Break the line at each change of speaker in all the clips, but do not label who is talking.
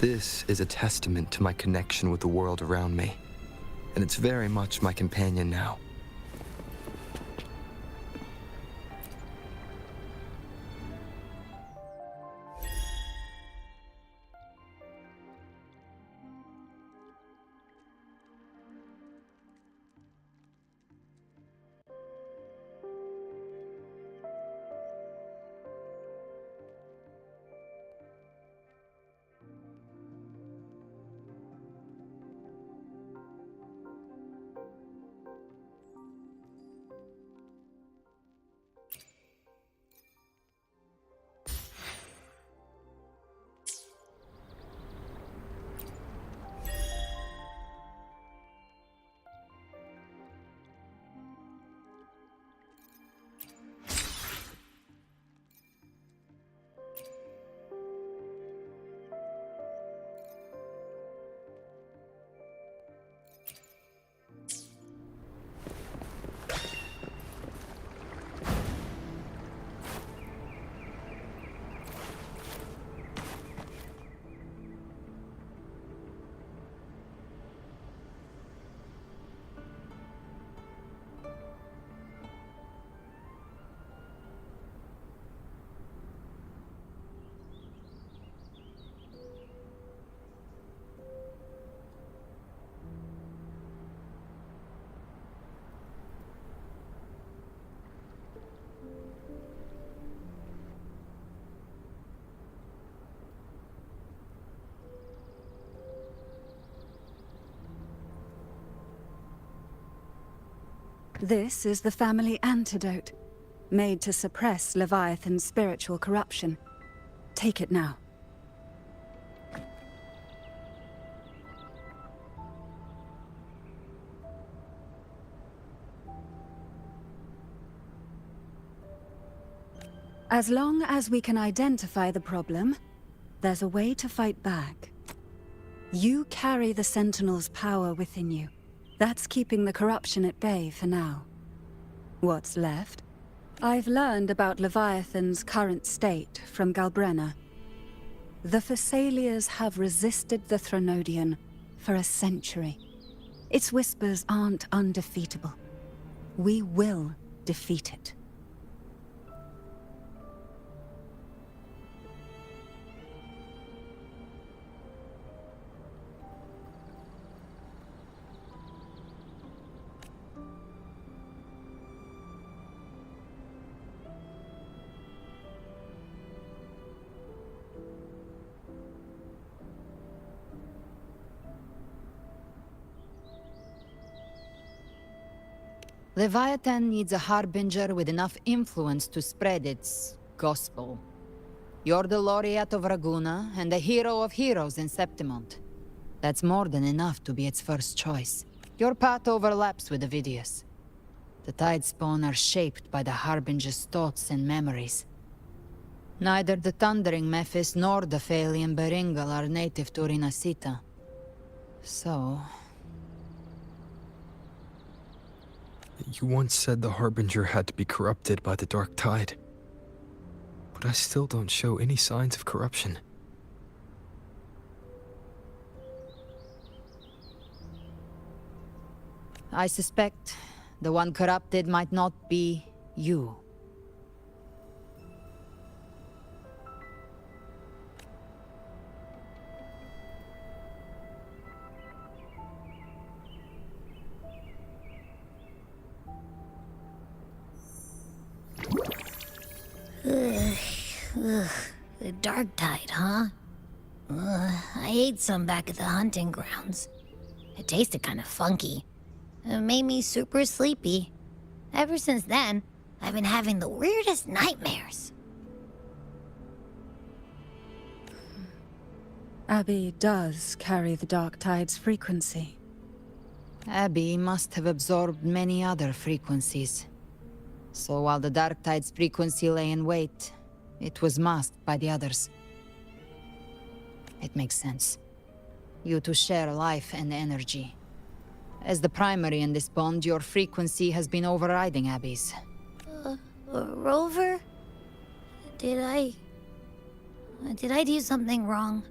This is a testament to my connection with the world around me, and it's very much my companion now.
This is the family antidote, made to suppress Leviathan's spiritual corruption. Take it now. As long as we can identify the problem, there's a way to fight back. You carry the Sentinel's power within you. That's keeping the corruption at bay for now. What's left? I've learned about Leviathan's current state from Galbrenna. The Thessalians have resisted the Thronodian for a century. Its whispers aren't undefeatable. We will defeat it.
Leviathan needs a harbinger with enough influence to spread its gospel. You're the laureate of Raguna and the hero of heroes in Septimont. That's more than enough to be its first choice. Your path overlaps with Ovidius. The Tidespawn are shaped by the harbinger's thoughts and memories. Neither the Thundering Mephis nor the Phalian Beringal are native to Rinasita. So...
You once said the Harbinger had to be corrupted by the Dark Tide. But I still don't show any signs of corruption.
I suspect the one corrupted might not be you.
The Dark Tide, huh? I ate some back at the hunting grounds. It tasted kind of funky. It made me super sleepy. Ever since then, I've been having the weirdest nightmares.
Abby does carry the Dark Tide's frequency.
Abby must have absorbed many other frequencies. So while the Dark Tide's frequency lay in wait, it was masked by the others. It makes sense. You two share life and energy. As the primary in this bond, your frequency has been overriding Abby's.
Rover? Did I do something wrong?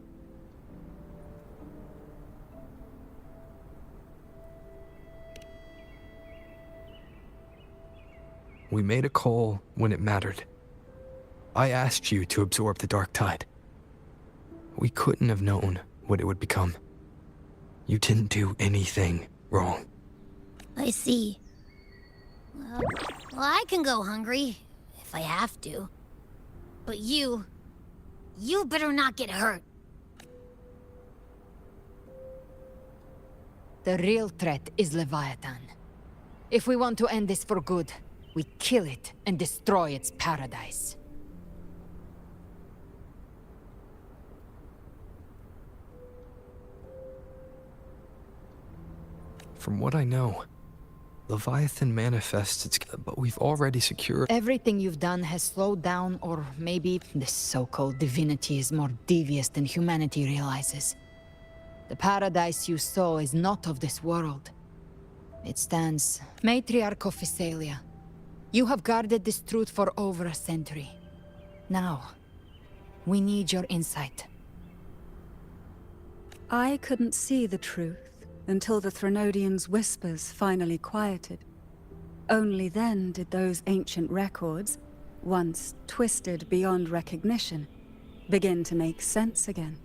We made a call when it mattered. I asked you to absorb the dark tide. We couldn't have known what it would become. You didn't do anything wrong.
I see. Well, I can go hungry, if I have to. But you better not get hurt.
The real threat is Leviathan. If we want to end this for good, we kill it and destroy its paradise.
From what I know, Leviathan manifests its... But we've already secured...
Everything you've done has slowed down, or maybe this so-called divinity is more devious than humanity realizes. The paradise you saw is not of this world. It stands Matriarch of Physalia. You have guarded this truth for over a century. Now, we need your insight.
I couldn't see the truth until the Threnodians' whispers finally quieted. Only then did those ancient records, once twisted beyond recognition, begin to make sense again.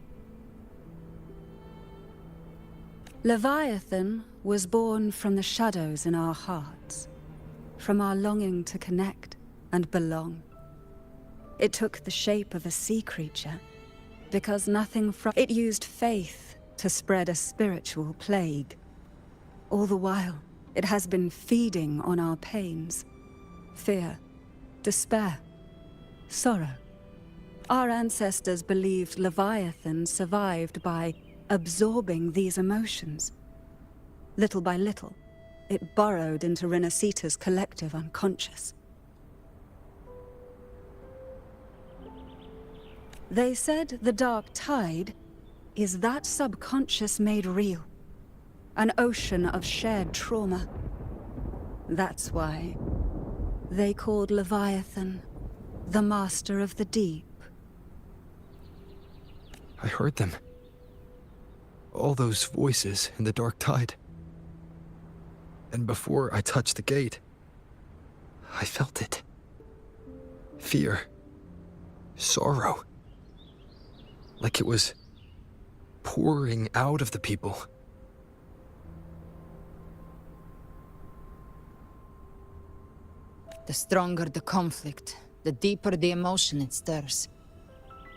Leviathan was born from the shadows in our hearts, from our longing to connect and belong. It took the shape of a sea creature, because nothing from it used faith to spread a spiritual plague. All the while, it has been feeding on our pains, fear, despair, sorrow. Our ancestors believed Leviathan survived by absorbing these emotions. Little by little, it burrowed into Renacita's collective unconscious. They said the dark tide is that subconscious made real. An ocean of shared trauma. That's why they called Leviathan the Master of the Deep.
I heard them. All those voices in the dark tide. And before I touched the gate, I felt it. Fear. Sorrow. Like it was pouring out of the people.
The stronger the conflict, the deeper the emotion it stirs.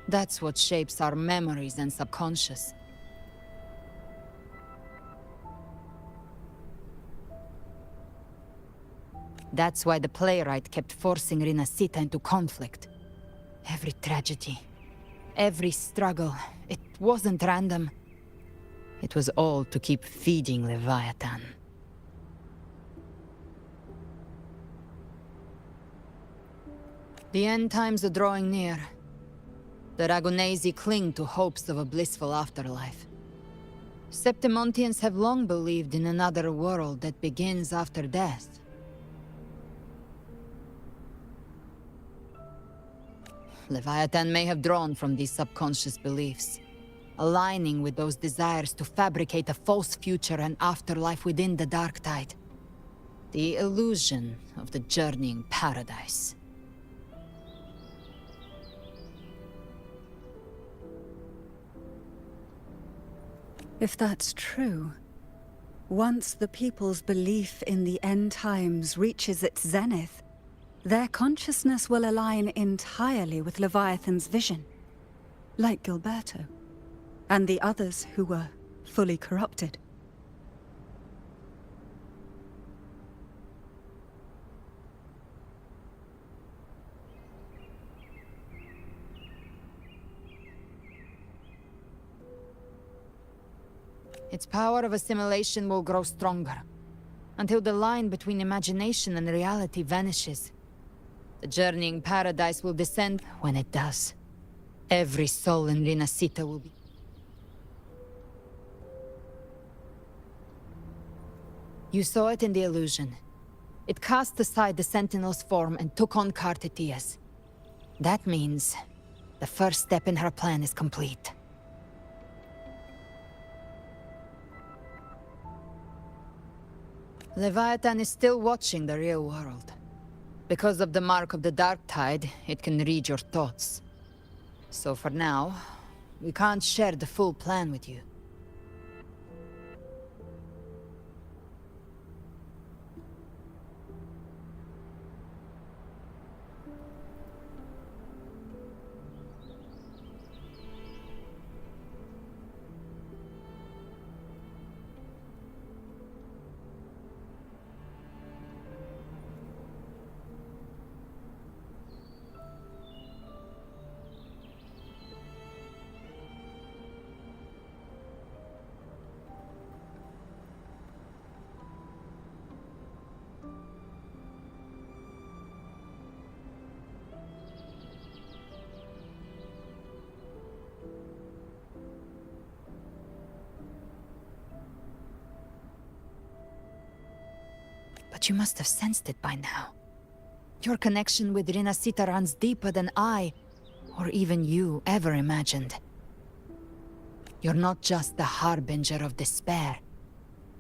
That's what shapes our memories and subconscious. That's why the playwright kept forcing Renacita into conflict. Every tragedy, every struggle, it wasn't random. It was all to keep feeding Leviathan. The end times are drawing near. The Ragunesi cling to hopes of a blissful afterlife. Septimontians have long believed in another world that begins after death. Leviathan may have drawn from these subconscious beliefs, aligning with those desires to fabricate a false future and afterlife within the dark tide. The illusion of the journeying paradise.
If that's true, once the people's belief in the end times reaches its zenith, their consciousness will align entirely with Leviathan's vision, like Gilberto, and the others who were fully corrupted.
Its power of assimilation will grow stronger, until the line between imagination and reality vanishes. The journeying paradise will descend when it does. Every soul in Renacita will be... You saw it in the illusion. It cast aside the Sentinel's form and took on Cartetia's. That means the first step in her plan is complete. Leviathan is still watching the real world. Because of the mark of the Dark Tide, it can read your thoughts. So for now, we can't share the full plan with you. But you must have sensed it by now. Your connection with Rinasita runs deeper than I, or even you, ever imagined. You're not just the harbinger of despair.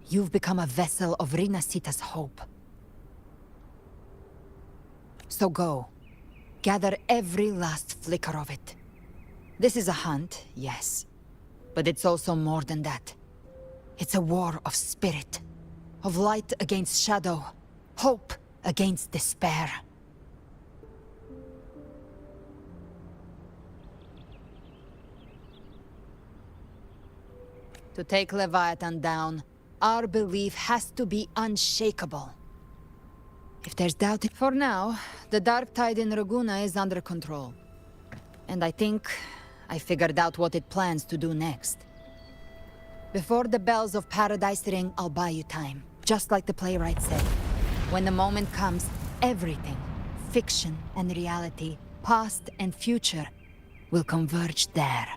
You've become a vessel of Rinasita's hope. So go. Gather every last flicker of it. This is a hunt, yes. But it's also more than that. It's a war of spirit. Of light against shadow. Hope against despair. To take Leviathan down, our belief has to be unshakable. If there's doubt... For now, the Dark Tide in Raguna is under control. And I think I figured out what it plans to do next. Before the bells of Paradise ring, I'll buy you time. Just like the playwright said. When the moment comes, everything, fiction and reality, past and future, will converge there.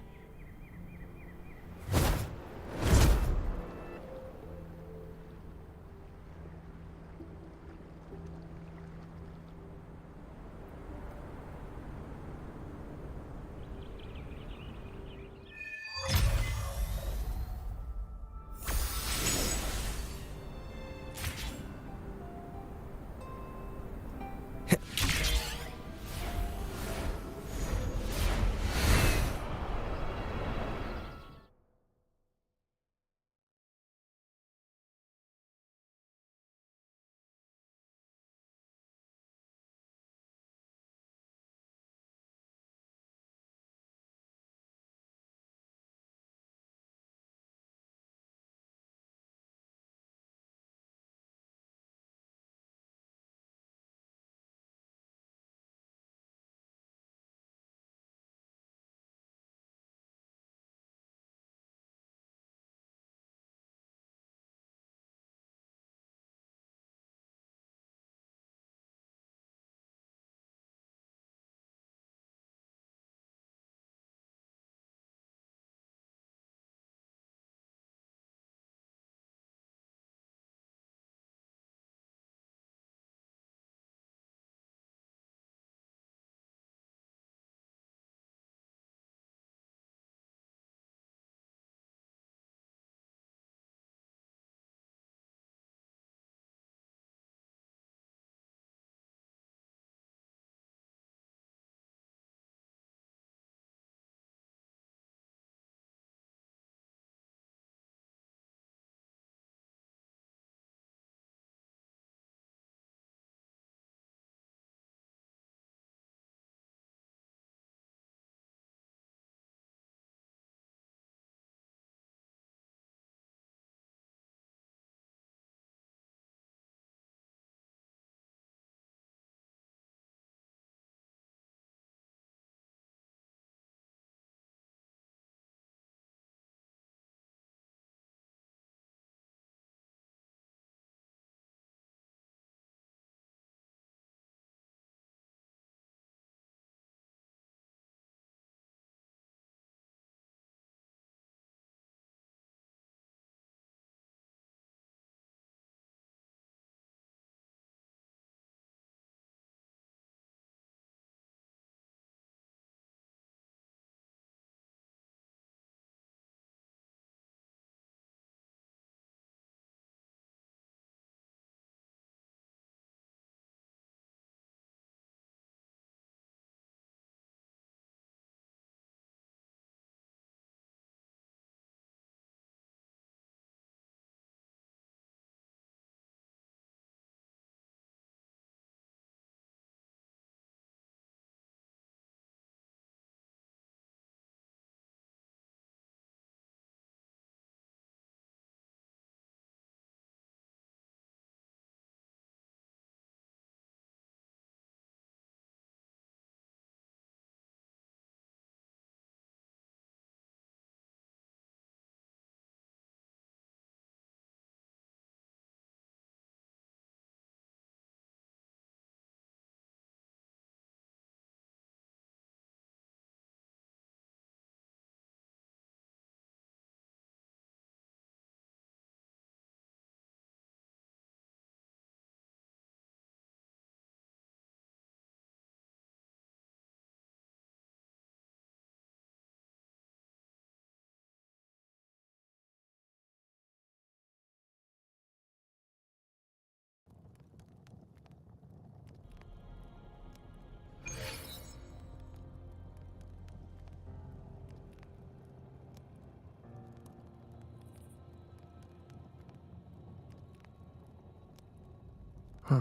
Huh.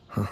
Huh.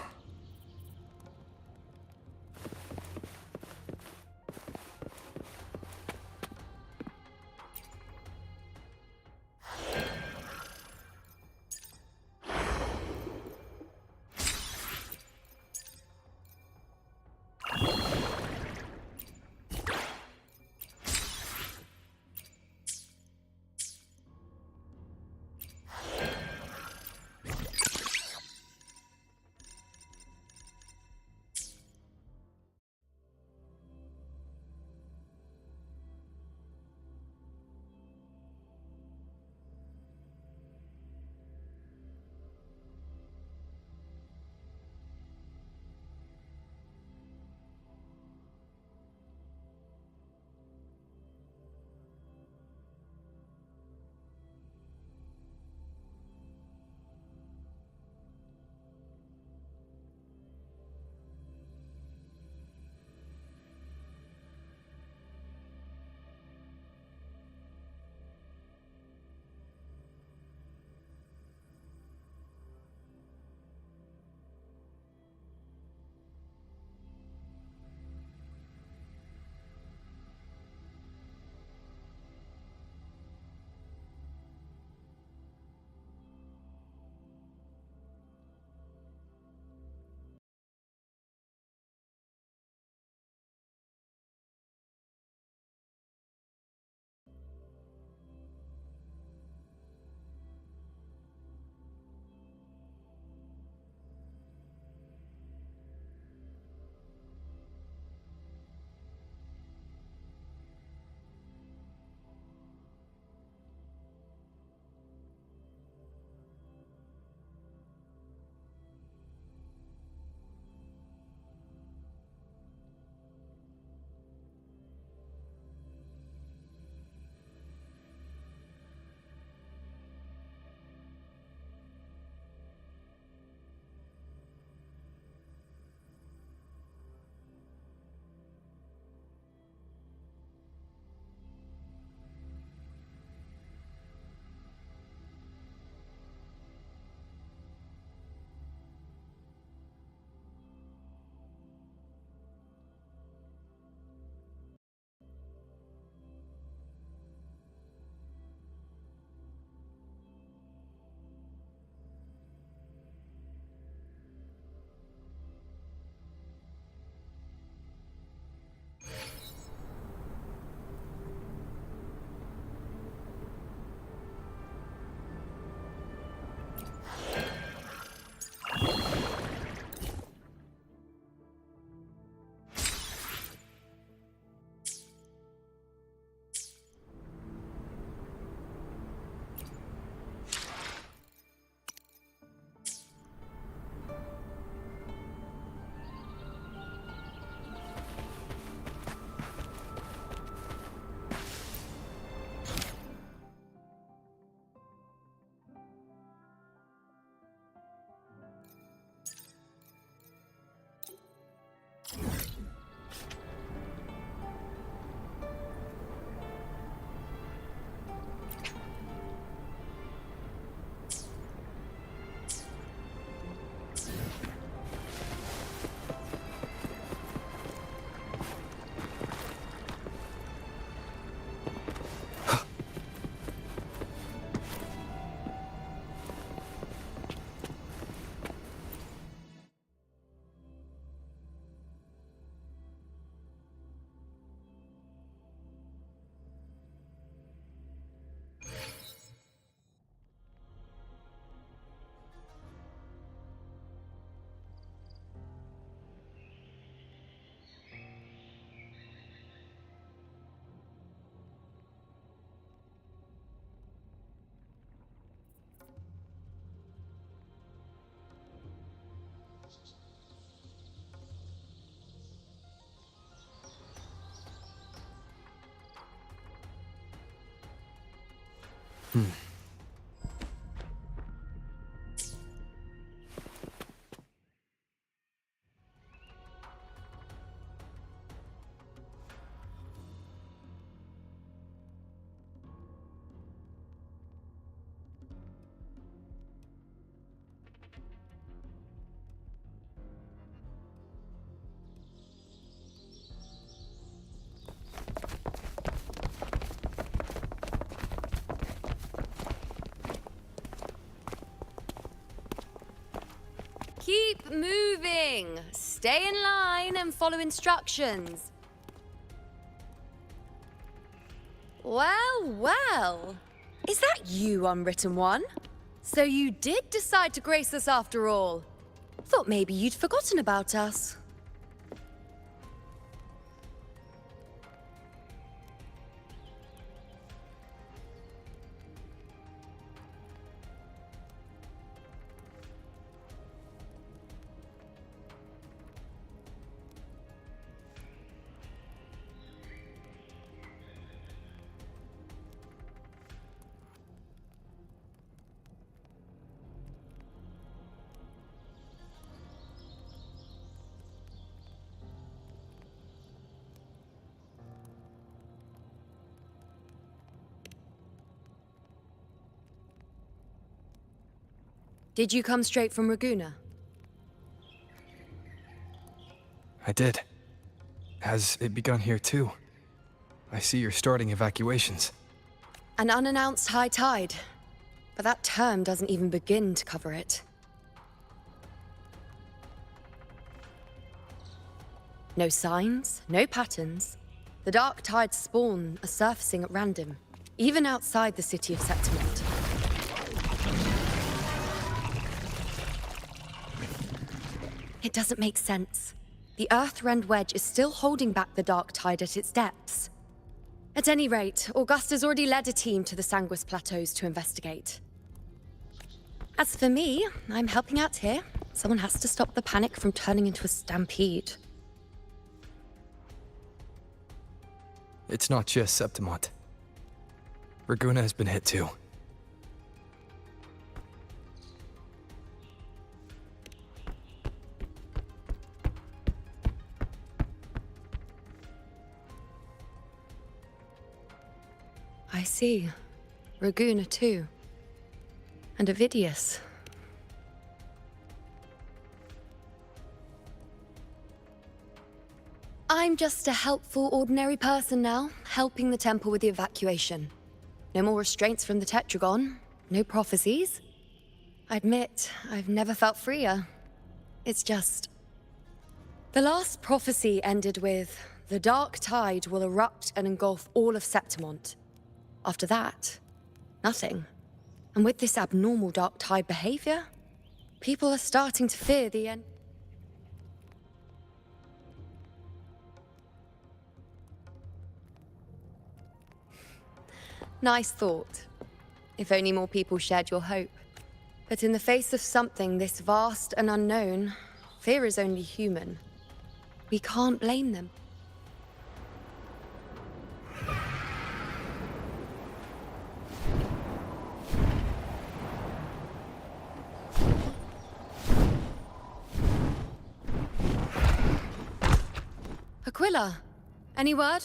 Hmm.
Stay in line and follow instructions. Well, well. Is that you, Unwritten One? So you did decide to grace us after all. Thought maybe you'd forgotten about us. Did you come straight from Raguna?
I did. Has it begun here too? I see you're starting evacuations.
An unannounced high tide. But that term doesn't even begin to cover it. No signs, no patterns. The dark tide's spawn are surfacing at random, even outside the city of Septimont. It doesn't make sense. The Earthrend Wedge is still holding back the dark tide at its depths. At any rate, Augusta's already led a team to the Sanguis Plateaus to investigate. As for me, I'm helping out here. Someone has to stop the panic from turning into a stampede.
It's not just Septimont. Raguna has been hit too.
I see. Raguna too. And Ovidius. I'm just a helpful, ordinary person now, helping the temple with the evacuation. No more restraints from the Tetragon, no prophecies. I admit, I've never felt freer. It's just... The last prophecy ended with, the dark tide will erupt and engulf all of Septimont. After that, nothing. And with this abnormal dark tide behavior, people are starting to fear the end. Nice thought. If only more people shared your hope. But in the face of something this vast and unknown, fear is only human. We can't blame them. Aquila, any word?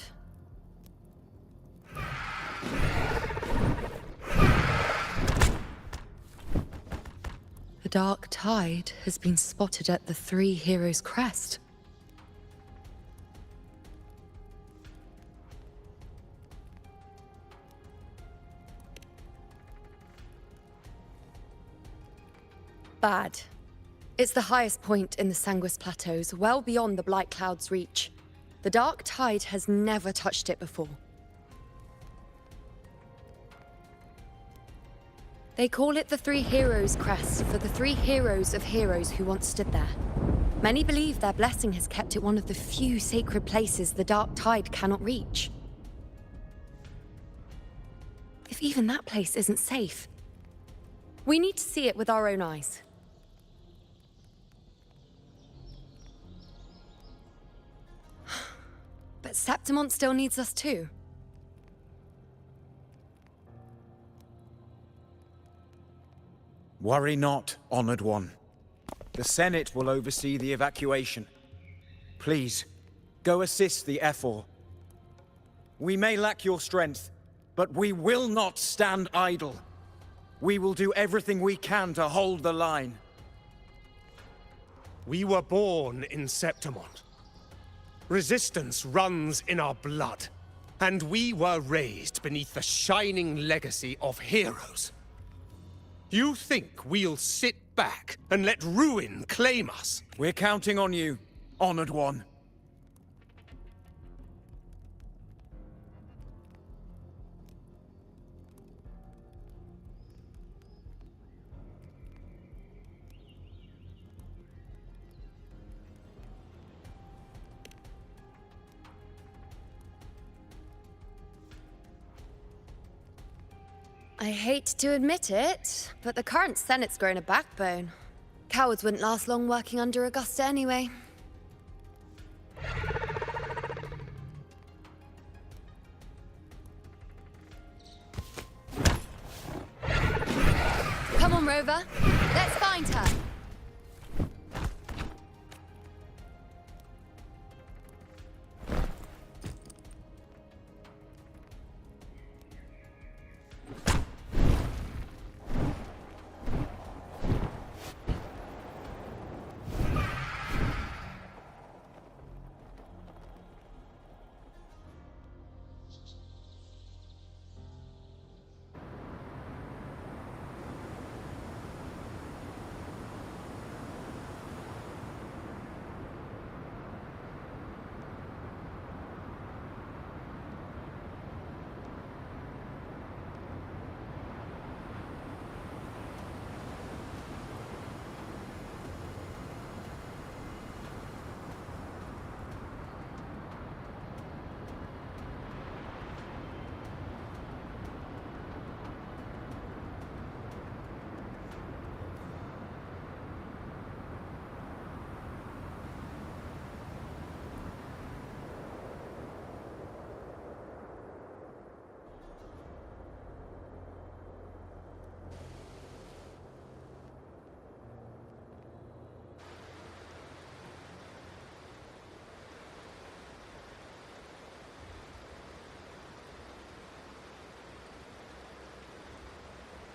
The dark tide has been spotted at the Three Heroes' Crest. Bad. It's the highest point in the Sanguis Plateaus, well beyond the Blight Cloud's reach. The dark tide has never touched it before. They call it the Three Heroes' Crest for the three heroes of heroes who once stood there. Many believe their blessing has kept it one of the few sacred places the dark tide cannot reach. If even that place isn't safe, we need to see it with our own eyes. But Septimont still needs us too.
Worry not, Honored One. The Senate will oversee the evacuation. Please, go assist the Ephor. We may lack your strength, but we will not stand idle. We will do everything we can to hold the line.
We were born in Septimont. Resistance runs in our blood, and we were raised beneath the shining legacy of heroes. You think we'll sit back and let ruin claim us?
We're counting on you. Honored One.
I hate to admit it, but the current Senate's grown a backbone. Cowards wouldn't last long working under Augusta anyway. Come on, Rover. Let's find her.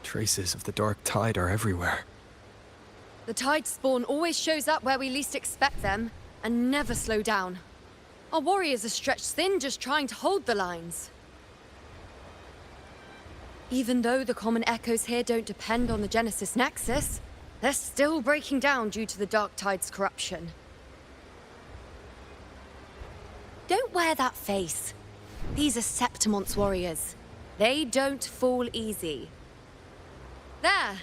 Traces of the dark tide are everywhere.
The tide spawn always shows up where we least expect them, and never slow down. Our warriors are stretched thin just trying to hold the lines. Even though the common echoes here don't depend on the Genesis Nexus, they're still breaking down due to the dark tide's corruption. Don't wear that face. These are Septimon's warriors. They don't fall easy. There!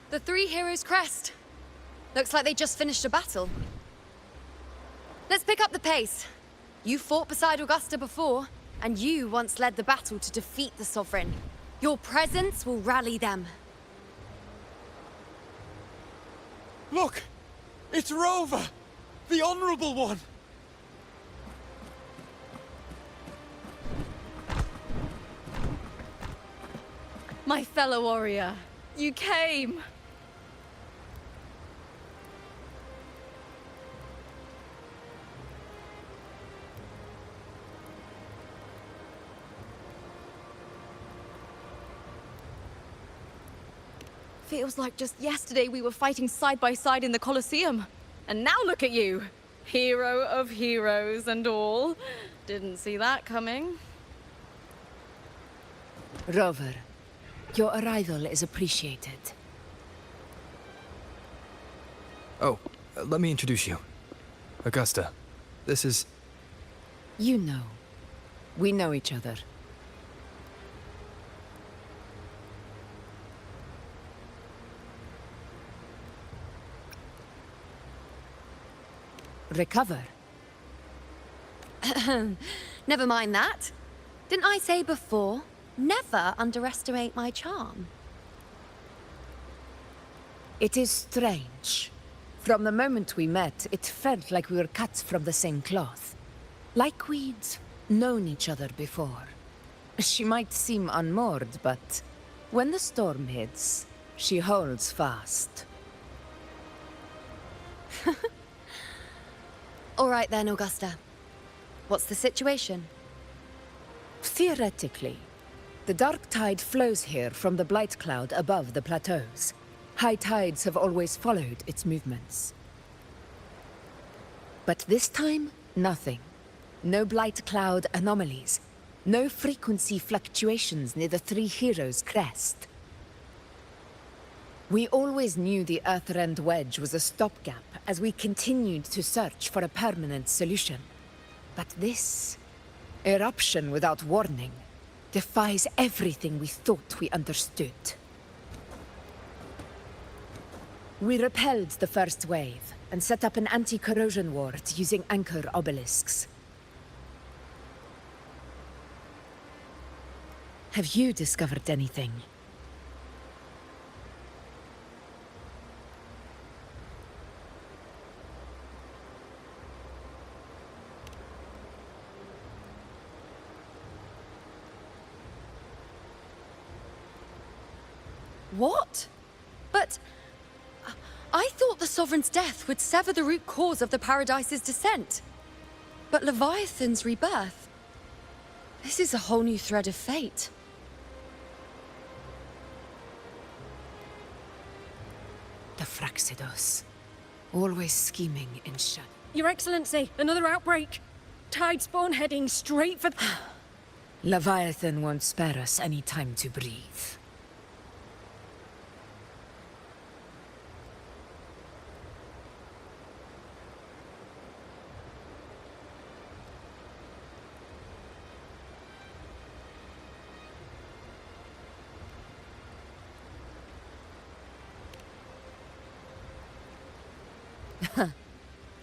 The three heroes' crest. Looks like they just finished a battle. Let's pick up the pace. You fought beside Augusta before, and you once led the battle to defeat the Sovereign. Your presence will rally them.
Look! It's Rover! The Honorable One!
My fellow warrior, you came! Feels like just yesterday we were fighting side by side in the Colosseum. And now look at you! Hero of heroes and all. Didn't see that coming.
Rover, your arrival is appreciated.
Oh, let me introduce you. Augusta, this is...
You know. We know each other. Recover.
Never mind that. Didn't I say before? Never underestimate my charm.
It is strange. From the moment we met, it felt like we were cut from the same cloth. Like we'd known each other before. She might seem unmoored, but when the storm hits, she holds fast.
All right then, Augusta. What's the situation?
Theoretically, the dark tide flows here from the blight cloud above the plateaus. High tides have always followed its movements. But this time, nothing. No blight cloud anomalies. No frequency fluctuations near the Three Heroes' crest. We always knew the Earthrend Wedge was a stopgap as we continued to search for a permanent solution. But this eruption without warning defies everything we thought we understood. We repelled the first wave and set up an anti-corrosion ward using anchor obelisks. Have you discovered anything?
What? But I thought the Sovereign's death would sever the root cause of the Paradise's descent. But Leviathan's rebirth... This is a whole new thread of fate.
The Fraxidos. Always scheming in shadow.
Your Excellency, another outbreak. Tide spawn heading straight for...
Leviathan won't spare us any time to breathe.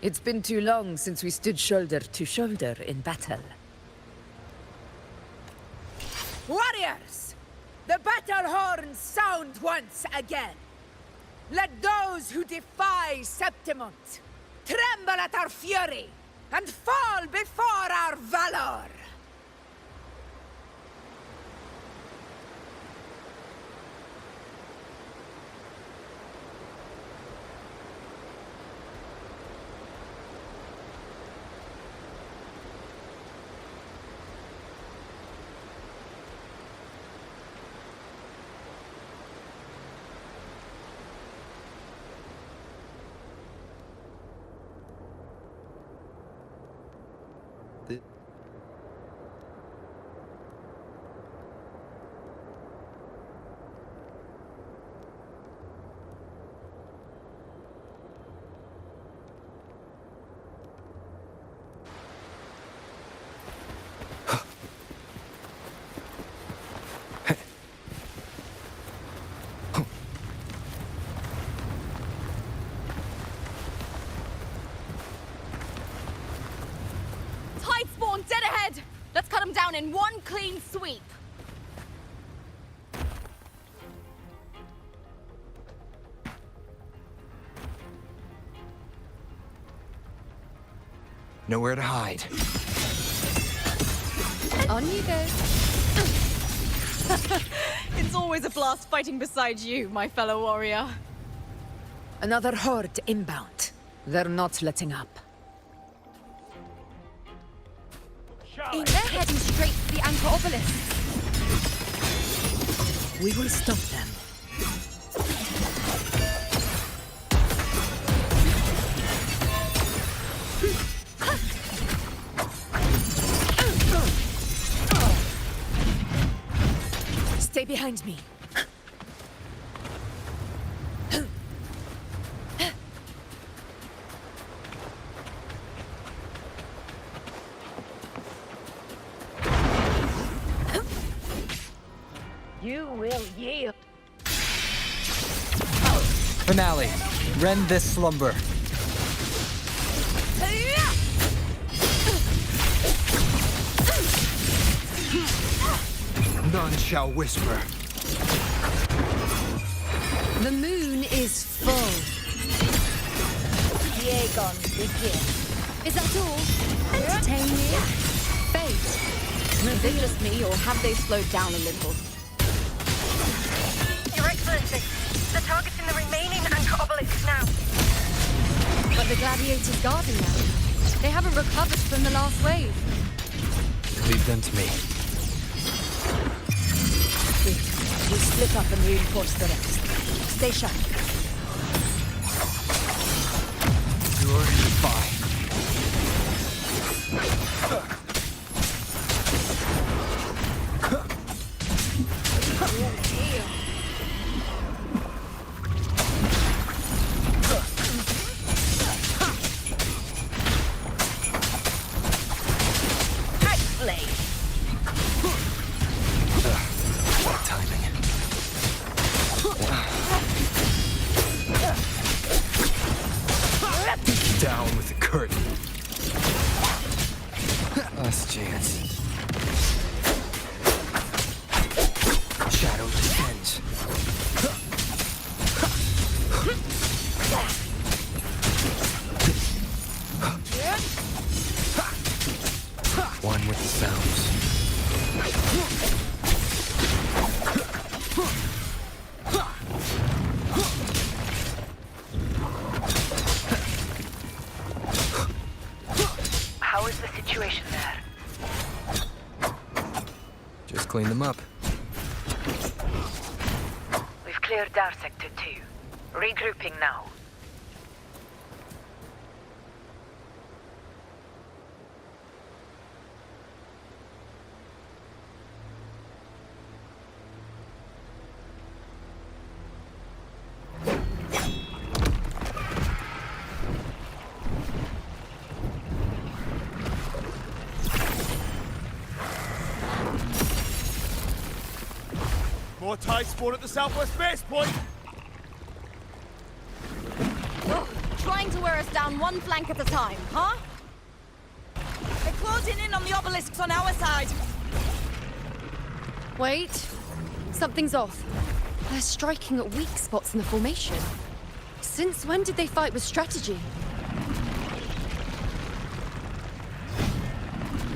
It's been too long since we stood shoulder to shoulder in battle.
Warriors! The battle horns sound once again! Let those who defy Septimont tremble at our fury and fall before our valor!
Tide spawn dead ahead! Let's cut them down in one clean sweep.
Nowhere to hide.
On you go.
It's always a blast fighting beside you, my fellow warrior.
Another horde inbound. They're not letting up.
They're heading straight to the anchor obelisk.
We will stop them. Stay behind me.
You will yield.
Finale. Rend this slumber.
None shall whisper.
The moon is full.
Dagon, begin.
Is that all? Entertain me? Fate.
Is it just me, or have they slowed down a little?
Your Excellency, they're targeting the remaining anchor obelisks now.
But the gladiators guarding them. They haven't recovered from the last wave.
Leave them to me.
We split up and reinforce the rest. Stay sharp.
You're fine. the sounds.
How is the situation there?
Just clean them up.
We've cleared our sector too. Regrouping now.
More tide spawn at the southwest base point!
Oh, trying to wear us down one flank at a time, huh?
They're closing in on the obelisks on our side.
Wait. Something's off. They're striking at weak spots in the formation. Since when did they fight with strategy?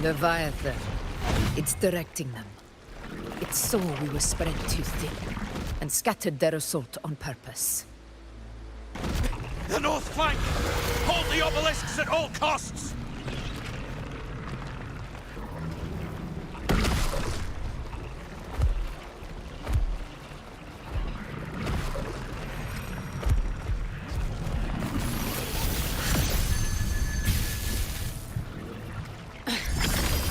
Leviathan. It's directing them. It saw we were spread too thin, and scattered their assault on purpose.
The north flank! Hold the obelisks at all costs!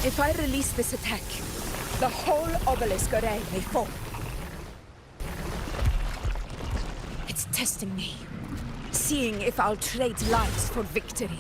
If I release this attack, the whole obelisk array may fall. It's testing me, seeing if I'll trade lives for victory.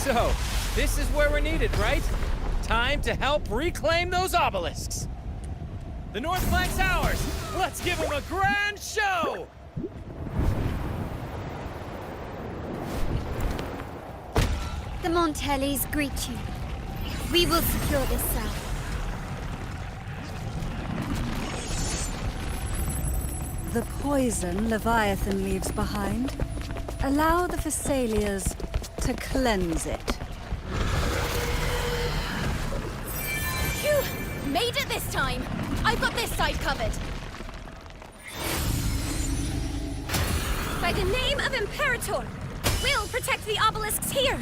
So, this is where we're needed, right? Time to help reclaim those obelisks. The north flank's ours. Let's give them a grand show!
The Montellis greet you. We will secure this cell.
The poison Leviathan leaves behind, allow the Thessalians to cleanse it.
Phew! Made it this time! I've got this side covered. By the name of Imperator, we'll protect the obelisks here!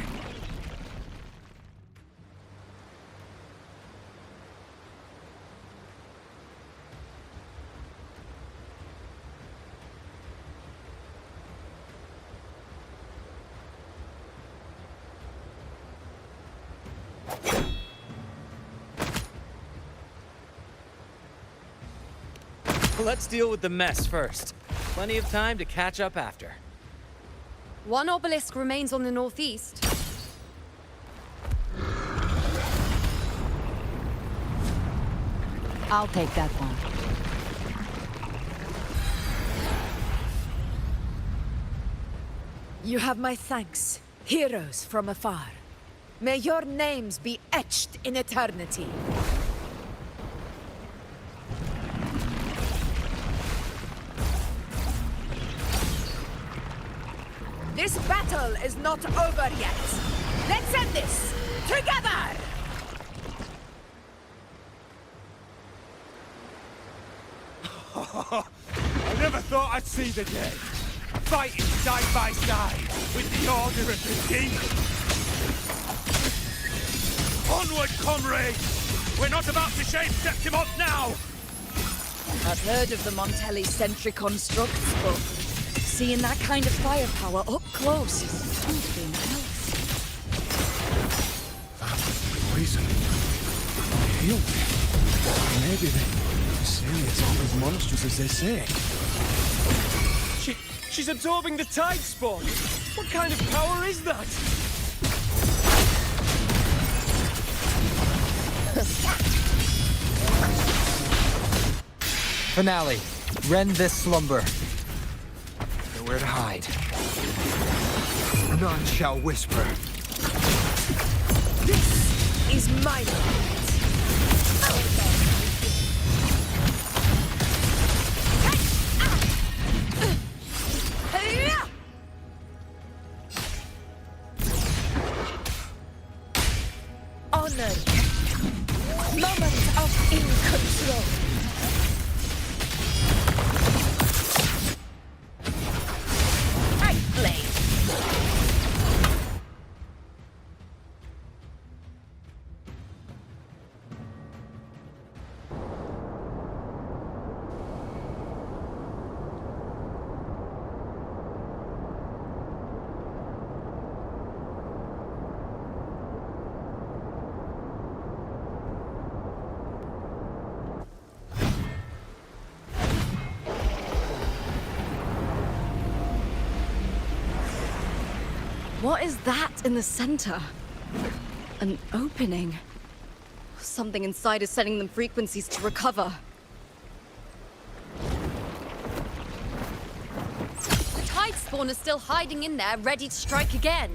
Let's deal with the mess first. Plenty of time to catch up after.
One obelisk remains on the northeast.
I'll take that one.
You have my thanks, heroes from afar. May your names be etched in eternity. This battle is not over yet. Let's end this together!
I never thought I'd see the day. Fighting side by side with the Order of the Demon. Onward, comrades! We're not about to shave Septimont now!
I've heard of the Montelli sentry constructs, but seeing that kind of firepower up close is something else.
real. Maybe the Syrians aren't as monstrous as they say.
She's absorbing the tide spawn! What kind of power is that?
Finale. Rend this slumber. Nowhere to hide. None shall whisper.
This is my moment. Honor. Moment of in control.
What is that in the center? An opening. Something inside is sending them frequencies to recover.
The tide spawn is still hiding in there, ready to strike again.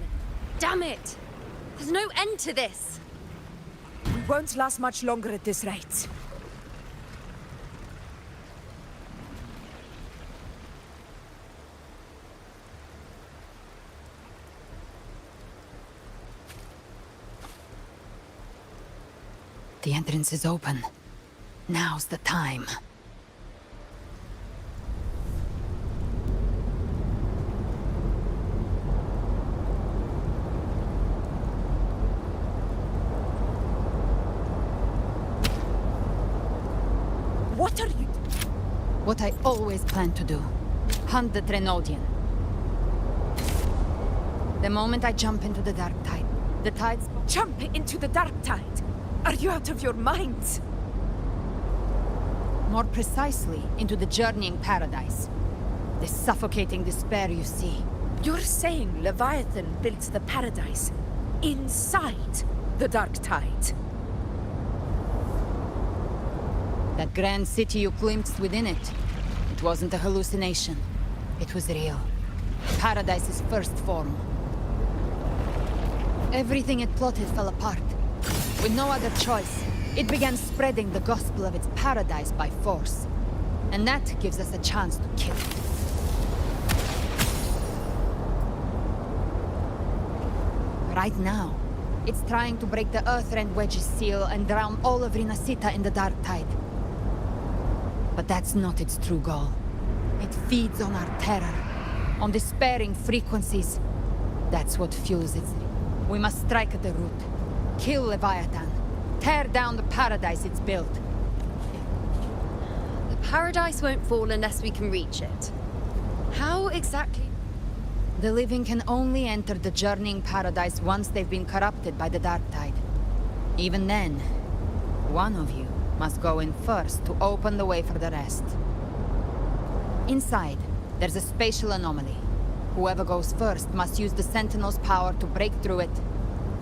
Damn it! There's no end to this.
We won't last much longer at this rate.
The entrance is open. Now's the time.
What are you...
What I always planned to do. Hunt the Trenodian. The moment I jump into the dark tide, the tides...
Jump into the dark tide? Are you out of your mind?
More precisely, into the journeying paradise. The suffocating despair you see.
You're saying Leviathan built the paradise inside the dark tide?
That grand city you glimpsed within it. It wasn't a hallucination. It was real. Paradise's first form. Everything it plotted fell apart. With no other choice, it began spreading the gospel of its paradise by force. And that gives us a chance to kill it. Right now, it's trying to break the Earthrend Wedge's seal and drown all of Rinasita in the dark tide. But that's not its true goal. It feeds on our terror, on despairing frequencies. That's what fuels its... We must strike at the root. Kill Leviathan. Tear down the paradise it's built.
The paradise won't fall unless we can reach it. How exactly?
The living can only enter the journeying paradise once they've been corrupted by the dark tide. Even then, one of you must go in first to open the way for the rest. Inside, there's a spatial anomaly. Whoever goes first must use the Sentinel's power to break through it.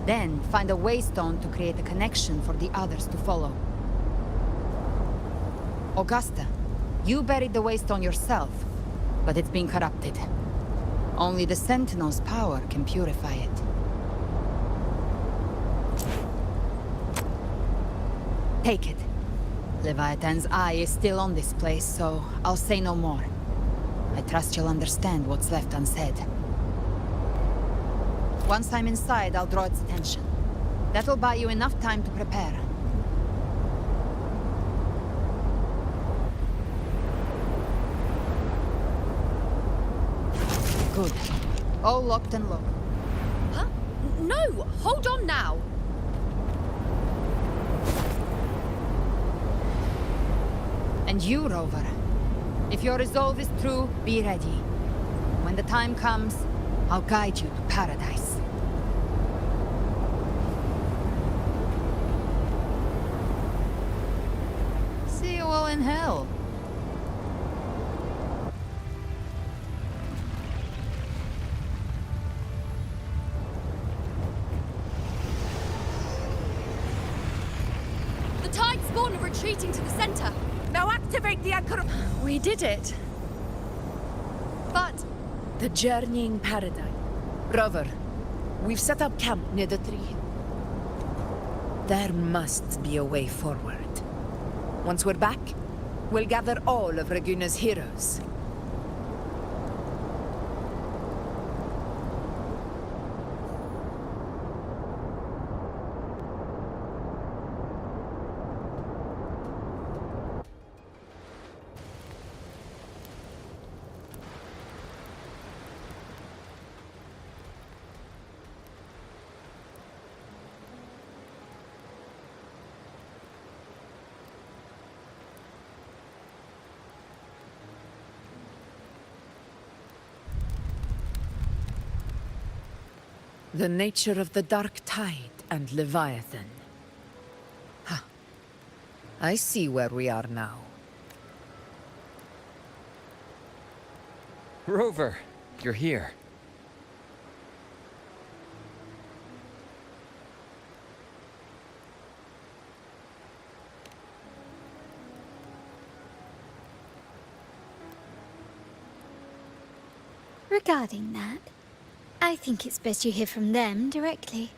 Then, find a waystone to create a connection for the others to follow. Augusta, you buried the waystone yourself, but it's been corrupted. Only the Sentinel's power can purify it. Take it. Leviathan's eye is still on this place, so I'll say no more. I trust you'll understand what's left unsaid. Once I'm inside, I'll draw its attention. That'll buy you enough time to prepare. Good. All locked and locked.
Huh? No! Hold on now!
And you, Rover. If your resolve is true, be ready. When the time comes, I'll guide you to paradise. in hell.
The tide spawn are retreating to the center.
Now activate the anchor.
We did it. But
The journeying paradigm. Rover, we've set up camp near the tree. There must be a way forward. Once we're back, we'll gather all of Raguna's heroes. The nature of the dark tide and Leviathan. Huh. I see where we are now.
Rover, you're here.
Regarding that, I think it's best you hear from them directly.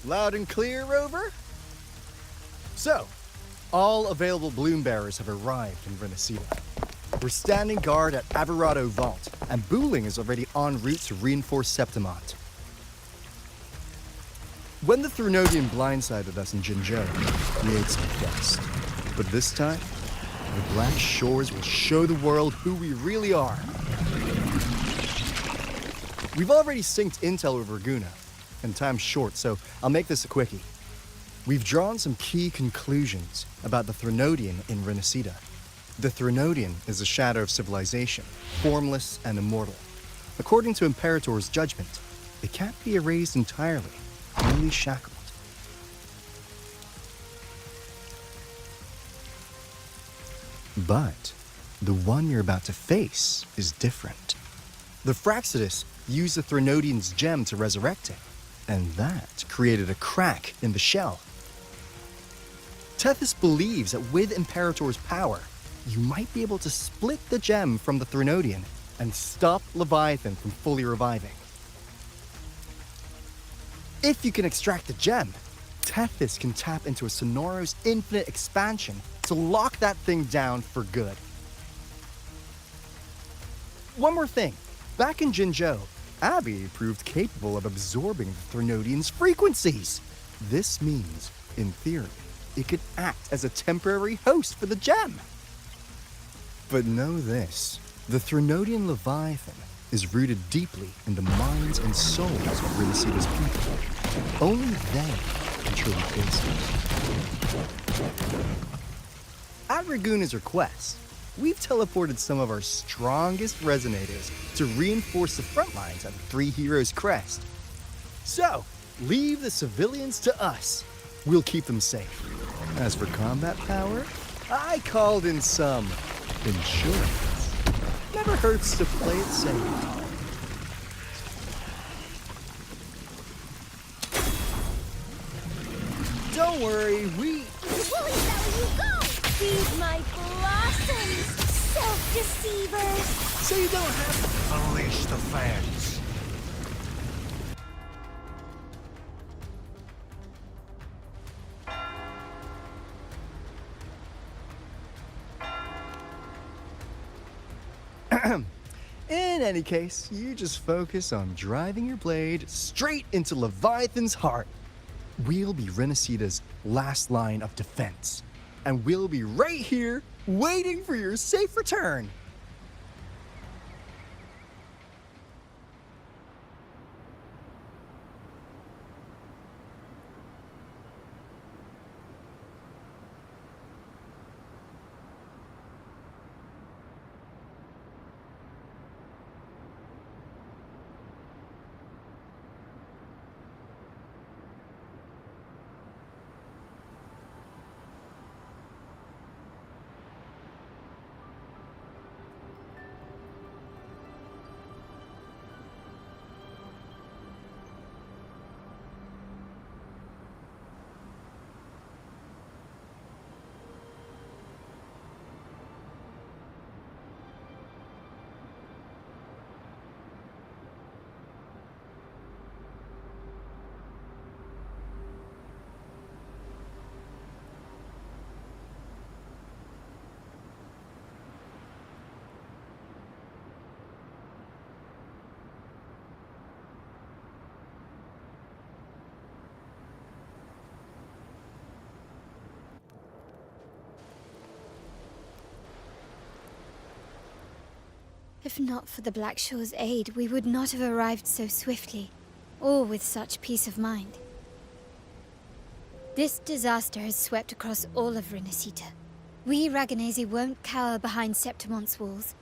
Loud and clear, Rover? So, all available bloom bearers have arrived in Renacida. We're standing guard at Averado Vault, and Booling is already en route to reinforce Septimont. When the Threnodian blindsided us in Jinzhou, we ate some dust. But this time, the Black Shores will show the world who we really are. We've already synced intel with Raguna, and time's short, so I'll make this a quickie. We've drawn some key conclusions about the Threnodian in Renacida. The Threnodian is a shadow of civilization, formless and immortal. According to Imperator's judgment, it can't be erased entirely, only shackled. But the one you're about to face is different. The Fraxidus used the Threnodian's gem to resurrect it, and that created a crack in the shell. Tethys believes that with Imperator's power, you might be able to split the gem from the Threnodian and stop Leviathan from fully reviving. If you can extract the gem, Tethys can tap into a Sonoro's infinite expansion to lock that thing down for good.
one more thing. Back in Jinzhou, Abby proved capable of absorbing the Threnodian's frequencies. This means, in theory, it could act as a temporary host for the gem. But know this, the Threnodian Leviathan is rooted deeply in the minds and souls of Rinasita's people. Only they can truly face it. At Raguna's request, we've teleported some of our strongest resonators to reinforce the front lines at the Three Heroes Crest. So, leave the civilians to us. We'll keep them safe. As for combat power, I called in some insurance. Never hurts to play it safe. Don't worry, we...
Woolly belly, you go! Feed my blossoms, self-deceivers!
So you don't have to...
Unleash the fans.
In any case, you just focus on driving your blade straight into Leviathan's heart. We'll be Rinasita's last line of defense, and we'll be right here waiting for your safe return.
If not for the Black Shore's aid, we would not have arrived so swiftly, or with such peace of mind. This disaster has swept across all of Rinasita. We Raganese won't cower behind Septimonte's walls,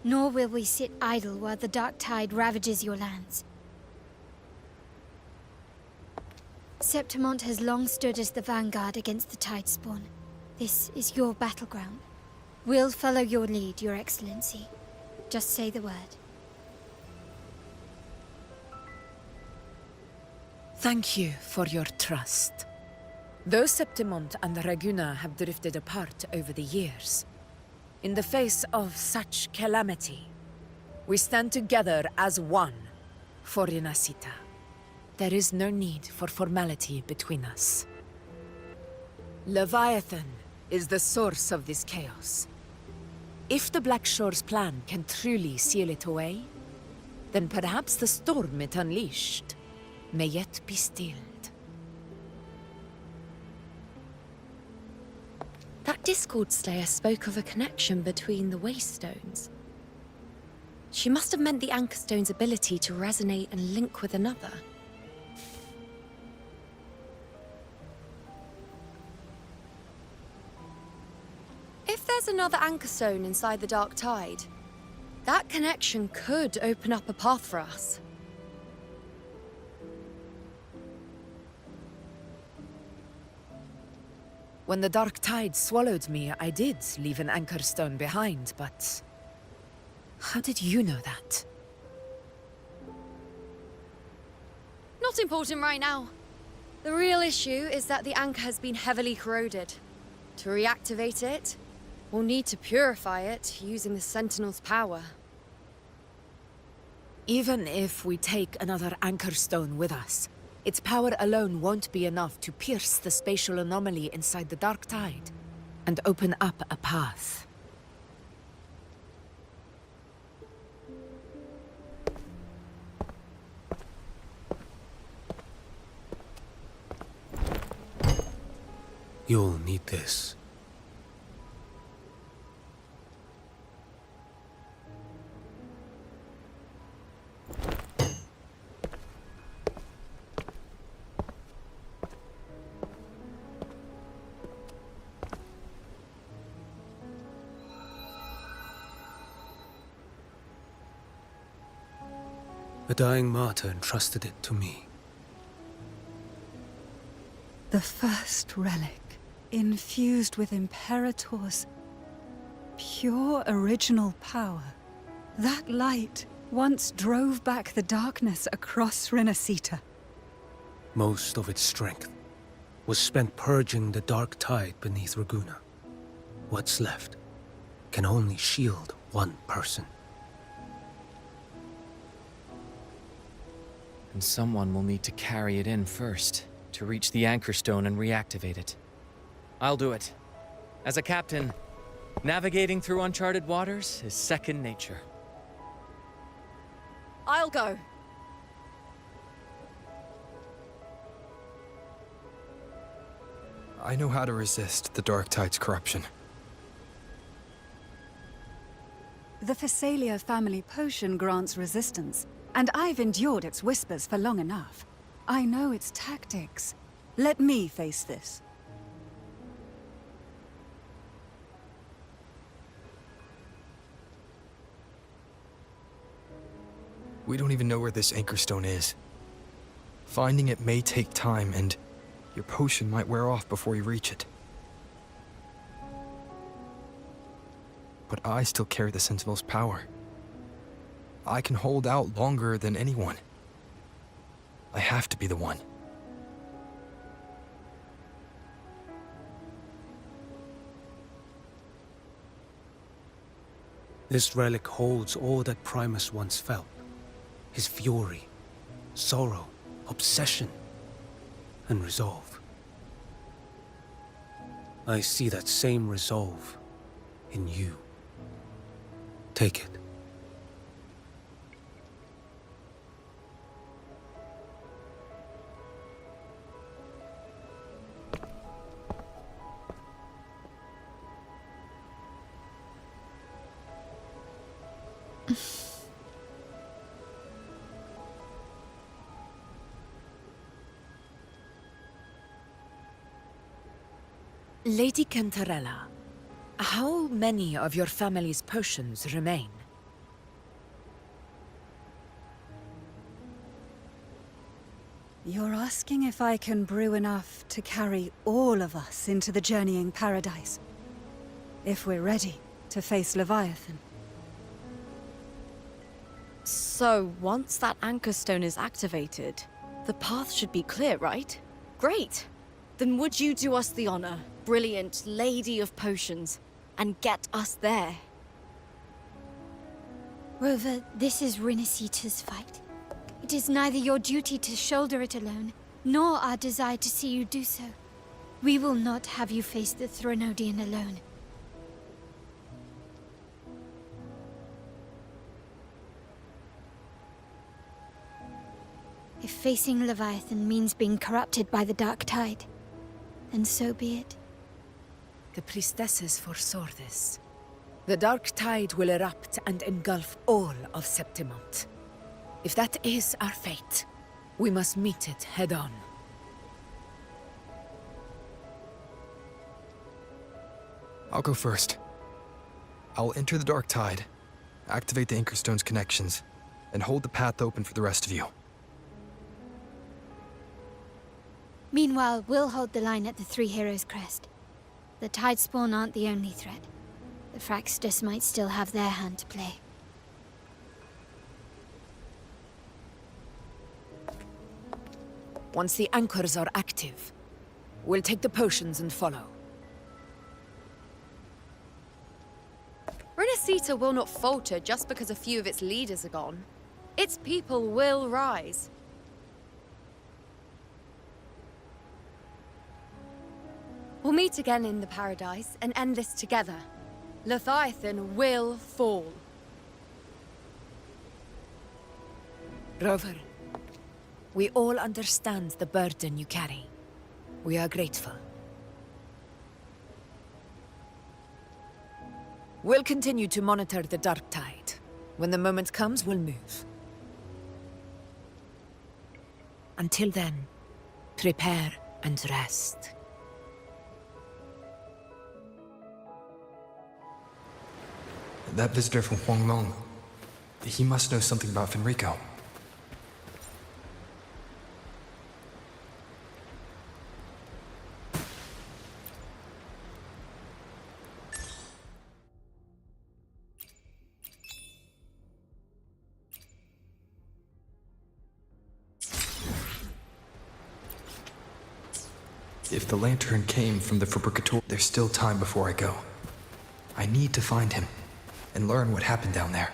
nor will we sit idle while the dark tide ravages your lands. Septimonte has long stood as the vanguard against the Tidespawn. This is your battleground. We'll follow your lead, Your Excellency. Just say the word.
Thank you for your trust. Though Septimonte and Raguna have drifted apart over the years, in the face of such calamity, we stand together as one for Rinasita. There is no need for formality between us. Leviathan is the source of this chaos. If the Black Shore's plan can truly seal it away, then perhaps the storm it unleashed may yet be stilled.
That Discord Slayer spoke of a connection between the Waystones. She must have meant the Anchor Stone's ability to resonate and link with another. If there's another Anchor Stone inside the Dark Tide, that connection could open up a path for us.
When the Dark Tide swallowed me, I did leave an Anchor Stone behind, but... how did you know that?
Not important right now. The real issue is that the anchor has been heavily corroded. To reactivate it, we'll need to purify it using the Sentinel's power.
Even if we take another Anchor Stone with us, its power alone won't be enough to pierce the spatial anomaly inside the Dark Tide and open up a path.
You'll need this. A dying martyr entrusted it to me.
The first relic, infused with Imperator's pure original power. That light once drove back the darkness across Renacita.
Most of its strength was spent purging the dark tide beneath Raguna. What's left can only shield one person.
And someone will need to carry it in first, to reach the anchor stone and reactivate it. I'll do it. As a captain, navigating through uncharted waters is second nature.
I'll go.
I know how to resist the Dark Tide's corruption.
The Phasalia family potion grants resistance, and I've endured its whispers for long enough. I know its tactics. Let me face this.
We don't even know where this anchor stone is. Finding it may take time, and your potion might wear off before you reach it. But I still carry the Sentinel's power. I can hold out longer than anyone. I have to be the one.
This relic holds all that Primus once felt. His fury, sorrow, obsession, and resolve. I see that same resolve in you. Take it.
Lady Cantarella, how many of your family's potions remain?
You're asking if I can brew enough to carry all of us into the journeying paradise. If we're ready to face Leviathan.
So, once that anchor stone is activated, the path should be clear, right? Great! Then would you do us the honor, brilliant Lady of Potions, and get us there?
Rover, this is Renacita's fight. It is neither your duty to shoulder it alone, nor our desire to see you do so. We will not have you face the Thronodian alone. If facing Leviathan means being corrupted by the Dark Tide, then so be it.
The priestesses foresaw this. The Dark Tide will erupt and engulf all of Septimont. If that is our fate, we must meet it head-on.
I'll go first. I'll enter the Dark Tide, activate the Anchor Stone's connections, and hold the path open for the rest of you.
Meanwhile, we'll hold the line at the Three Heroes Crest. The Tidespawn aren't the only threat. The Fraxtus might still have their hand to play.
Once the anchors are active, we'll take the potions and follow.
Renacita will not falter just because a few of its leaders are gone. Its people will rise. We'll meet again in the Paradise and end this together. Leviathan will fall.
Rover, we all understand the burden you carry. We are grateful.
We'll continue to monitor the dark tide. When the moment comes, we'll move. Until then, prepare and rest.
That visitor from Huanglong, he must know something about Fenrico. If the lantern came from the Fabricator, there's still time before I go. I need to find him and learn what happened down there.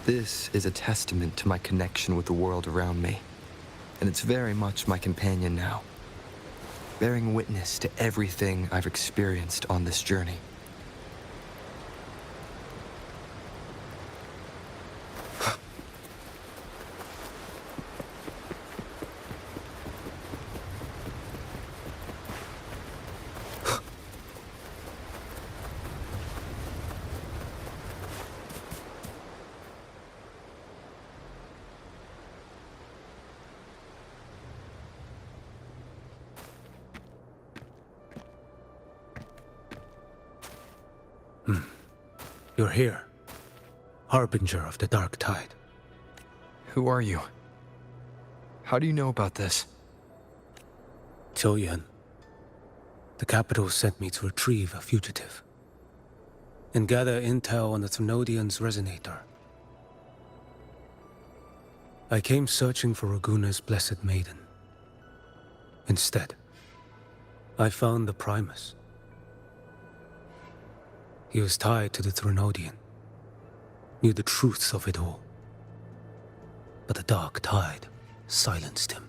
This is a testament to my connection with the world around me, and it's very much my companion now, bearing witness to everything I've experienced on this journey.
You're here, harbinger of the dark tide.
Who are you? How do you know about this?
Choyan. The capital sent me to retrieve a fugitive and gather intel on the Thrunodian's resonator. I came searching for Raguna's blessed maiden. Instead, I found the Primus. He was tied to the Thrunodian, knew the truths of it all. But the dark tide silenced him.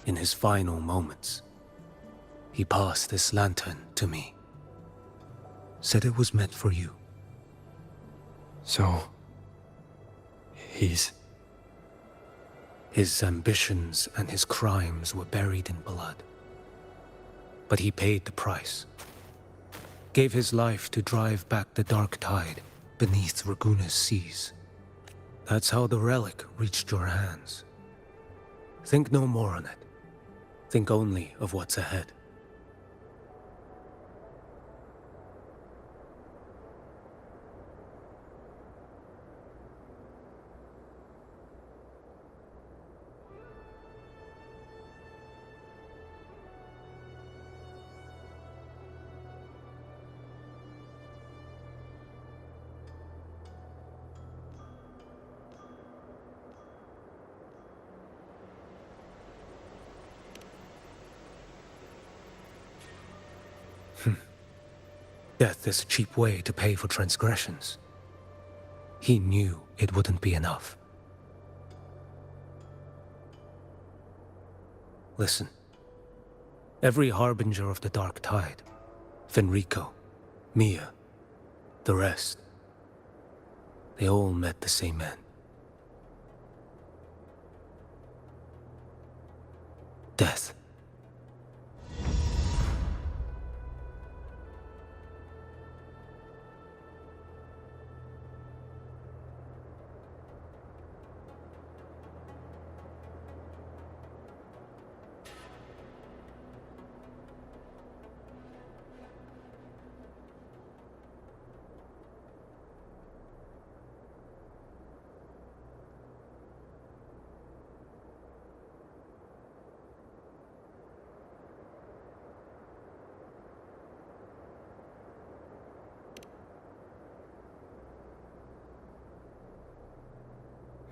In his final moments, he passed this lantern to me. Said it was meant for you.
So, his
ambitions and his crimes were buried in blood. But he paid the price. Gave his life to drive back the dark tide beneath Raguna's seas. That's how the relic reached your hands. Think no more on it. Think only of what's ahead. Death is a cheap way to pay for transgressions. He knew it wouldn't be enough. Listen. Every harbinger of the Dark Tide, Fenrico, Mia, the rest, they all met the same end. Death.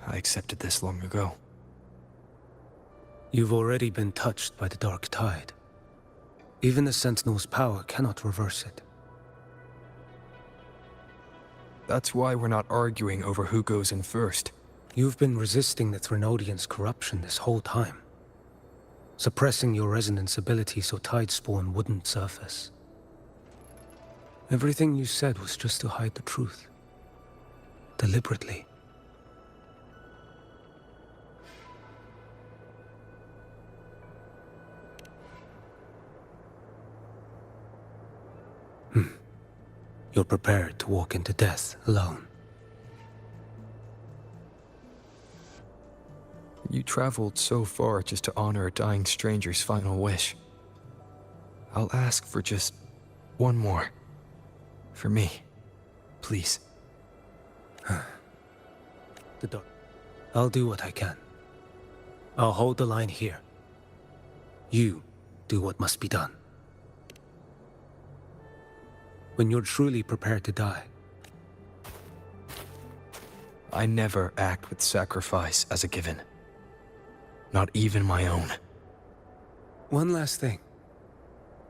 I accepted this long ago.
You've already been touched by the Dark Tide. Even the Sentinel's power cannot reverse it.
That's why we're not arguing over who goes in first.
You've been resisting the Threnodians' corruption this whole time. Suppressing your resonance ability so Tidespawn wouldn't surface. Everything you said was just to hide the truth. Deliberately. You're prepared to walk into death alone.
You traveled so far just to honor a dying stranger's final wish. I'll ask for just one more. For me. Please.
The dark. I'll do what I can. I'll hold the line here. You do what must be done. When you're truly prepared to die.
I never act with sacrifice as a given. Not even my own.
One last thing.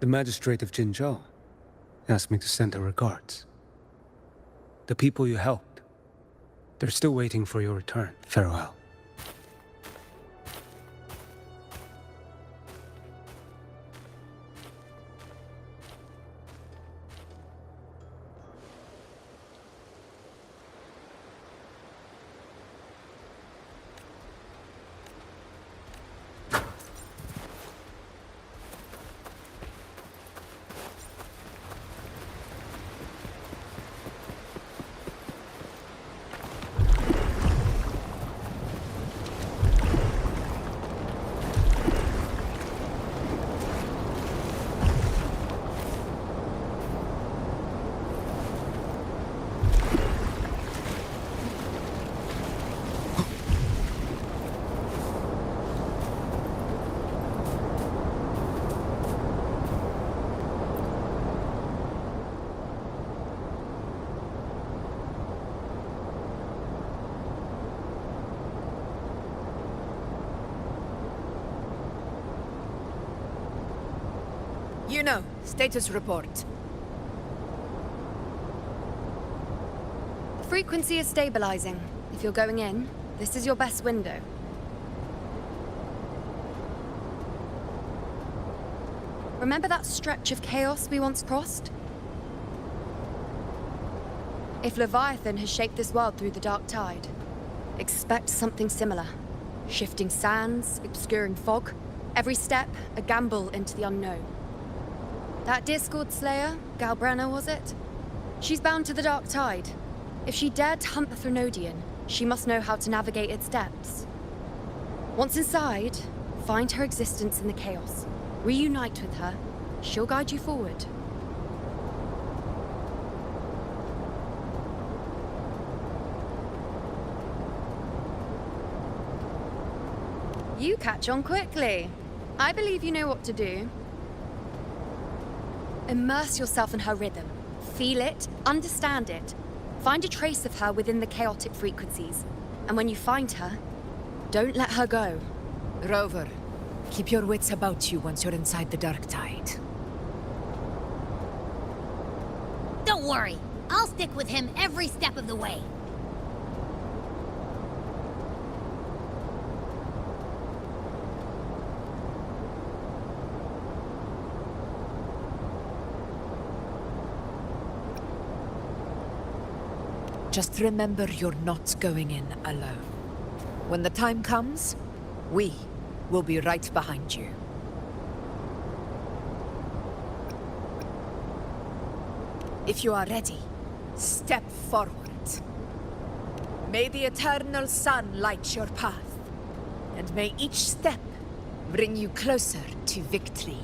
The magistrate of Jinzhou asked me to send her regards. The people you helped, they're still waiting for your return. Farewell.
You know, status report.
The frequency is stabilizing. If you're going in, this is your best window. Remember that stretch of chaos we once crossed? If Leviathan has shaped this world through the Dark Tide, expect something similar. Shifting sands, obscuring fog, every step a gamble into the unknown. That Discord Slayer, Galbrenna was it? She's bound to the Dark Tide. If she dared to hunt the Threnodian, she must know how to navigate its depths. Once inside, find her existence in the chaos. Reunite with her. She'll guide you forward. You catch on quickly. I believe you know what to do. Immerse yourself in her rhythm. Feel it, understand it. Find a trace of her within the chaotic frequencies. And when you find her, don't let her go.
Rover, keep your wits about you once you're inside the Dark Tide.
Don't worry. I'll stick with him every step of the way.
Just remember you're not going in alone. When the time comes, we will be right behind you. If you are ready, step forward. May the eternal sun light your path, and may each step bring you closer to victory.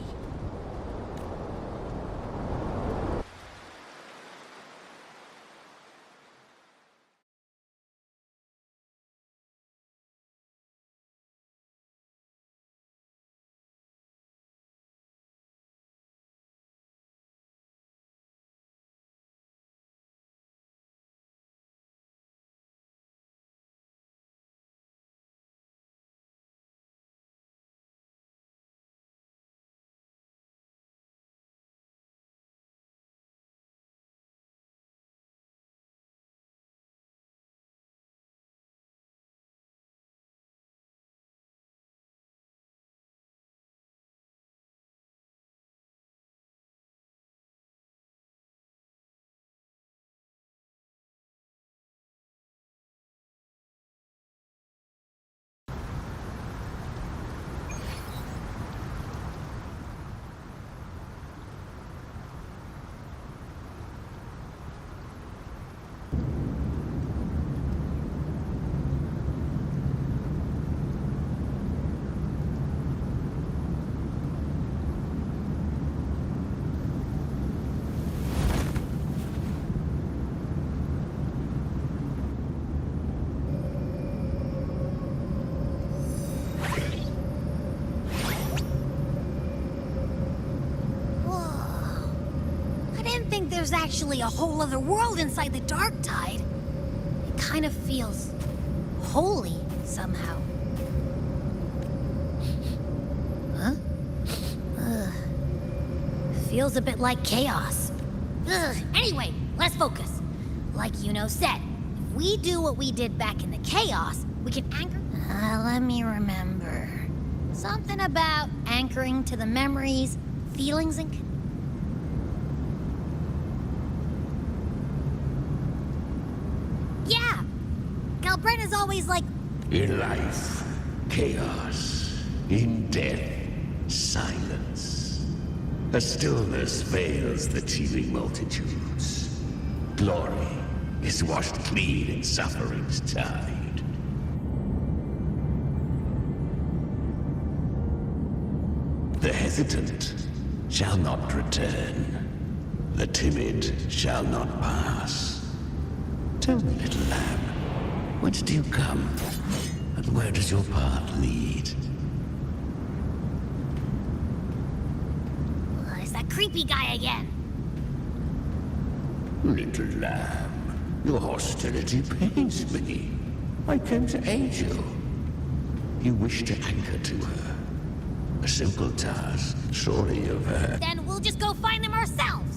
There's actually a whole other world inside the Dark Tide. It kind of feels holy somehow. Huh? Ugh. Feels a bit like chaos. Ugh. Anyway, let's focus. Like Yuno said, if we do what we did back in the chaos, we can anchor... let me remember. Something about anchoring to the memories, feelings, and... Yeah! Galbrena's always like...
In life, chaos. In death, silence. A stillness veils the teeming multitudes. Glory is washed clean in suffering's tide. The hesitant shall not return. The timid shall not pass. Tell me, little lamb, whence do you come? And where does your path lead?
It's that creepy guy again.
Little lamb, your hostility pains me. I came to aid you. You wish to anchor to her. A simple task, surely of her.
Then we'll just go find them ourselves.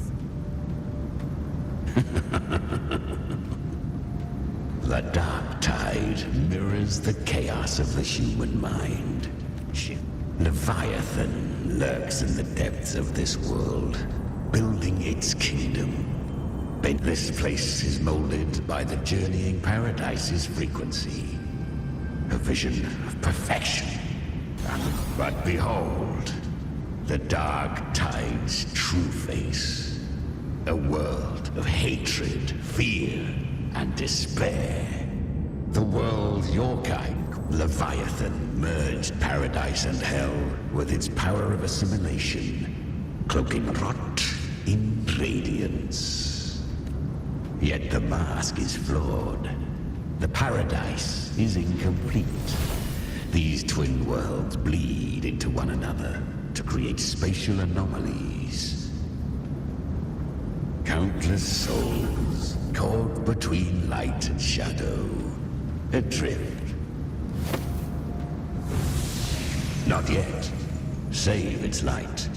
The dark tide mirrors the chaos of the human mind. Leviathan lurks in the depths of this world, building its kingdom. This place is molded by the journeying paradise's frequency. A vision of perfection. But behold, the dark tide's true face. A world of hatred, fear, and despair. The world your kind, Leviathan, merged paradise and hell with its power of assimilation, cloaking rot in radiance. Yet the mask is flawed. The paradise is incomplete. These twin worlds bleed into one another to create spatial anomalies. Countless souls caught between light and shadow, adrift. Not yet. Save its light.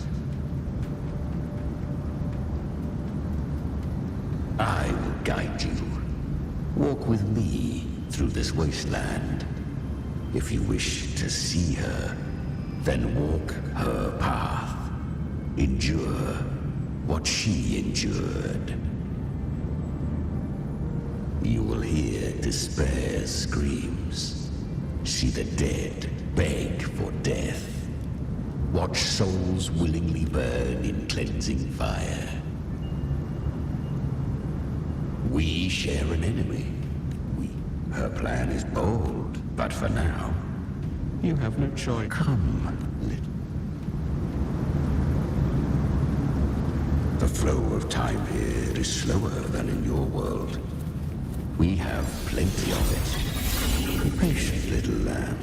guide you. Walk with me through this wasteland. If you wish to see her, then walk her path. Endure what she endured. You will hear despair's screams. See the dead beg for death. Watch souls willingly burn in cleansing fire. We share an enemy. Her plan is bold, but for now, you have no choice. Come, little. The flow of time here is slower than in your world. We have plenty of it. Be patient, little lamb.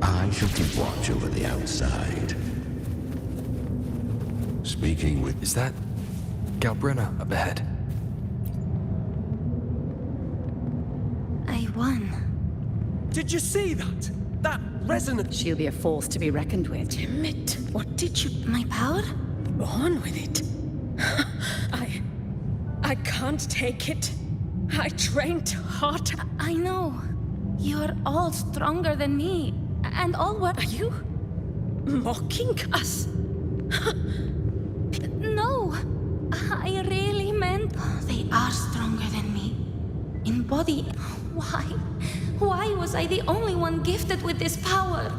I shall keep watch over the outside. Speaking with...
Is that Galbrenna up ahead?
I won.
Did you see that? That resonance.
She'll be a force to be reckoned with. Damn it. What did you...
My power?
On with it. I can't take it. I trained hard.
I know. You're all stronger than me. And all what...
Are you mocking us?
No. I really meant... They are stronger than me. In body. Why? Why was I the only one gifted with this power?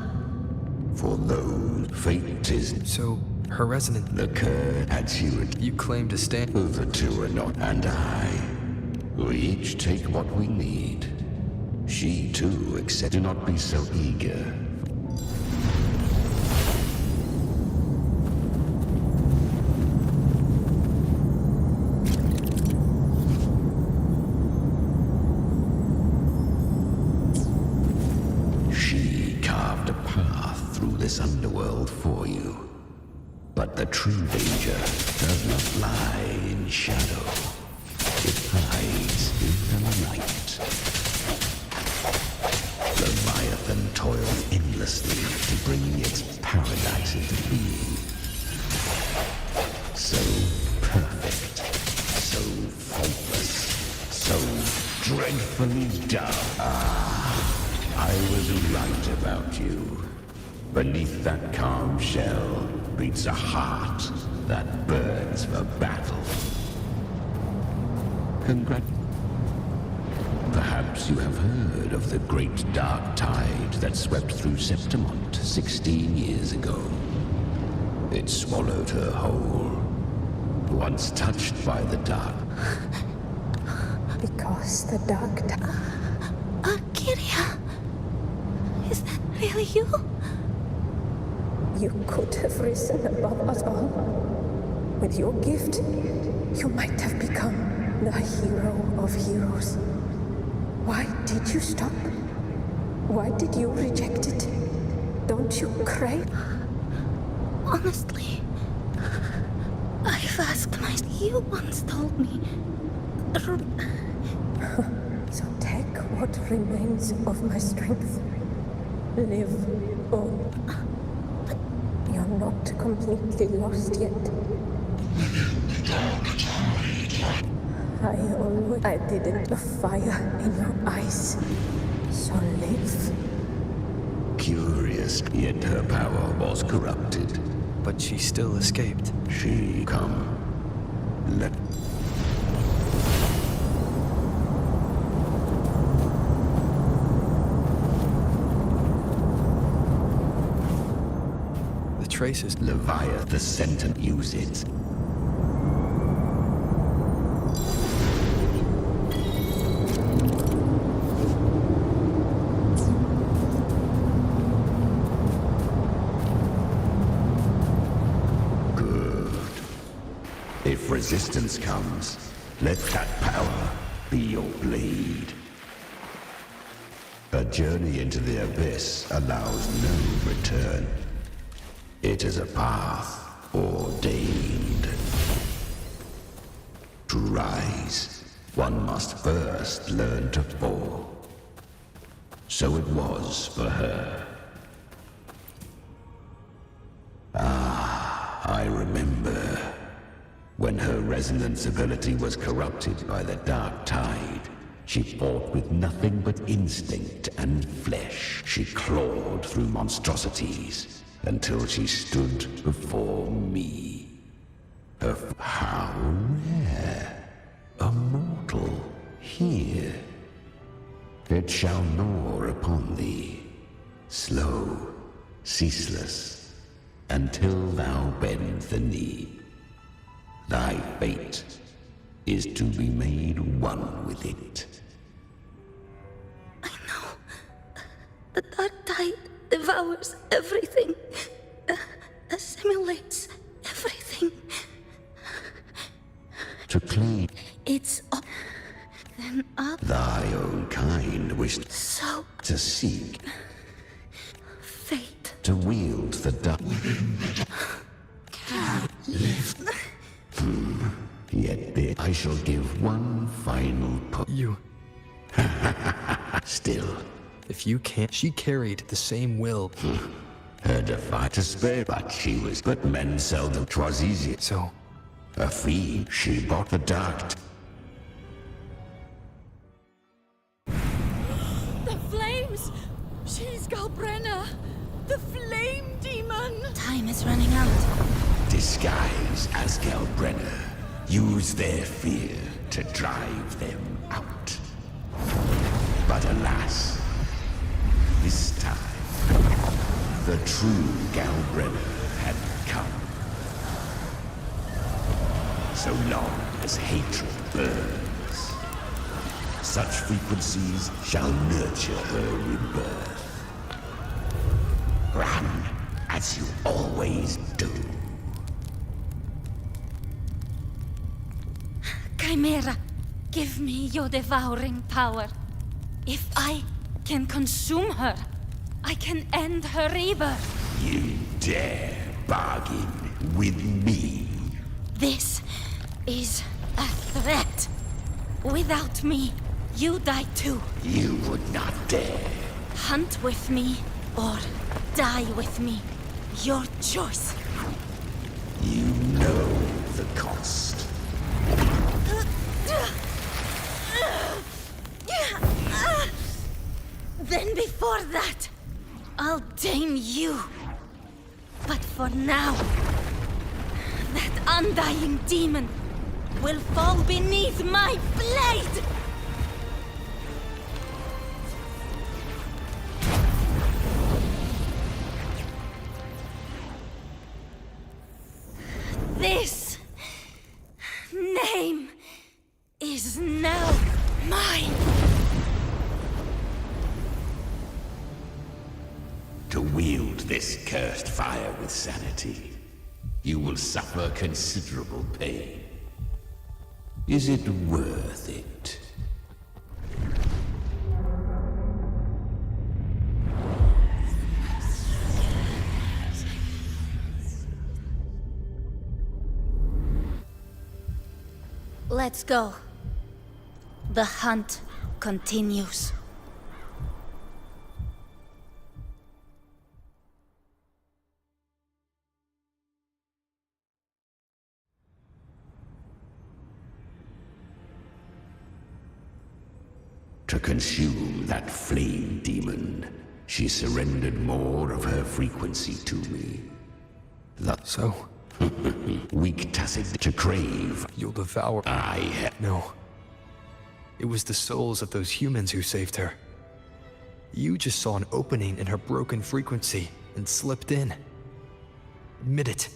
For those, fate is...
So, her resonant...
The curd had you...
You claim to stand...
The two are not... And I... We each take what we need. She too, except do not be so eager. She carved a path through this underworld for you. But the true danger does not lie in shadow. It hides in the night. Leviathan toils endlessly to bring its paradise into being. So perfect, so faultless, so dreadfully dumb. I was right about you. Beneath that calm shell beats a heart that burns for battle. Perhaps you have heard of the great dark tide that swept through Septimont 16 years ago. It swallowed her whole. Once touched by the dark.
Because the dark tide...
Kyria. Is that really you?
You could have risen above us all. With your gift, you might have become the hero of heroes. Why did you stop? Why did you reject it? Don't you crave?
Honestly, I've asked myself. You once told me.
So take what remains of my strength. Live on. But you're not completely lost yet. I didn't. The fire in your eyes. So live.
Curious, yet her power was corrupted.
But she still escaped.
She come. Let...
The traces...
Leviathan, the sentence, use it. If resistance comes, let that power be your blade. A journey into the abyss allows no return. It is a path ordained. To rise, one must first learn to fall. So it was for her. I remember. When her resonance ability was corrupted by the dark tide, she fought with nothing but instinct and flesh. She clawed through monstrosities until she stood before me. How rare! A mortal here. It shall gnaw upon thee, slow, ceaseless, until thou bend the knee. Thy fate is to be made one with it.
I know. The dark tide devours everything, assimilates everything.
To claim
It's up, then up.
thy own kind wished
So
to seek,
fate
to wield the dark. Yet this I shall give one final
You.
Still.
If you can't, she carried the same will.
Her defied to spare, but she was. But men seldom. 'Twas easy.
So,
a fiend, she bought the dark.
The flames! She's Galbrenna! The flame demon!
Time is running out.
Disguise as Galbrenna. Use their fear to drive them out. But alas, this time, the true Galbrenna had come. So long as hatred burns, such frequencies shall nurture her rebirth. Run as you always do.
Chimera, give me your devouring power. If I can consume her, I can end her rebirth.
You dare bargain with me?
This is a threat. Without me, you die too.
You would not dare.
Hunt with me or die with me. Your choice.
You know the cost.
Then before that, I'll tame you. But for now, that undying demon will fall beneath my blade! This name is now mine.
To wield this cursed fire with sanity, you will suffer considerable pain. Is it worth it?
Let's go. The hunt continues.
To consume that flame demon, she surrendered more of her frequency to me.
So?
Weak tacit to crave.
You'll devour. No. It was the souls of those humans who saved her. You just saw an opening in her broken frequency and slipped in. Admit it.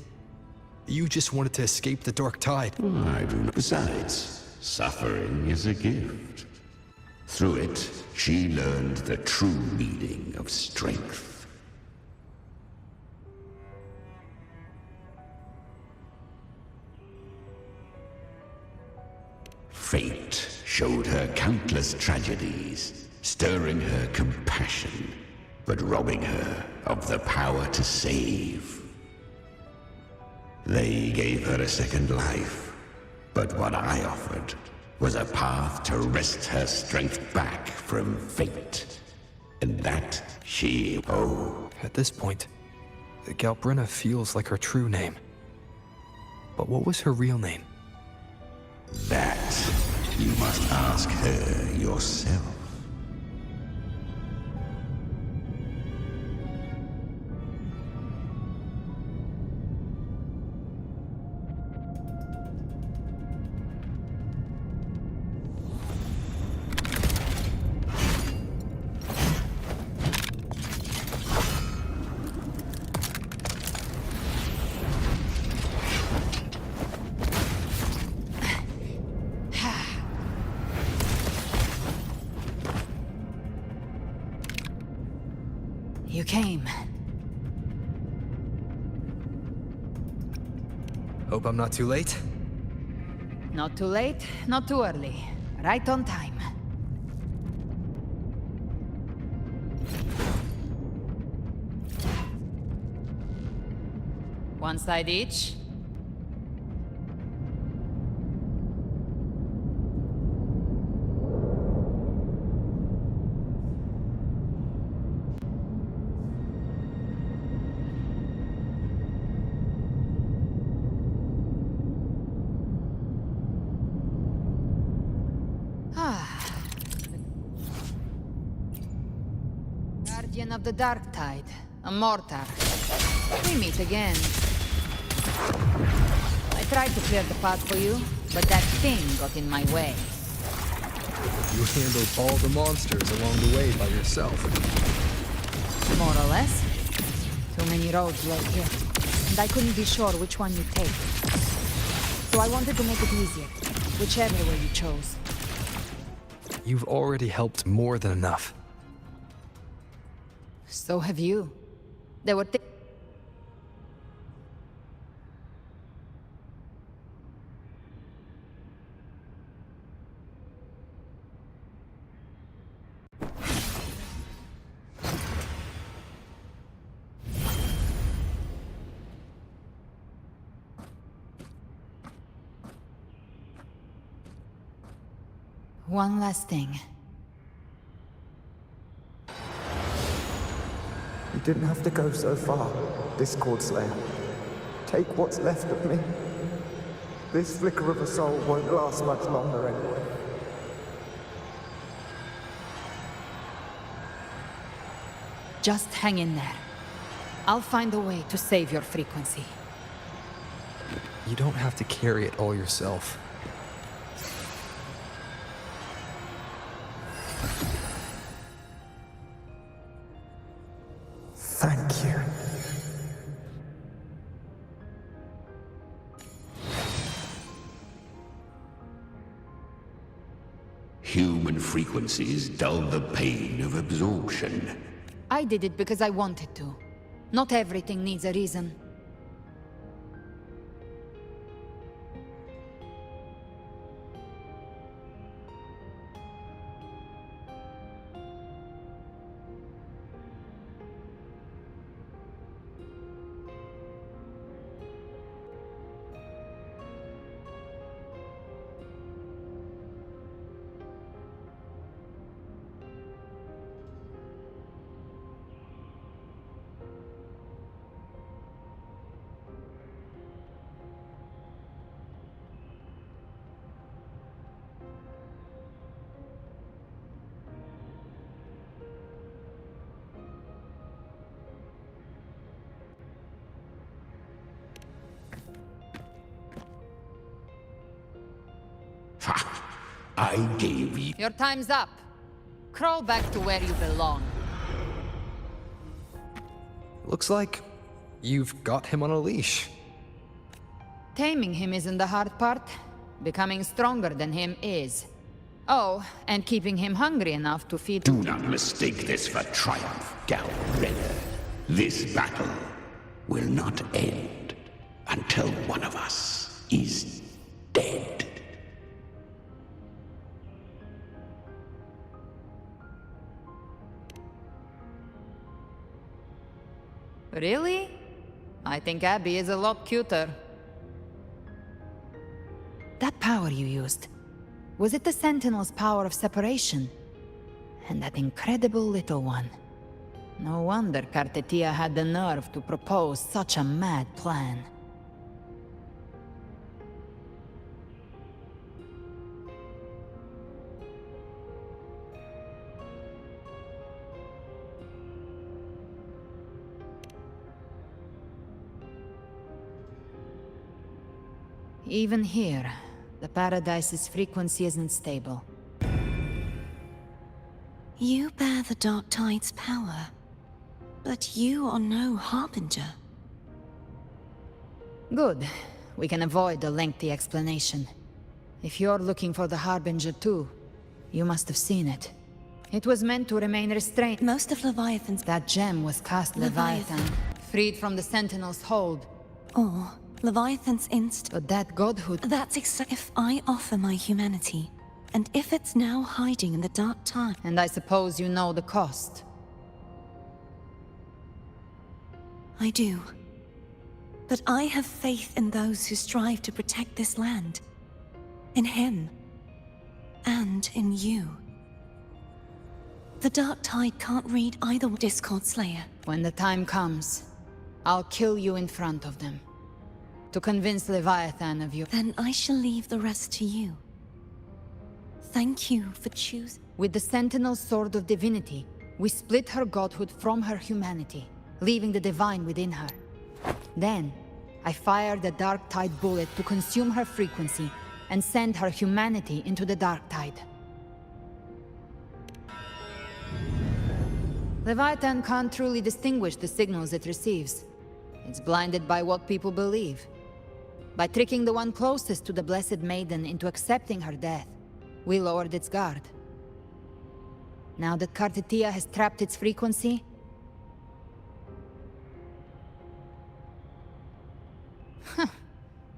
You just wanted to escape the dark tide.
I do not. Besides, suffering is a gift. Through it, she learned the true meaning of strength. Fate showed her countless tragedies, stirring her compassion, but robbing her of the power to save. They gave her a second life, but what I offered was a path to wrest her strength back from fate. And that she...
At this point, Galbrenna feels like her true name. But what was her real name?
That you must ask her yourself.
You came.
Hope I'm not too late.
Not too late, not too early. Right on time. One side each. Guardian of the Dark Tide, a mortar. We meet again. I tried to clear the path for you, but that thing got in my way.
You handled all the monsters along the way by yourself.
More or less. Too many roads led here, and I couldn't be sure which one you'd take. So I wanted to make it easier, whichever way you chose.
You've already helped more than enough.
So have you. There were one last thing.
You didn't have to go so far, Discord Slayer. Take what's left of me. This flicker of a soul won't last much longer anyway.
Just hang in there. I'll find a way to save your frequency.
You don't have to carry it all yourself.
Thank you.
Human frequencies dull the pain of absorption.
I did it because I wanted to. Not everything needs a reason.
I gave you...
Your time's up. Crawl back to where you belong.
Looks like you've got him on a leash.
Taming him isn't the hard part. Becoming stronger than him is. Oh, and keeping him hungry enough to feed...
Do not mistake this for triumph, Gal Redder. This battle will not end until one of us is dead.
Really? I think Abby is a lot cuter. That power you used, was it the Sentinel's power of separation? And that incredible little one. No wonder Kartetia had the nerve to propose such a mad plan. Even here, the Paradise's frequency isn't stable.
You bear the Dark Tide's power, but you are no Harbinger.
Good. We can avoid a lengthy explanation. If you're looking for the Harbinger too, you must have seen it. It was meant to remain restrained.
Most of Leviathan's...
That gem was cast Leviathan, freed from the Sentinel's hold.
Or Leviathan's
But that godhood...
That's exactly... If I offer my humanity, and if it's now hiding in the Dark Tide...
And I suppose you know the cost.
I do. But I have faith in those who strive to protect this land. In him. And in you. The Dark Tide can't read either Discord Slayer.
When the time comes, I'll kill you in front of them. To convince Leviathan of you.
Then I shall leave the rest to you. Thank you for choosing.
With the Sentinel's Sword of Divinity, we split her godhood from her humanity, leaving the divine within her. Then, I fired a Dark Tide bullet to consume her frequency and send her humanity into the Dark Tide. Leviathan can't truly distinguish the signals it receives. It's blinded by what people believe. By tricking the one closest to the Blessed Maiden into accepting her death, we lowered its guard. Now that Kartetia has trapped its frequency,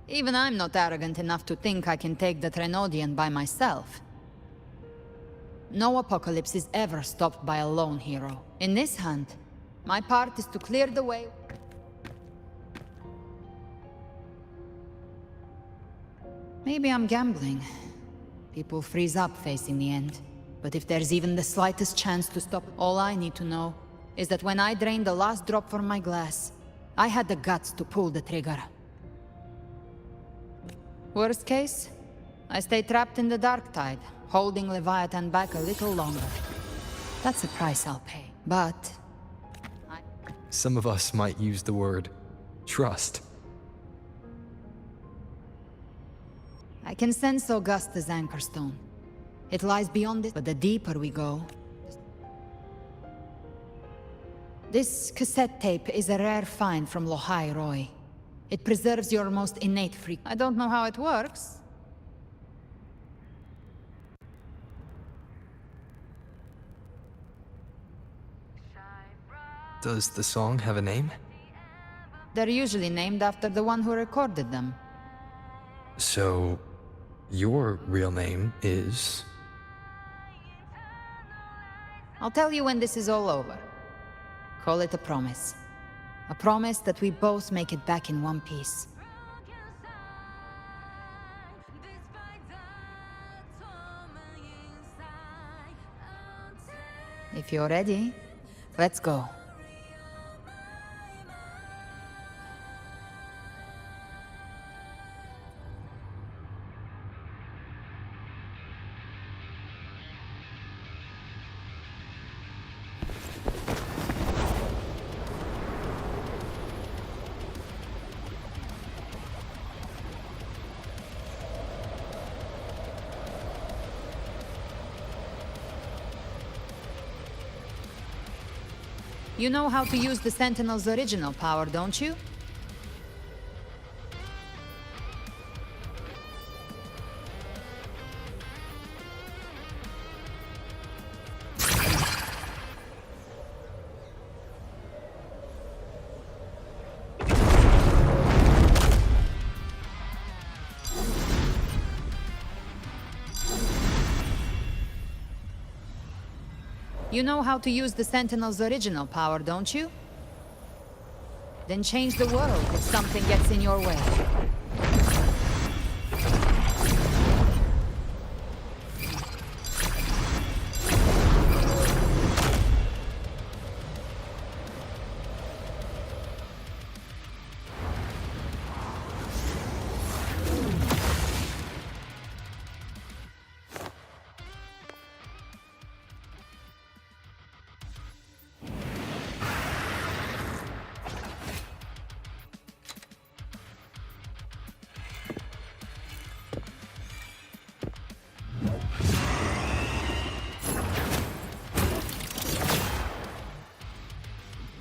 even I'm not arrogant enough to think I can take the Trenodian by myself. No apocalypse is ever stopped by a lone hero. In this hunt, my part is to clear the way. Maybe I'm gambling. People freeze up facing the end. But if there's even the slightest chance to stop, all I need to know is that when I drained the last drop from my glass, I had the guts to pull the trigger. Worst case, I stay trapped in the Dark Tide, holding Leviathan back a little longer. That's a price I'll pay, but...
Some of us might use the word trust.
I can sense Augusta's Anchorstone. It lies beyond it, but the deeper we go... This cassette tape is a rare find from Lohai Roy. It preserves your most innate freak. I don't know how it works.
Does the song have a name?
They're usually named after the one who recorded them.
So, your real name is...
I'll tell you when this is all over. Call it a promise. A promise that we both make it back in one piece. If you're ready, let's go. You know how to use the Sentinel's original power, don't you? You know how to use the Sentinel's original power, don't you? Then change the world if something gets in your way.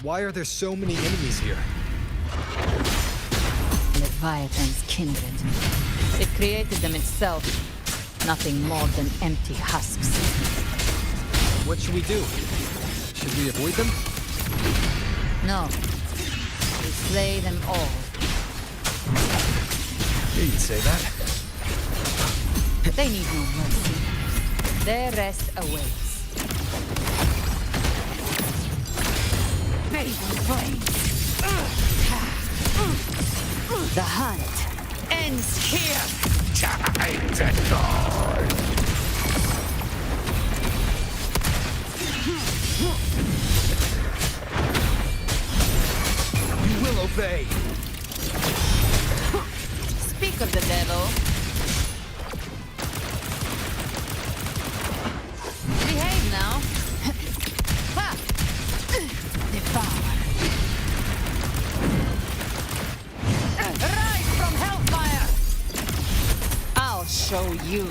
Why are there so many enemies here?
Leviathan's kindred. It created them itself. Nothing more than empty husks.
What should we do? Should we avoid them?
No. We slay them all.
Yeah, you'd say that.
They need no mercy. Their rest awaits. Baby flames. The hunt ends here.
Time to dawn.
You will obey.
Speak of the devil. Behave now. Ha! Devour. Rise from hellfire! I'll show you.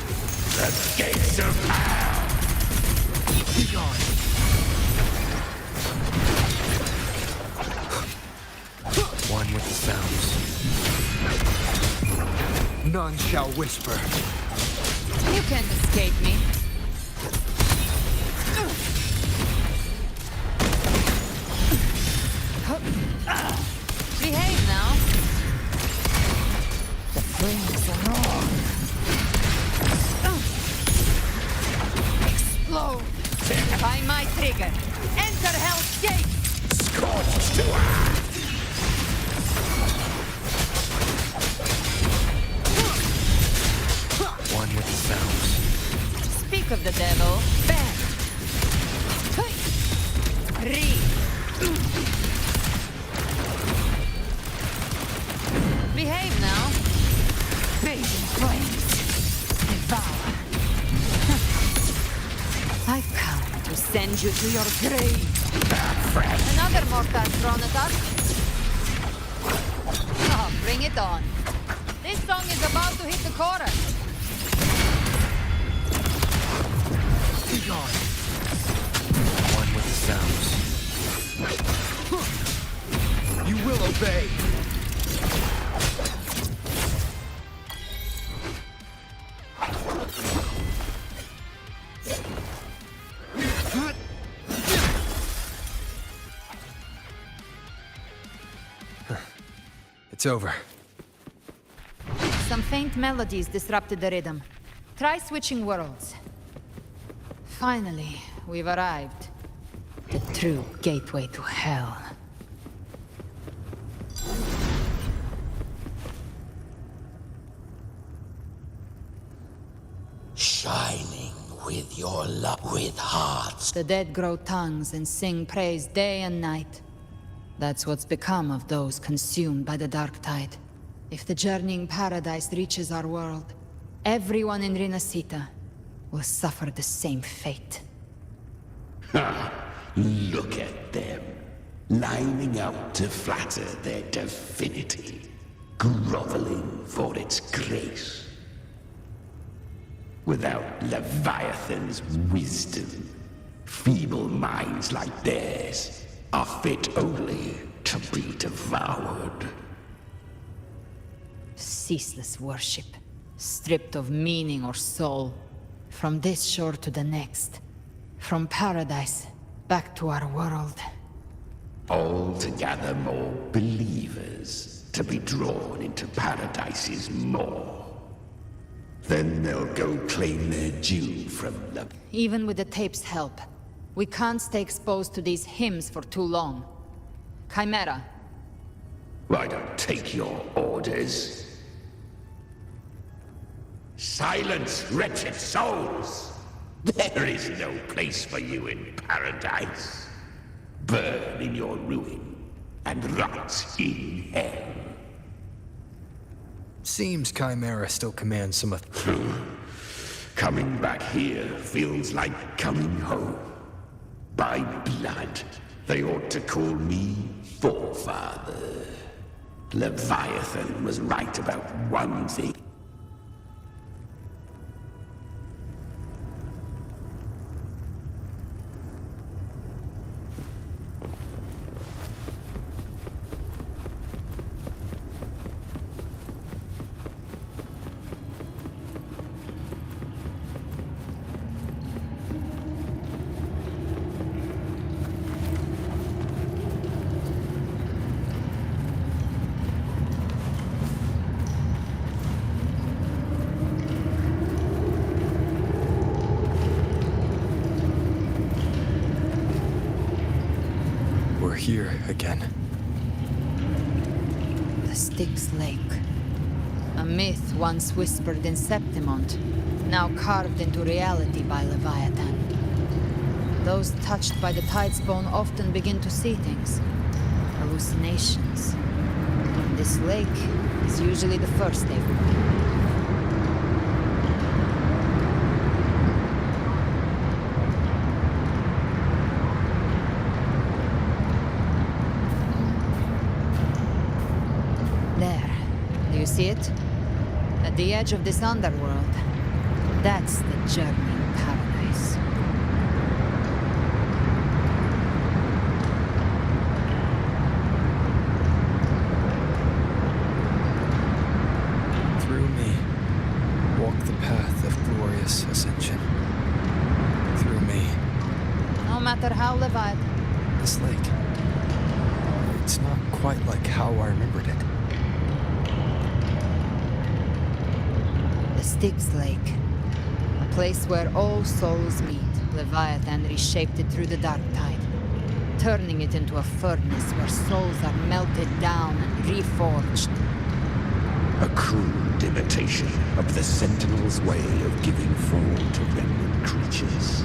The gates of hell.
Be gone.
One with the sounds.
None shall whisper.
You can't escape me. Behave now. The flames are on. Explode. By my trigger. Enter Hell's Gate.
Scorched to earth.
One with the sounds.
Speak of the devil. Bang. Re. Behave now. Raging flames. Devour. I've come to send you to your grave. Another mortar thrown at us. Oh, bring it on. This song is about to hit the chorus.
Be gone.
One with the sounds.
You will obey. It's over.
Some faint melodies disrupted the rhythm. Try switching worlds. Finally, we've arrived. The true gateway to hell.
Shining with your love, with hearts.
The dead grow tongues and sing praise day and night. That's what's become of those consumed by the dark tide. If the journeying paradise reaches our world, everyone in Rinascita will suffer the same fate.
Ha! Look at them, lining up to flatter their divinity, groveling for its grace. Without Leviathan's wisdom, feeble minds like theirs are fit only to be devoured.
Ceaseless worship, stripped of meaning or soul, from this shore to the next, from paradise back to our world.
All to gather more believers, to be drawn into Paradise's maw. Then they'll go claim their due from the...
Even with the tape's help, we can't stay exposed to these hymns for too long. Chimera.
I don't take your orders. Silence, wretched souls! There is no place for you in paradise. Burn in your ruin, and rot in hell.
Seems Chimera still commands some authority.
Coming back here feels like coming home. By blood, they ought to call me Forefather. Leviathan was right about one thing.
again.
The Styx Lake. A myth once whispered in Septimont, now carved into reality by Leviathan. Those touched by the Tidespawn often begin to see things. Hallucinations. This lake is usually the first they find. You see it? At the edge of this underworld, that's the journeying paradise.
Through me, walk the path of glorious ascension. Through me.
No matter how Leviathan.
This lake. It's not quite like how I remembered it.
Styx Lake. A place where all souls meet. Leviathan reshaped it through the dark tide, turning it into a furnace where souls are melted down and reforged.
A crude imitation of the Sentinel's way of giving form to remnant creatures.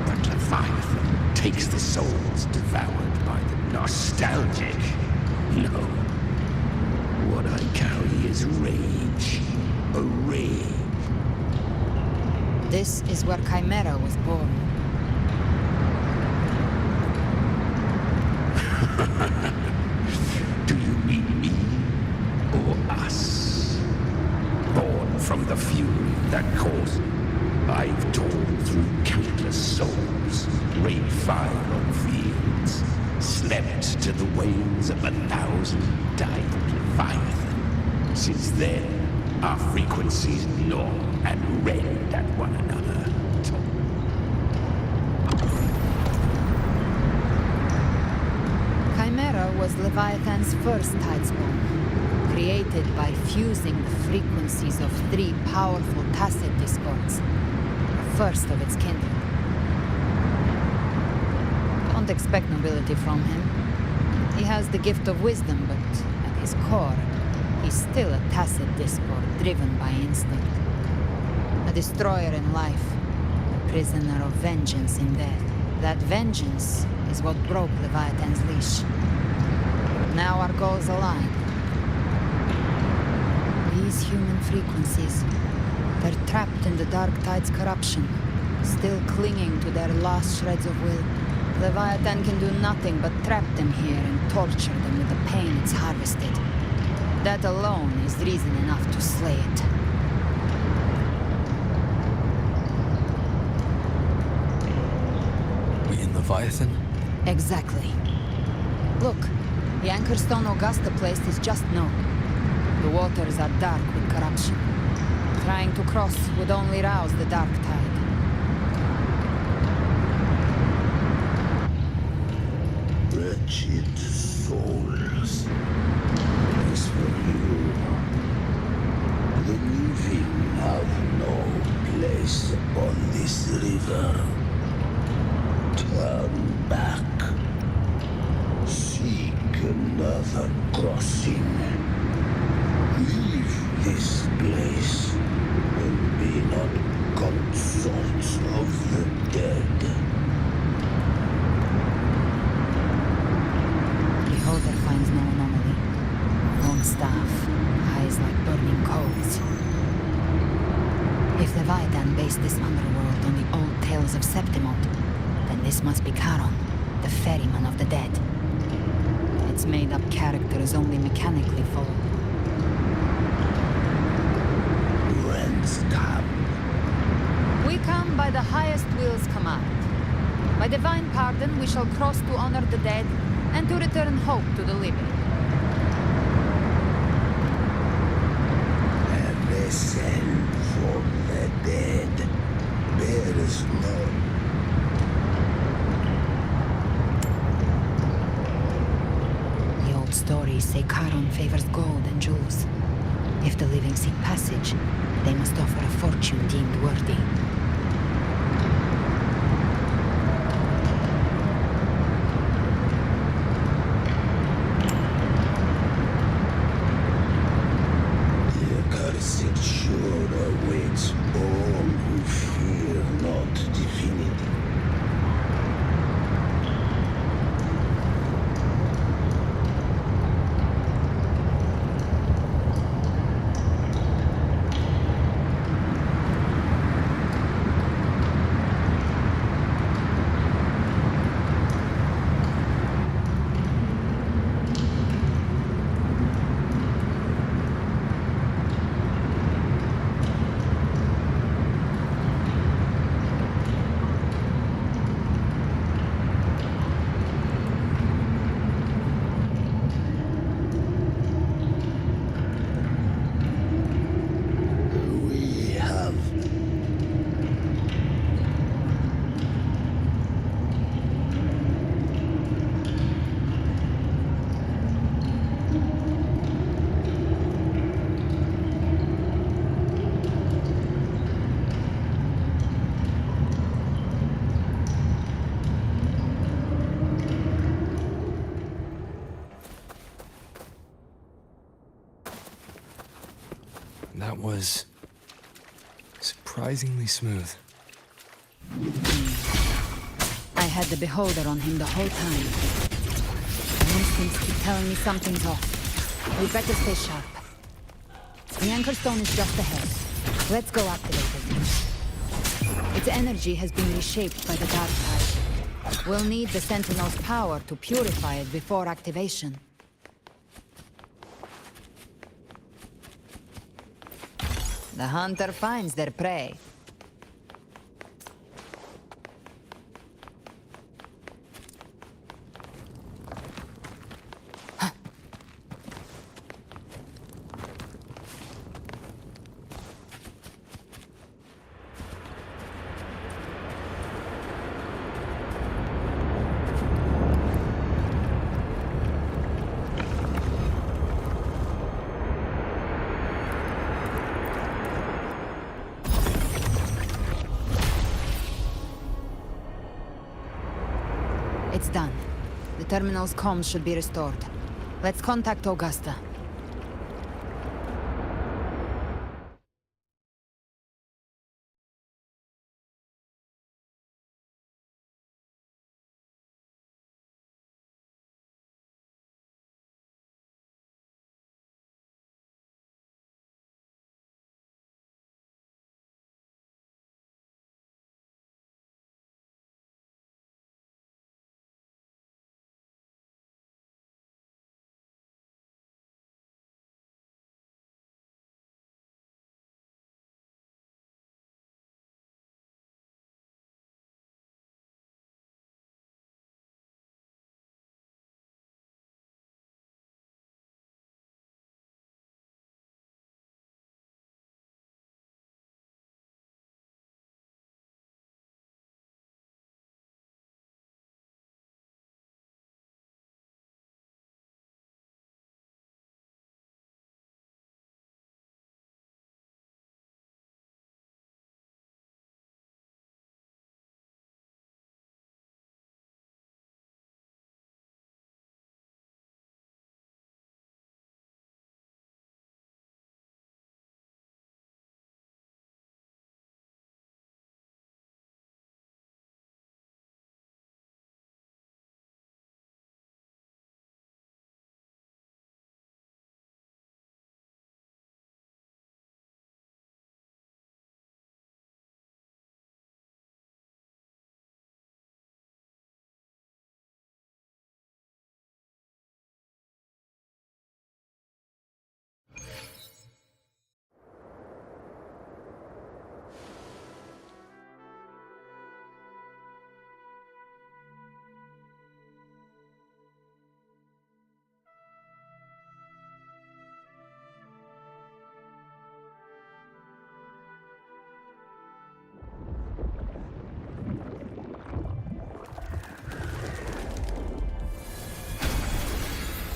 But Leviathan takes the souls devoured by the nostalgic. No. What I carry is rage. A rage.
This is where Chimera was born.
Do you mean me or us? Born from the fury that caused. I've torn through countless souls, rained fire on fields, slept to the wails of 1,000 died Leviathan. Since then, our frequencies gnaw and rend at one another.
Chimera was Leviathan's first Tidespawn, created by fusing the frequencies of 3 powerful tacit discords, the first of its kindred. Don't expect nobility from him. He has the gift of wisdom, but at his core, he's still a tacit discord driven by instinct. A destroyer in life, a prisoner of vengeance in death. That vengeance is what broke Leviathan's leash. Now our goals align. These human frequencies, they're trapped in the Dark Tide's corruption, still clinging to their last shreds of will. Leviathan can do nothing but trap them here and torture them with the pain it's harvested. That alone is reason enough to slay it.
We in Leviathan?
Exactly. Look, the Anchorstone Augusta place is just known. The waters are dark with corruption. Trying to cross would only rouse the Dark Tide.
Wretched souls. As for you, the living have no place upon this river. Turn back. Seek another crossing. Leave this place and be not consorts of the dead.
Beholder finds no anomaly. Long staff, eyes like burning coals. If Leviathan based this underworld on the old tales of Septimont, then this must be Charon, the ferryman of the dead. Its made-up characters only mechanically fall.
Whence come?
We come by the highest will's command. By divine pardon, we shall cross to honor the dead and to return hope to the living.
And they send from the dead. There is none.
The old stories say Charon favors gold and jewels. If the living seek passage, they must offer a fortune deemed worthy.
That was surprisingly smooth.
I had the beholder on him the whole time. My instincts keep telling me something's off. We'd better stay sharp. The anchor stone is just ahead. Let's go activate it. Its energy has been reshaped by the dark tide. We'll need the Sentinel's power to purify it before activation. The hunter finds their prey. It's done. The terminal's comms should be restored. Let's contact Augusta.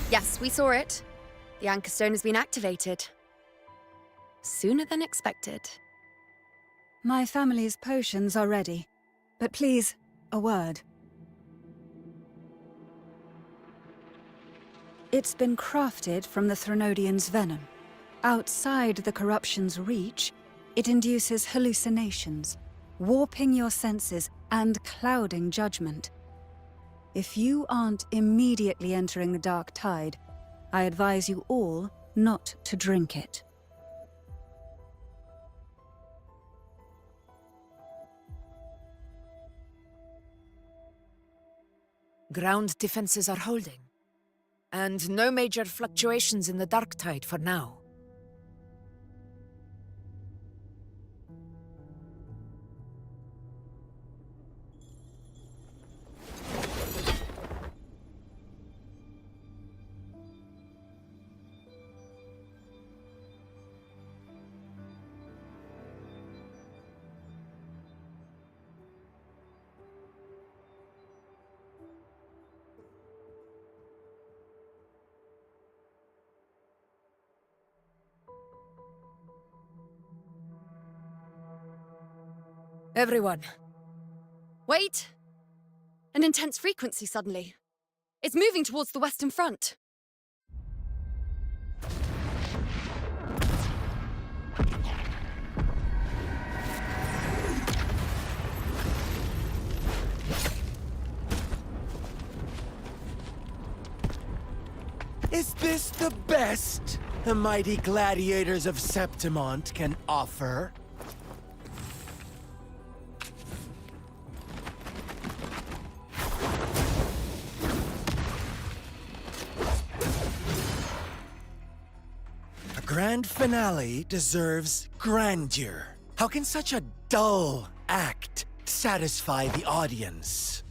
Yes, we saw it. The anchor stone has been activated. Sooner than expected.
My family's potions are ready. But please, a word. It's been crafted from the Threnodian's venom. Outside the corruption's reach, it induces hallucinations, warping your senses and clouding judgment. If you aren't immediately entering the dark tide, I advise you all not to drink it.
Ground defenses are holding. And no major fluctuations in the dark tide for now. Everyone.
Wait! An intense frequency suddenly. It's moving towards the Western Front.
Is this the best the mighty gladiators of Septimont can offer? A grand finale deserves grandeur. How can such a dull act satisfy the audience?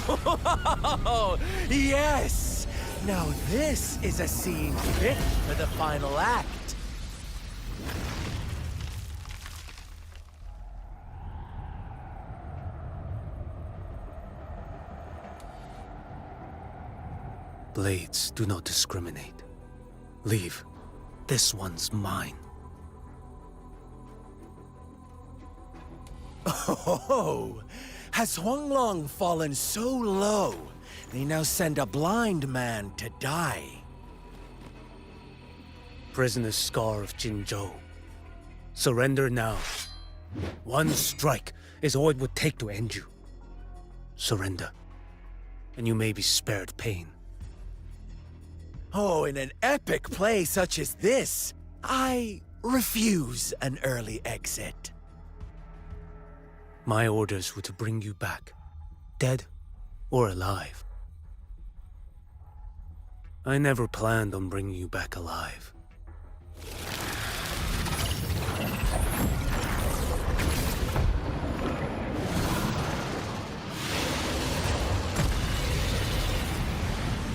Oh, yes! Now this is a scene fit for the final act.
Blades do not discriminate. Leave. This one's mine.
Oh, has Huanglong fallen so low, they now send a blind man to die?
Prisoner Scar of Jinzhou. Surrender now. One strike is all it would take to end you. Surrender, and you may be spared pain.
Oh, in an epic play such as this, I refuse an early exit.
My orders were to bring you back, dead or alive. I never planned on bringing you back alive.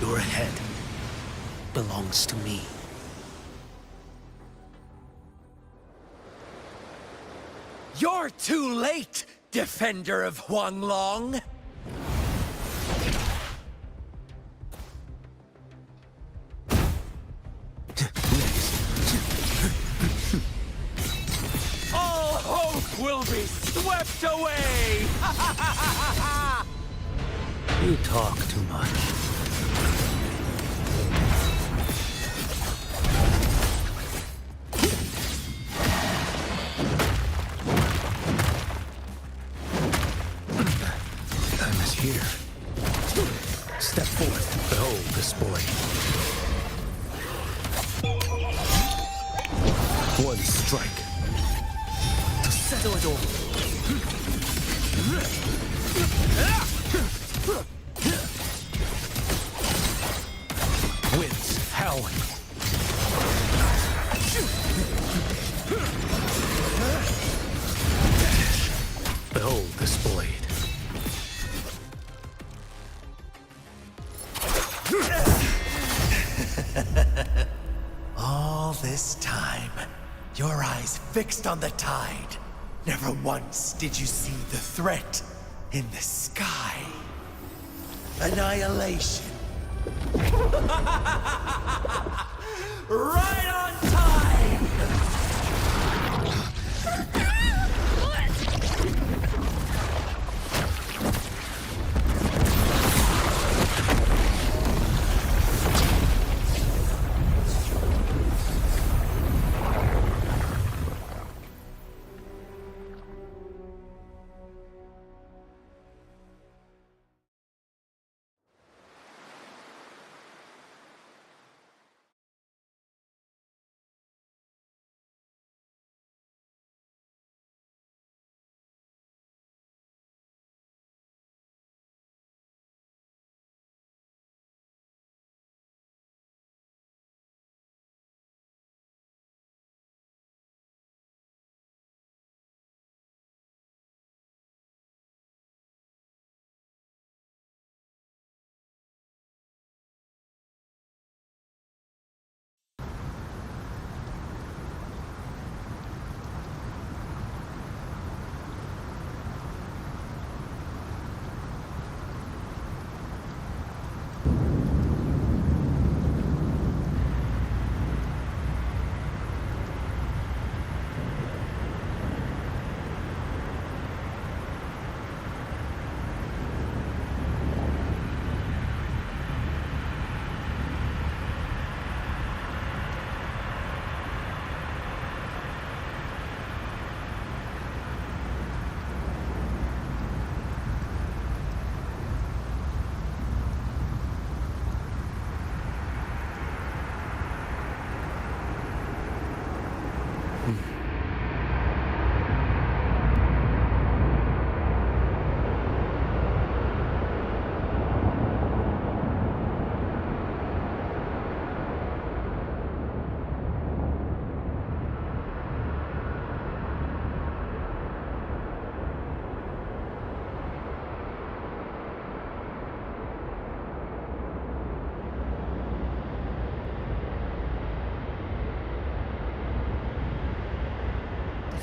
Your head belongs to me.
You're too late, defender of Huanglong! All hope will be swept away!
You talk too much.
Time is here. Step forth. Behold this boy. One strike. To settle it all. Winds howling. Behold this blade.
All this time, your eyes fixed on the tide. Never once did you see the threat in the sky. Annihilation. Right on time!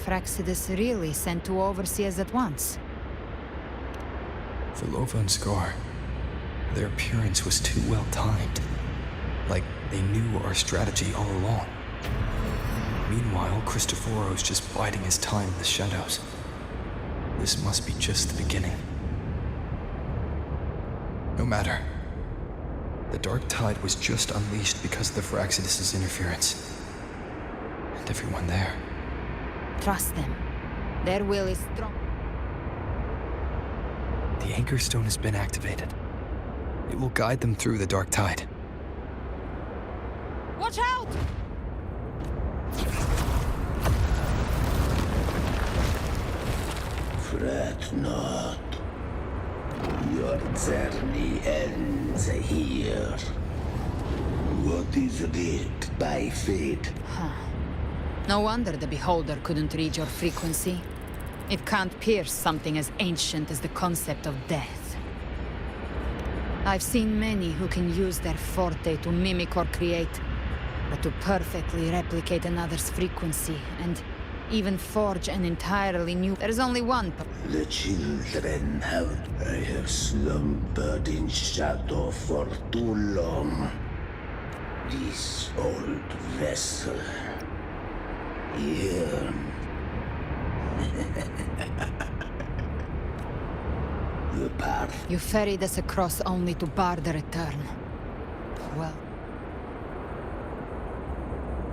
Fraxidus really sent two overseers at once?
Vilova and Scar, their appearance was too well timed. Like they knew our strategy all along. Meanwhile, Christophero's just biding his time in the shadows. This must be just the beginning. No matter. The Dark Tide was just unleashed because of the Fraxidus' interference. And everyone there.
Trust them. Their will is strong.
The Anchor Stone has been activated. It will guide them through the Dark Tide.
Watch out!
Fret not. Your journey ends here. What is writ by fate?
No wonder the Beholder couldn't read your frequency. It can't pierce something as ancient as the concept of death. I've seen many who can use their forte to mimic or create, but to perfectly replicate another's frequency, and even forge an entirely new... There's only one...
The children I have slumbered in shadow for too long. This old vessel... Here... The path...
You ferried us across only to bar the return. Well...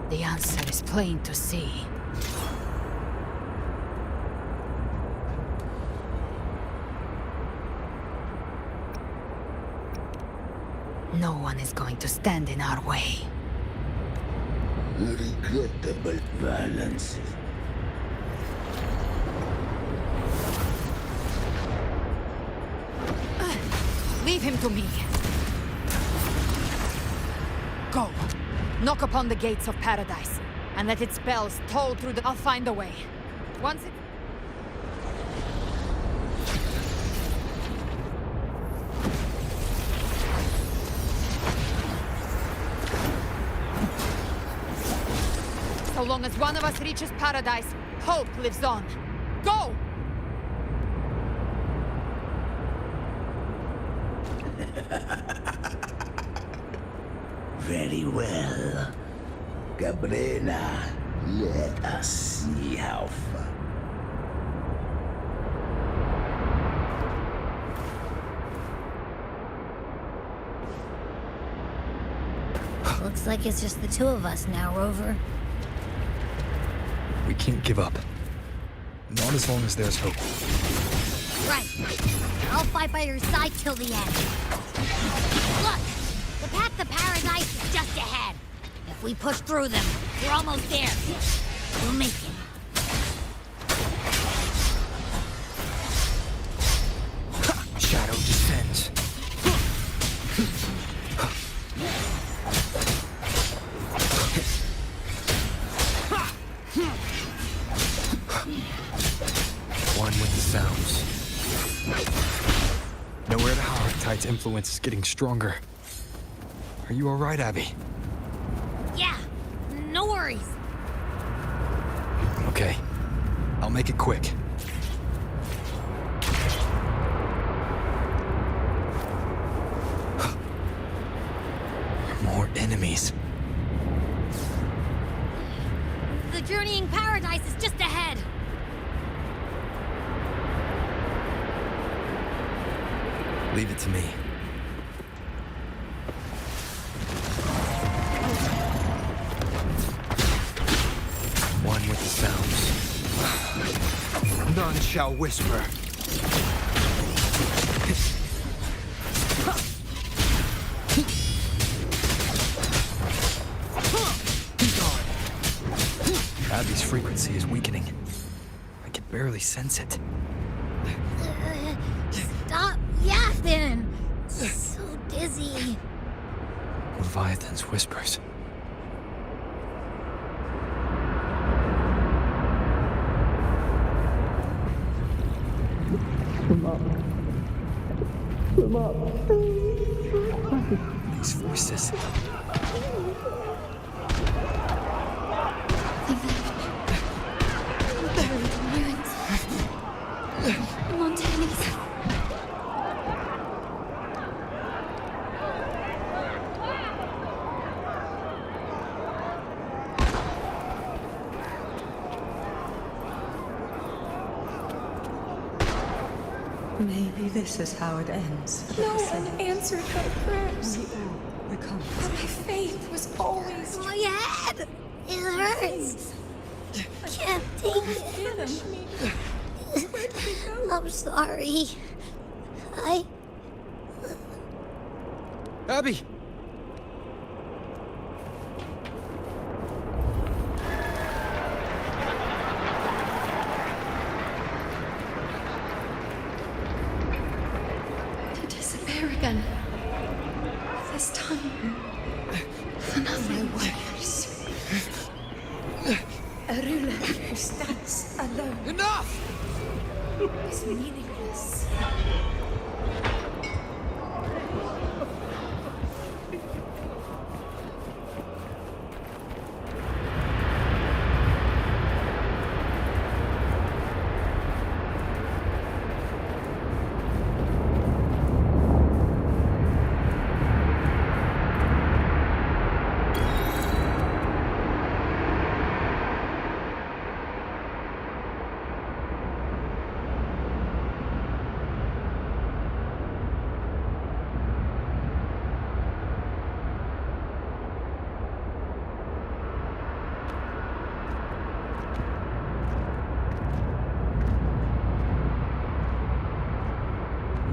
The answer is plain to see. No one is going to stand in our way.
Regrettable violence.
Leave him to me. Go. Knock upon the gates of paradise, and let its bells toll through the... I'll find a way. Once it... So long as one of us reaches paradise, hope lives on. Go!
Very well. Cabrera, let us see how far.
Looks like it's just the two of us now, Rover.
We can't give up. Not as long as there's hope.
Right. I'll fight by your side till the end. Look! The path to paradise is just ahead. If we push through them, we're almost there. We'll make it.
Shadow descends. One with the sounds. Nowhere to hide. Tide's influence is getting stronger. Are you all right, Abby?
Yeah, no worries.
Okay. I'll make it quick. More enemies.
The journeying paradise is just ahead.
Leave it to me. One with the sounds. None shall whisper. Abby's frequency is weakening. I can barely sense it.
Stop yapping. So dizzy.
Leviathan's whispers.
Come up. Come up.
These voices.
Maybe this is how it ends.
No one answered my prayers.
We all become.
But my faith was always.
My head! It hurts! I can't take it. I'm sorry.
Abby!
To disappear again. This time. For nothing. Warriors. A ruler who stands alone.
Enough!
Is meaningless.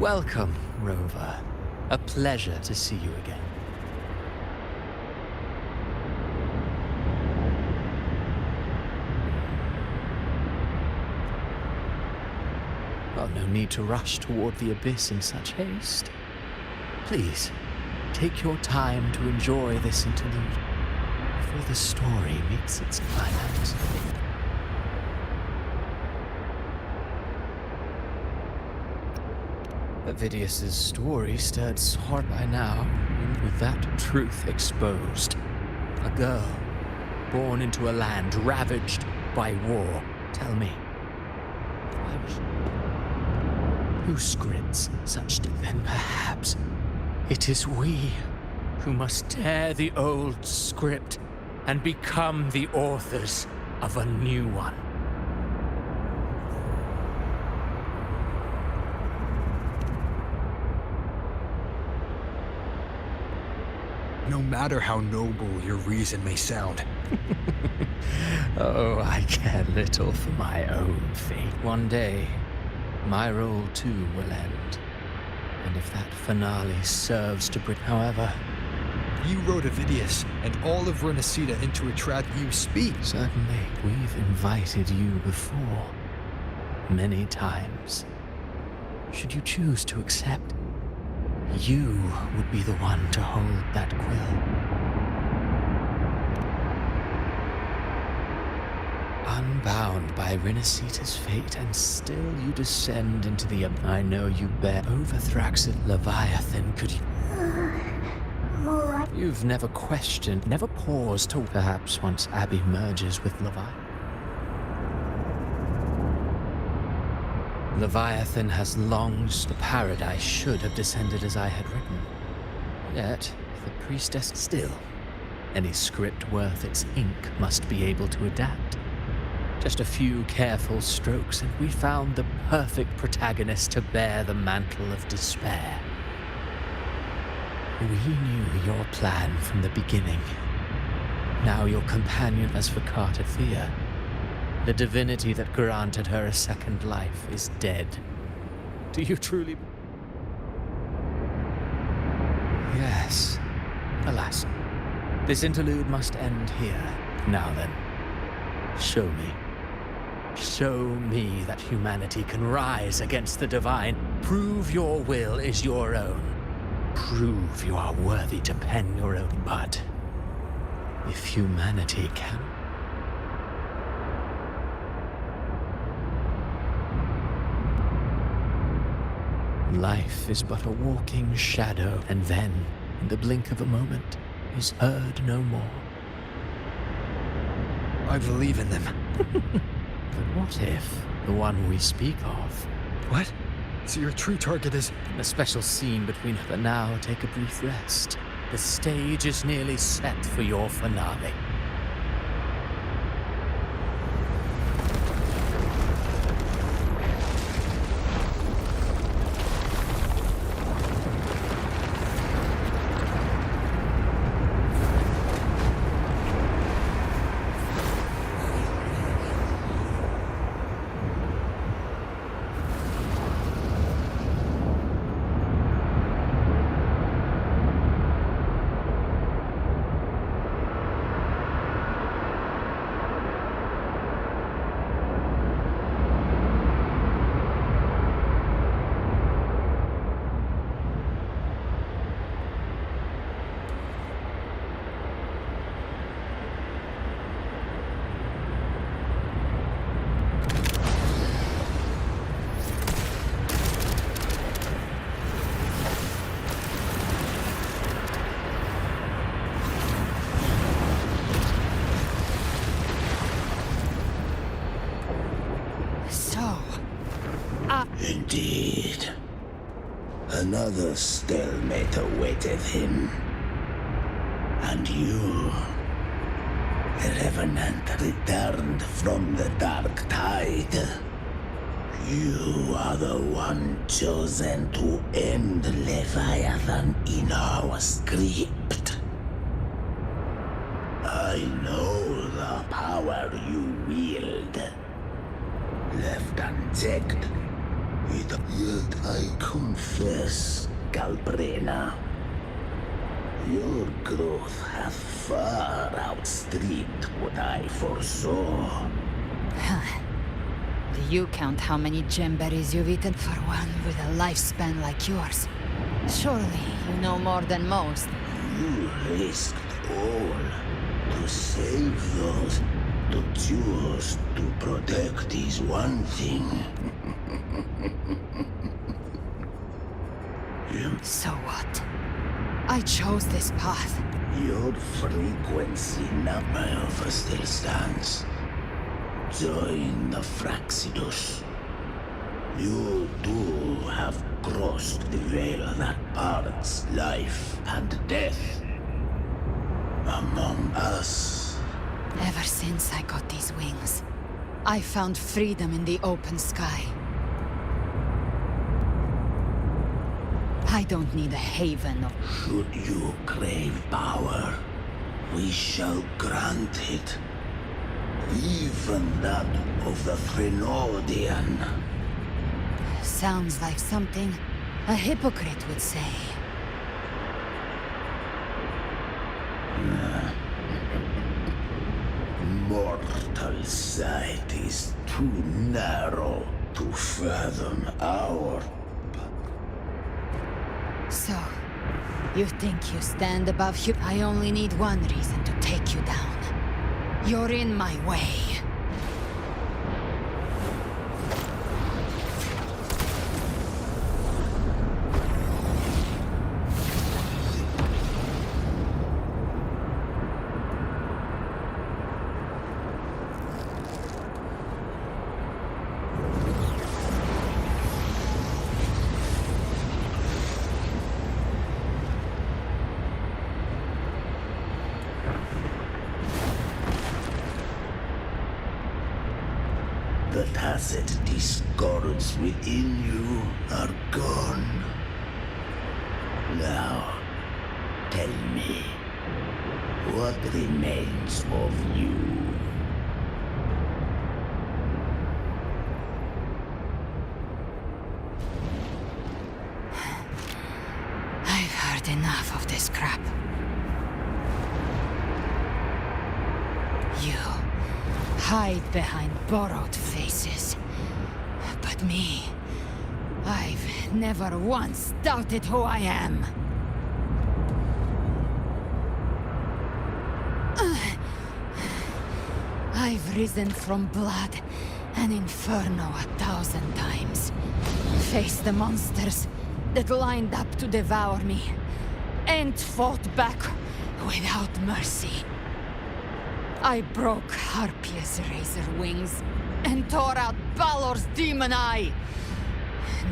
Welcome, Rover. A pleasure to see you again. Well, no need to rush toward the abyss in such haste. Please, take your time to enjoy this interlude before the story meets its climax. Avidius's story stirred heart by now, and with that truth exposed. A girl, born into a land ravaged by war. Tell me, why was she? Who scripts such then perhaps it is we who must tear the old script and become the authors of a new one.
No matter how noble your reason may sound.
Oh, I care little for my own fate. One day, my role too will end. And if that finale serves to bring, however...
You wrote Avidius and all of Renacita into a trad you speak.
Certainly, we've invited you before. Many times. Should you choose to accept, you would be the one to hold that quill. Unbound by Renacita's fate, and still you descend into the... I know you bear over Thraxid Leviathan, could you... You've never questioned, never paused to... Perhaps once Abby merges with Leviathan. Leviathan has longed the paradise should have descended as I had written. Yet, the priestess still. Any script worth its ink must be able to adapt. Just a few careful strokes and we found the perfect protagonist to bear the mantle of despair. We knew your plan from the beginning. Now your companion as Vakata Thea. The divinity that granted her a second life is dead. Do you truly... Yes. Alas. This interlude must end here. Now then, show me. Show me that humanity can rise against the divine. Prove your will is your own. Prove you are worthy to pen your own. But if humanity can... Life is but a walking shadow, and then, in the blink of a moment, is heard no more.
I believe in them.
But what if the one we speak of...
What? So your true target is...
A special scene between... But now take a brief rest. The stage is nearly set for your finale.
Another stalemate awaited him. And you, the Revenant returned from the Dark Tide. You are the one chosen to end Leviathan in our script. I know the power you wield. Left unchecked, yet I confess, Galbrena, your growth hath far outstripped what I foresaw.
Do you count how many gemberries you've eaten for one with a lifespan like yours? Surely you know more than most.
You risked all to save those to choose to protect is one thing.
So what? I chose this path.
Your frequency number still stands. Join the Fraxidus. You too have crossed the veil that parts life and death. Among us.
Ever since I got these wings, I found freedom in the open sky. I don't need a haven.
Should you crave power, we shall grant it. Even that of the Threnodian.
Sounds like something a hypocrite would say.
Mortal sight is too narrow to fathom our...
So, you think you stand above you? I only need one reason to take you down. You're in my way.
The tacit discords within you are gone. Now, tell me, what remains of you?
I've heard enough of this crap. You hide behind borrowed faces. But me, I've never once doubted who I am. I've risen from blood and inferno 1,000 times. Faced the monsters that lined up to devour me, and fought back without mercy. I broke Harpia's razor wings and tore out Balor's demon eye.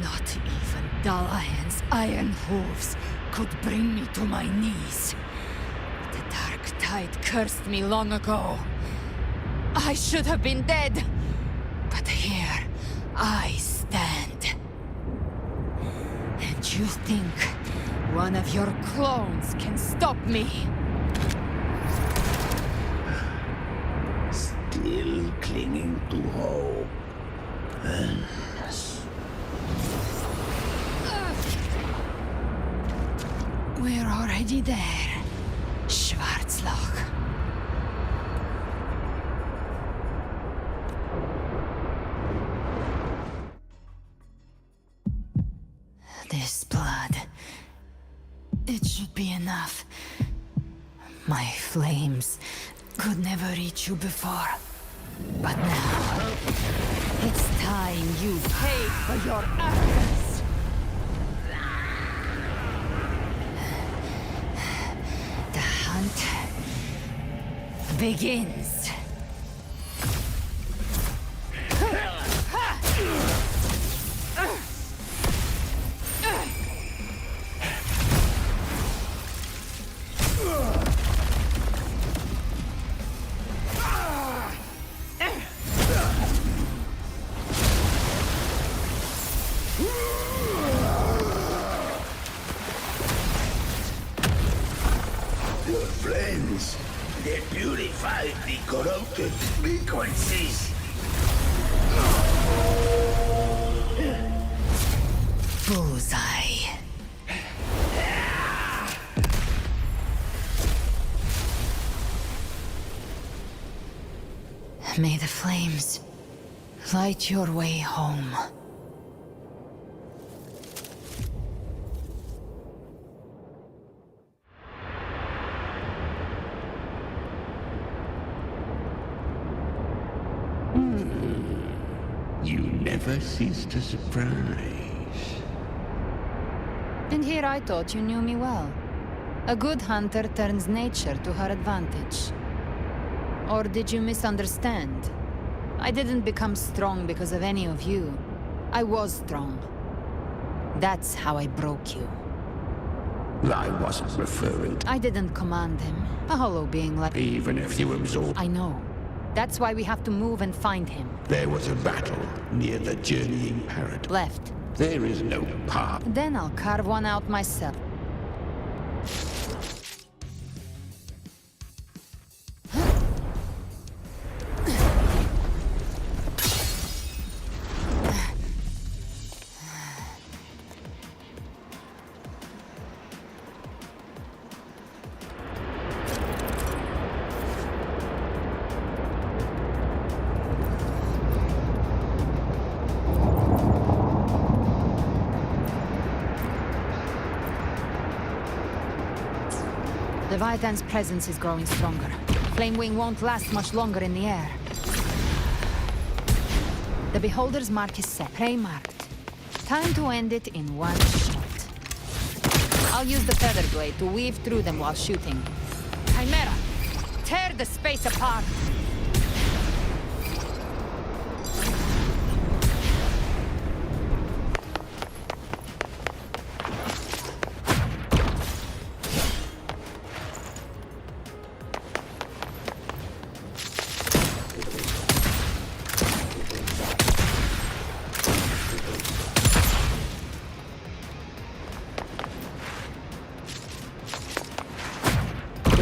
Not even Dalahan's iron hooves could bring me to my knees. The Dark Tide cursed me long ago. I should have been dead, but here I stand. And you think one of your clones can stop me?
Still clinging to hope. And...
We're already there, Schwarzloch. This blood... it should be enough. My flames could never reach you before. But now, it's time you pay for your arrogance. The hunt begins.
flames. They purify the corrupted frequencies.
Bullseye. May the flames light your way home.
You never cease to surprise.
And here I thought you knew me well. A good hunter turns nature to her advantage. Or did you misunderstand? I didn't become strong because of any of you. I was strong. That's how I broke you.
I wasn't referring to...
I didn't command him. A hollow being like...
Even if you absorb...
I know. That's why we have to move and find him.
There was a battle near the journeying paradise.
Left.
There is no path.
Then I'll carve one out myself. Leviathan's presence is growing stronger. Flamewing won't last much longer in the air. The Beholder's mark is set. Prey marked. Time to end it in one shot. I'll use the feather blade to weave through them while shooting. Chimera! Tear the space apart!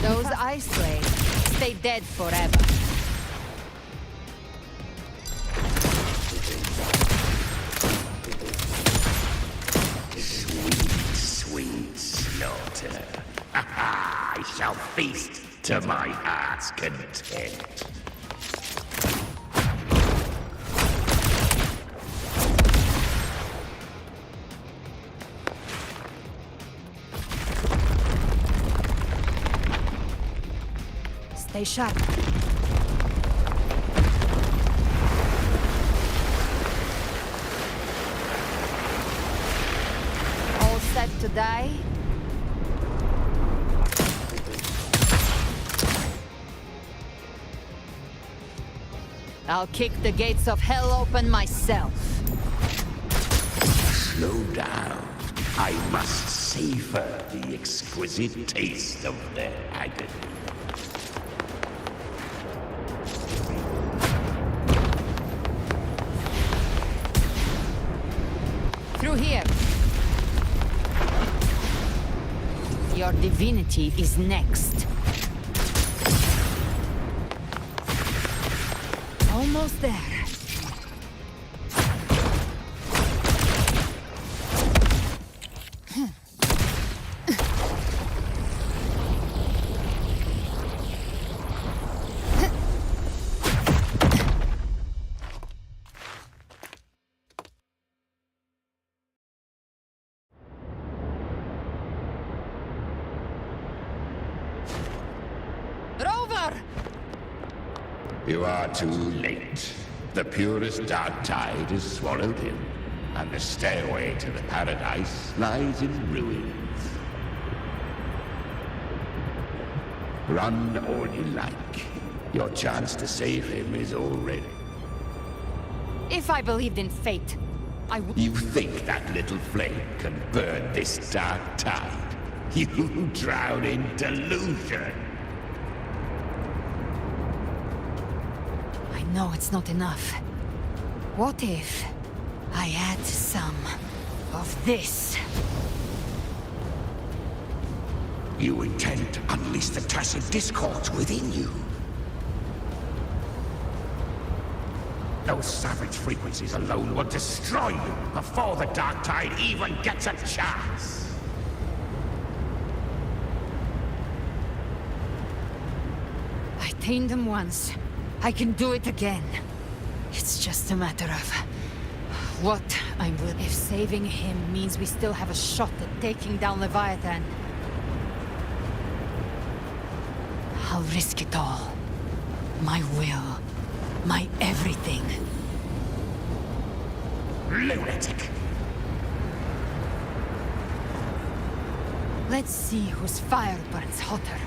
Those ice slaves stay dead forever.
Sweet, sweet slaughter. I shall feast to my heart's content.
Stay sharp. All set to die? I'll kick the gates of hell open myself.
Slow down. I must savor the exquisite taste of their agony.
Through here. Your divinity is next. Almost there.
You are too late. The purest dark tide is swallowed in, and the stairway to the paradise lies in ruins. Run all you like. Your chance to save him is already...
If I believed in fate, I would...
You think that little flame can burn this dark tide? You drown in delusion!
I know it's not enough. What if I add some of this?
You intend to unleash the tacit discords within you. Those savage frequencies alone will destroy you before the Dark Tide even gets a chance.
I tamed him once. I can do it again. It's just a matter of what I'm willing. If saving him means we still have a shot at taking down Leviathan, I'll risk it all. My will. My everything.
Lunatic!
Let's see whose fire burns hotter.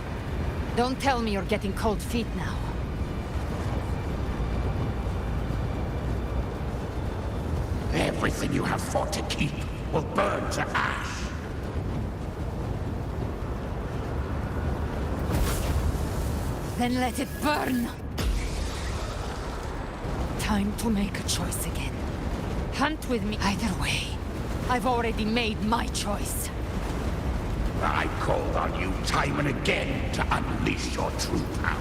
Don't tell me you're getting cold feet now.
Everything you have fought to keep will burn to ash.
Then let it burn! Time to make a choice again. Hunt with me either way. I've already made my choice.
I called on you time and again to unleash your true power.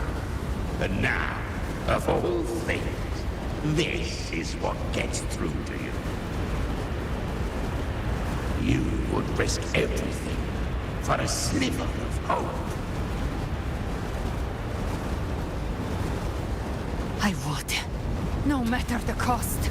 And now, of all things, this is what gets through to you. You would risk everything for a sliver of hope.
I would. No matter the cost.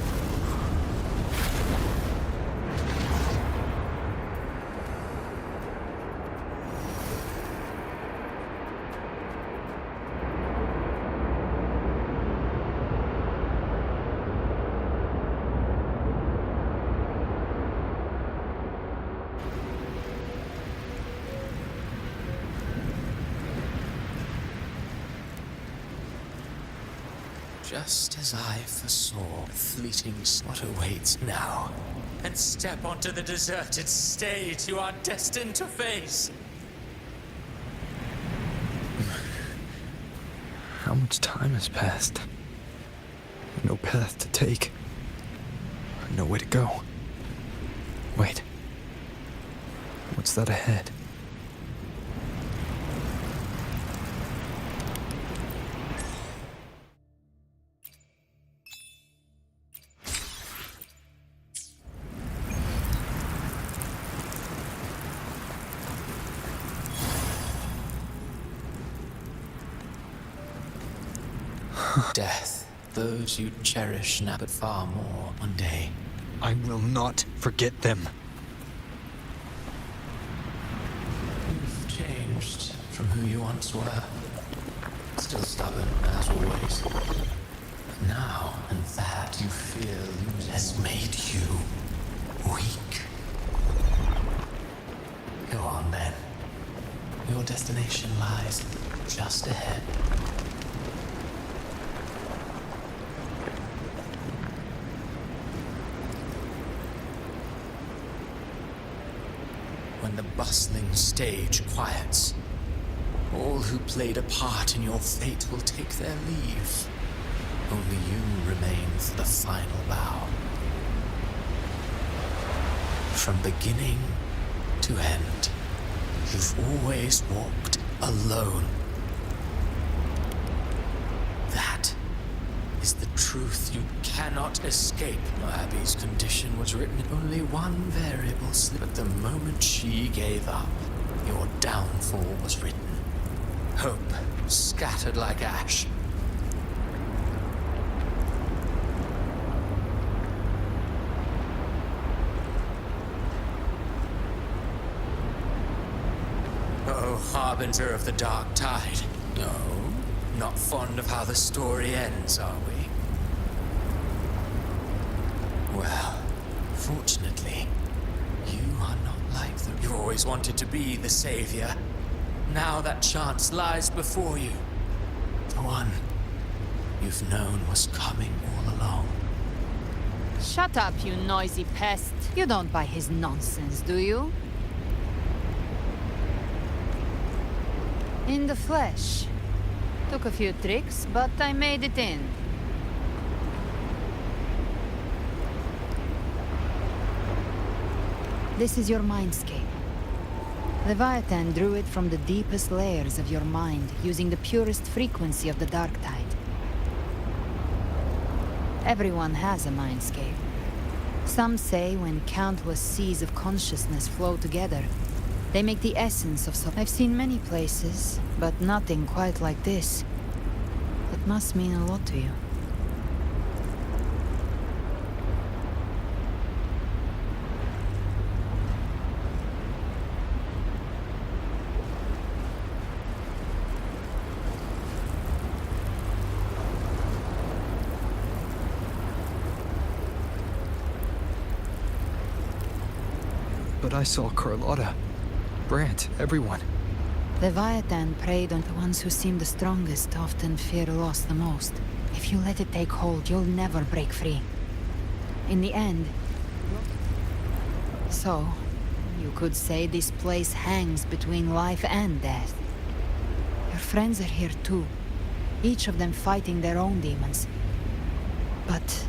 Just as I foresaw, fleeting what awaits now. And step onto the deserted stage you are destined to face.
How much time has passed? No path to take. No way to go. Wait. What's that ahead?
Death. Those you cherish now, but far more one day.
I will not forget them.
You've changed from who you once were. Still stubborn, as always. But now, and that you feel has made you weak. Go on, then. Your destination lies just ahead. When the bustling stage quiets, all who played a part in your fate will take their leave. Only you remain for the final bow. From beginning to end, you've always walked alone. That is the truth you cannot escape. Abby's condition was written in only one variable slip. But the moment she gave up, your downfall was written. Hope scattered like ash. Oh, harbinger of the dark tide. No, not fond of how the story ends, are we? Well, fortunately, you are not like them. You always wanted to be the savior. Now that chance lies before you. The one you've known was coming all along.
Shut up, you noisy pest. You don't buy his nonsense, do you? In the flesh. Took a few tricks, but I made it in. This is your mindscape. Leviathan drew it from the deepest layers of your mind, using the purest frequency of the dark tide. Everyone has a mindscape. Some say when countless seas of consciousness flow together, they make the essence of something. I've seen many places, but nothing quite like this. It must mean a lot to you.
But I saw Carlotta, Brant, everyone.
Leviathan preyed on the ones who seem the strongest, often fear loss the most. If you let it take hold, you'll never break free. In the end... So, you could say this place hangs between life and death. Your friends are here too, each of them fighting their own demons. But...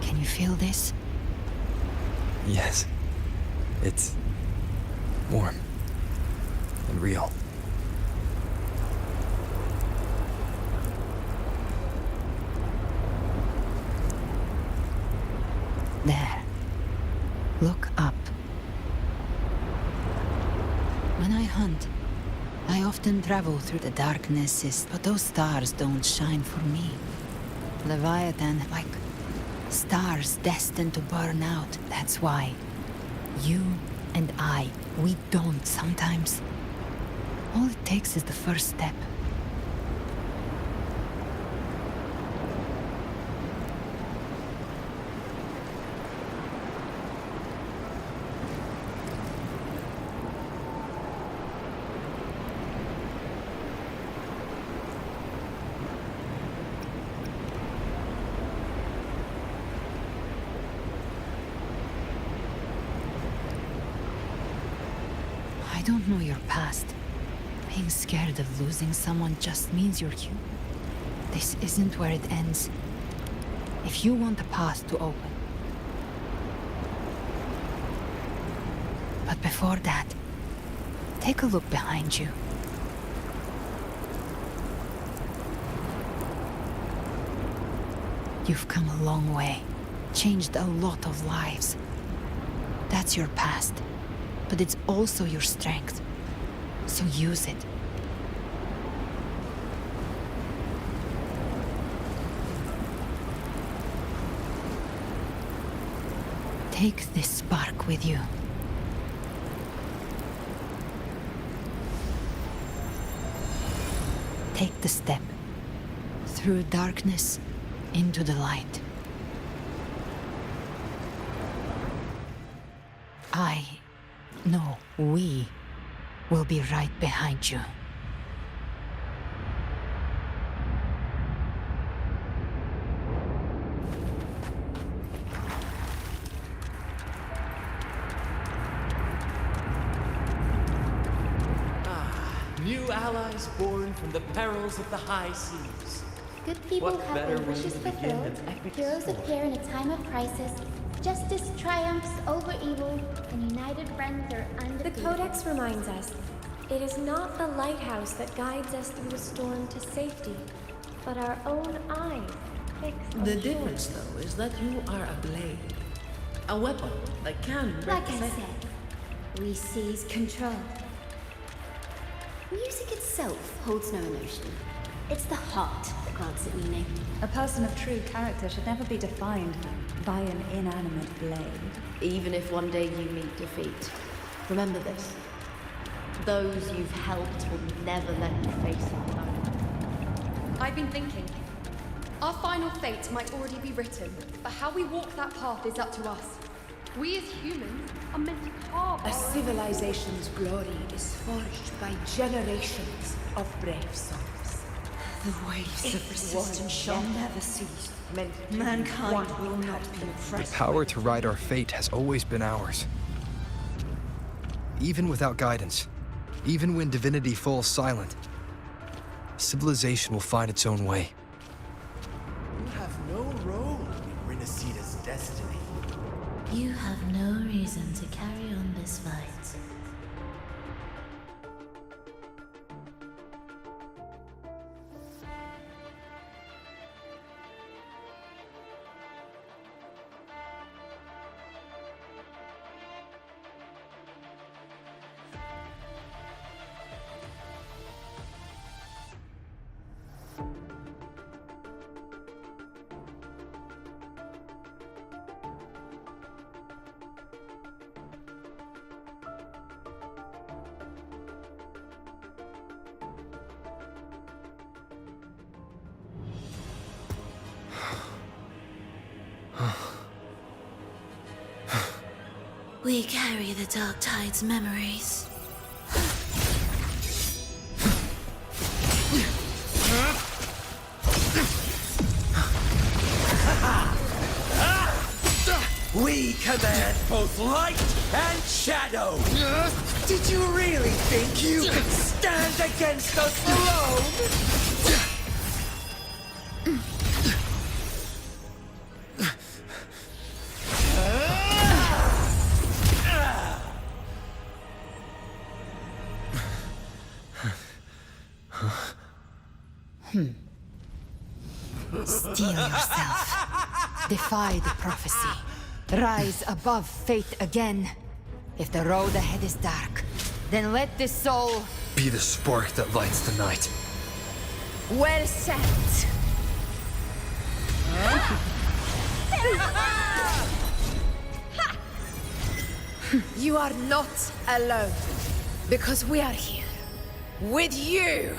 Can you feel this?
Yes. It's warm and real.
There. Look up. When I hunt, I often travel through the darknesses, but those stars don't shine for me. Leviathan, like stars destined to burn out. That's why you and I, we don't sometimes. All it takes is the first step. I don't know your past. Being scared of losing someone just means you're human. This isn't where it ends. If you want the path to open. But before that, take a look behind you. You've come a long way, changed a lot of lives. That's your past. But it's also your strength. So use it. Take this spark with you. Take the step. Through darkness, into the light. No, we will be right behind you.
New allies born from the perils of the high seas.
Good people
What
have
better
their
way
wishes
to begin
fulfilled.
than epic
Heroes
story?
appear in a time of crisis. Justice triumphs over evil, and united friends are undefeated.
The Codex reminds us, it is not the lighthouse that guides us through the storm to safety, but our own eyes fixed on
The
shore.
difference, though, is that you are a blade. A weapon that can break
Like I
the
said, we seize control.
Music itself holds no emotion. It's the heart that grants it meaning.
A person of true character should never be defined by an inanimate blade.
Even if one day you meet defeat, remember this. Those you've helped will never let you face it alone.
I've been thinking. Our final fate might already be written, but how we walk that path is up to us. We as humans are meant to carve
A
our own-
civilization's glory is forged by generations of brave souls.
The waves of resistance shall never cease.
Mankind
Mankind will not be
The
oppressed.
power to ride our fate has always been ours. Even without guidance, Even when divinity falls silent, civilization will find its own way.
You have no role in Renacita's destiny.
You have no reason to carry on this fight. We carry the Dark Tide's memories.
We command both light and shadow! Did you really think you could stand against us alone?
Steel yourself. Defy the prophecy. Rise above fate again. If the road ahead is dark, then let this soul
Be the spark that lights the night.
Well said. You are not alone, because we are here with you.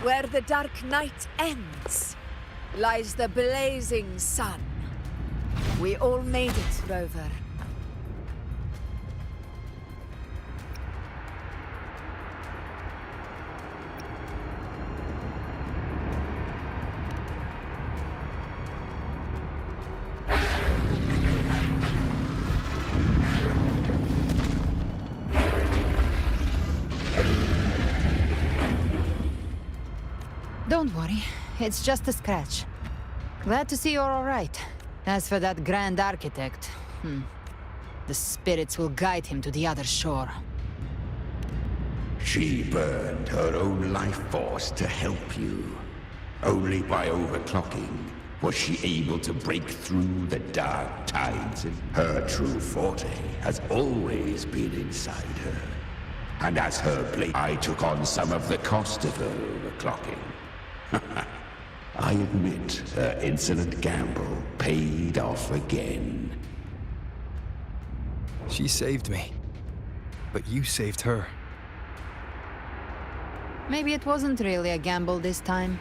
Where the dark night ends, lies the blazing sun. We all made it, Rover.
Don't worry, it's just a scratch. Glad to see you're all right. As for that Grand Architect, the spirits will guide him to the other shore.
She burned her own life force to help you. Only by overclocking was she able to break through the dark tides. Her true forte has always been inside her. And as her blade, I took on some of the cost of her overclocking. I admit her insolent gamble paid off again.
She saved me, but you saved her.
Maybe it wasn't really a gamble this time.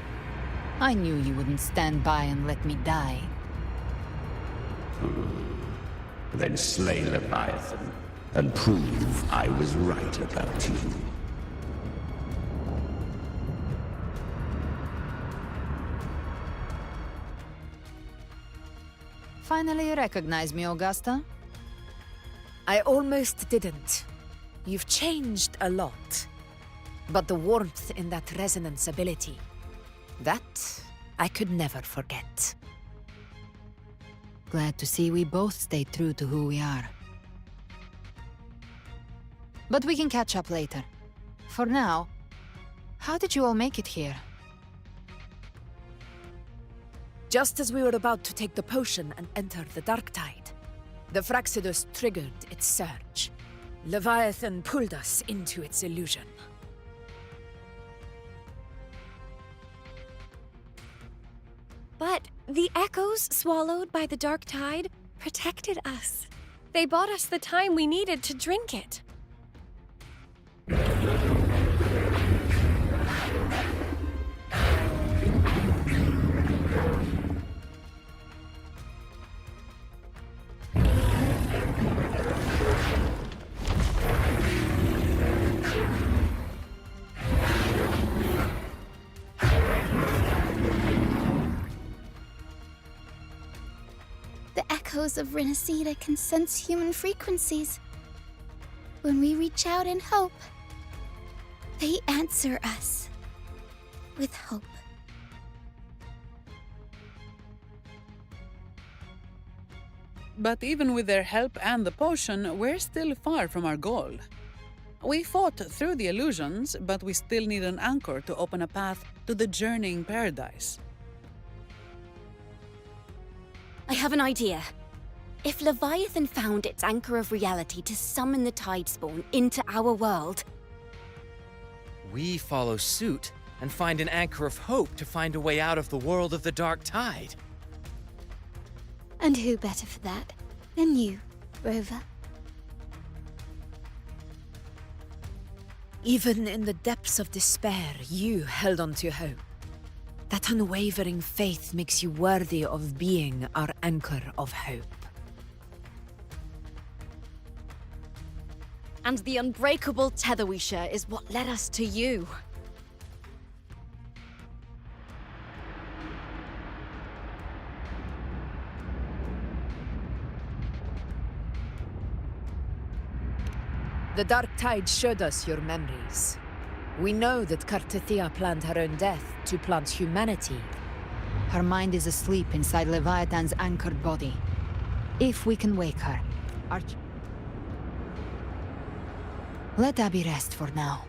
I knew you wouldn't stand by and let me die.
Then slay Leviathan, and prove I was right about you.
Finally recognize me, Augusta?
I almost didn't. You've changed a lot. But the warmth in that resonance ability, that I could never forget.
Glad to see we both stay true to who we are. But we can catch up later. For now, how did you all make it here?
Just as we were about to take the potion and enter the Dark Tide, the Fraxidus triggered its surge. Leviathan pulled us into its illusion.
But the echoes swallowed by the Dark Tide protected us. They bought us the time we needed to drink it.
The echoes of Renacida can sense human frequencies. When we reach out in hope, they answer us with hope.
But even with their help and the potion, we're still far from our goal. We fought through the illusions, but we still need an anchor to open a path to the journeying paradise.
I have an idea. If Leviathan found its anchor of reality to summon the Tidespawn into our world,
We follow suit and find an anchor of hope to find a way out of the world of the Dark Tide.
And who better for that than you, Rover?
Even in the depths of despair, you held on to hope. That unwavering faith makes you worthy of being our anchor of hope.
And the unbreakable tether we share is what led us to you.
The Dark Tide showed us your memories. We know that Kartithia planned her own death to plant humanity.
Her mind is asleep inside Leviathan's anchored body. If we can wake her, Let Abby rest for now.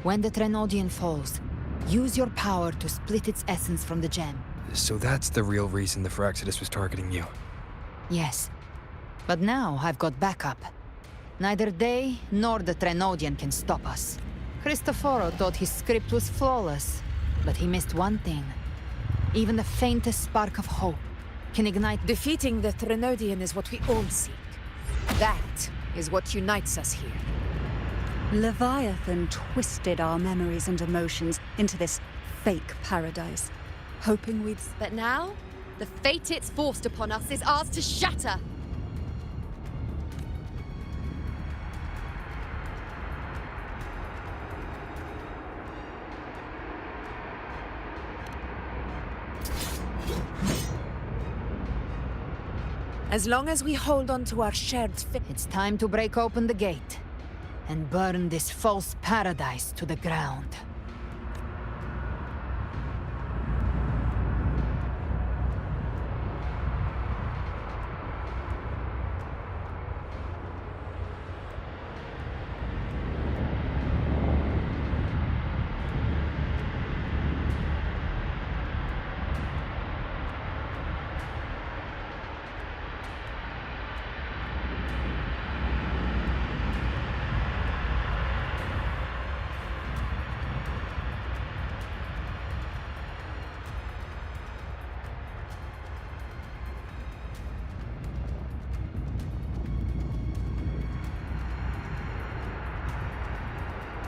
When the Trenodian falls, use your power to split its essence from the gem.
So that's the real reason the Fraxidus was targeting you.
Yes. But now I've got backup. Neither they nor the Trenodian can stop us. Cristoforo thought his script was flawless, but he missed one thing. Even the faintest spark of hope can ignite...
Defeating the Trenodian is what we all seek. That is what unites us here.
Leviathan twisted our memories and emotions into this fake paradise, hoping we'd...
But now, the fate it's forced upon us is ours to shatter.
As long as we hold on to our shared fate...
It's time to break open the gate and burn this false paradise to the ground.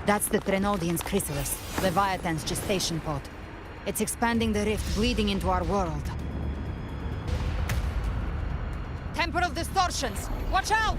That's the Trenodian's chrysalis, Leviathan's gestation pod. It's expanding the rift, bleeding into our world. Temporal distortions! Watch out!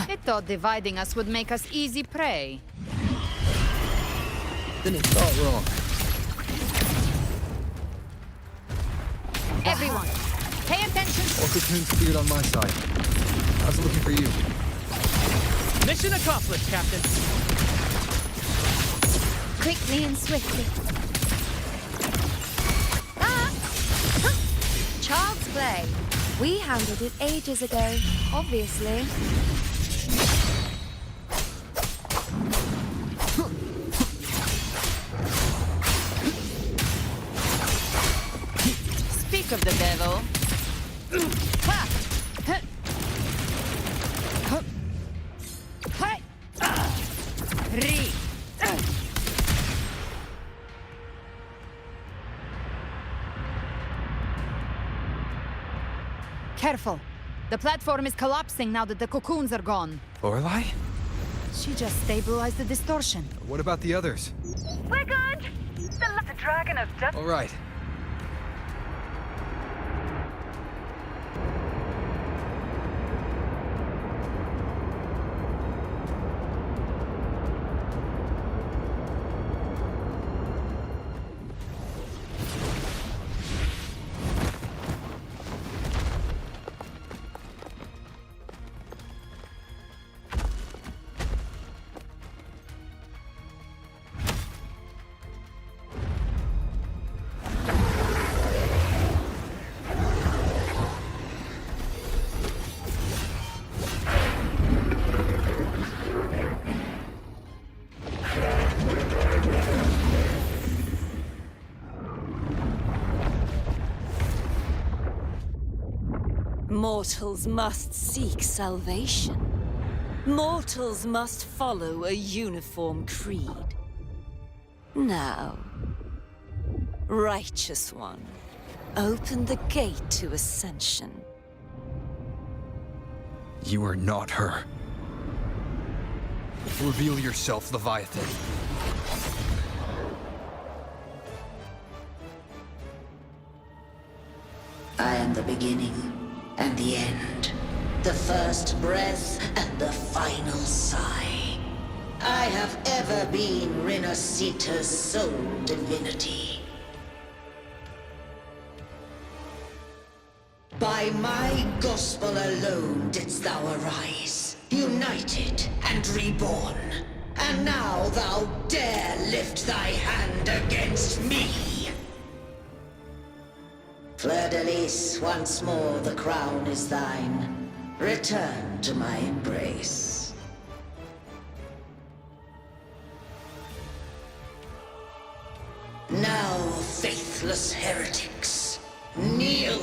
It thought dividing us would make us easy prey.
Then it thought wrong.
Everyone, pay attention.
All cocoons cleared on my side. How's it looking for you?
Mission accomplished, Captain.
Quickly and swiftly.
Child's play. We handled it ages ago, obviously.
Speak of the devil. Ha! Ha! Ha! Hi! Re! Careful. The platform is collapsing now that the cocoons are gone.
Lorelei?
She just stabilized the distortion.
What about the others?
We're good! The dragon has just...
All right.
Mortals must seek salvation. Mortals must follow a uniform creed. Now, Righteous One, open the gate to ascension.
You are not her. Reveal yourself, Leviathan.
I am the beginning and the end, the first breath and the final sigh. I have ever been Renasita's sole divinity. By my gospel alone didst thou arise, united and reborn. And now thou dare lift thy hand against me! Fleur-de-Lis, once more the crown is thine. Return to my embrace. Now, faithless heretics, kneel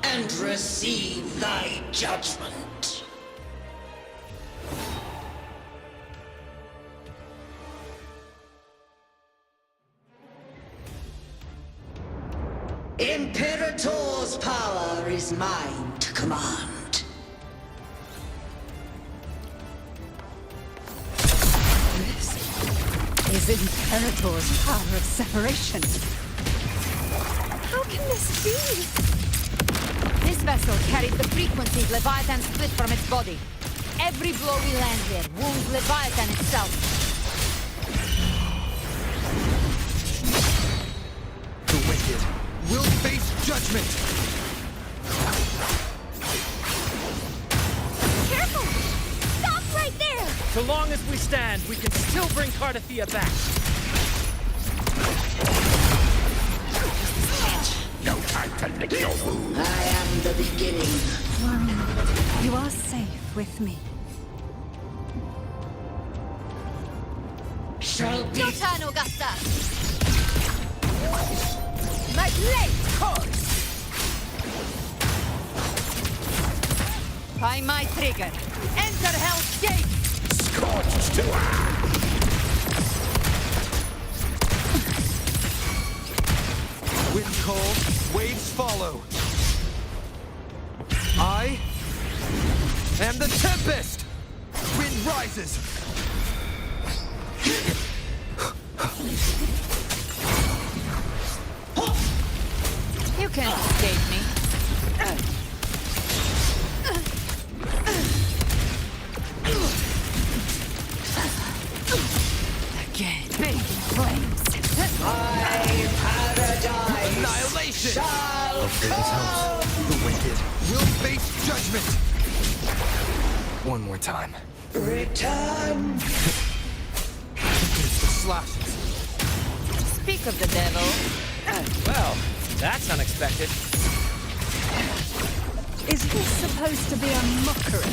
and receive thy judgment. Imperator's power is mine to command.
This is Imperator's power of separation.
How can this be?
This vessel carries the frequencies Leviathan split from its body. Every blow we land here wounds Leviathan itself.
The wicked will face judgment!
Careful! Stop right there!
So long as we stand, we can still bring Cardathia back.
No time to lick your wounds. I am the beginning.
Worry not. You are safe with me.
Shall be.
Your turn, Augusta!
My blade calls!
By my trigger, enter Hell's Gate!
Scorched to ash!
Wind cold, waves follow. I am the Tempest! Wind rises!
You can't escape me.
Listen! Hopefully this helps. The wicked will face judgment! One more time.
Return!
It's the slashes.
Speak of the devil.
Well, that's unexpected.
Is this supposed to be a mockery?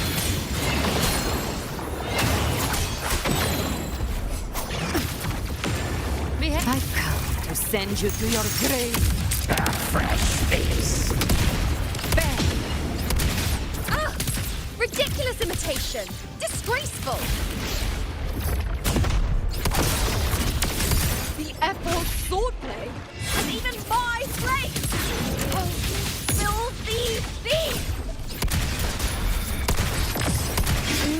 I've come to send you to your grave.
A fresh face.
Ah! Ridiculous imitation! Disgraceful! The F4 swordplay! And even my blade! Oh, filthy thief!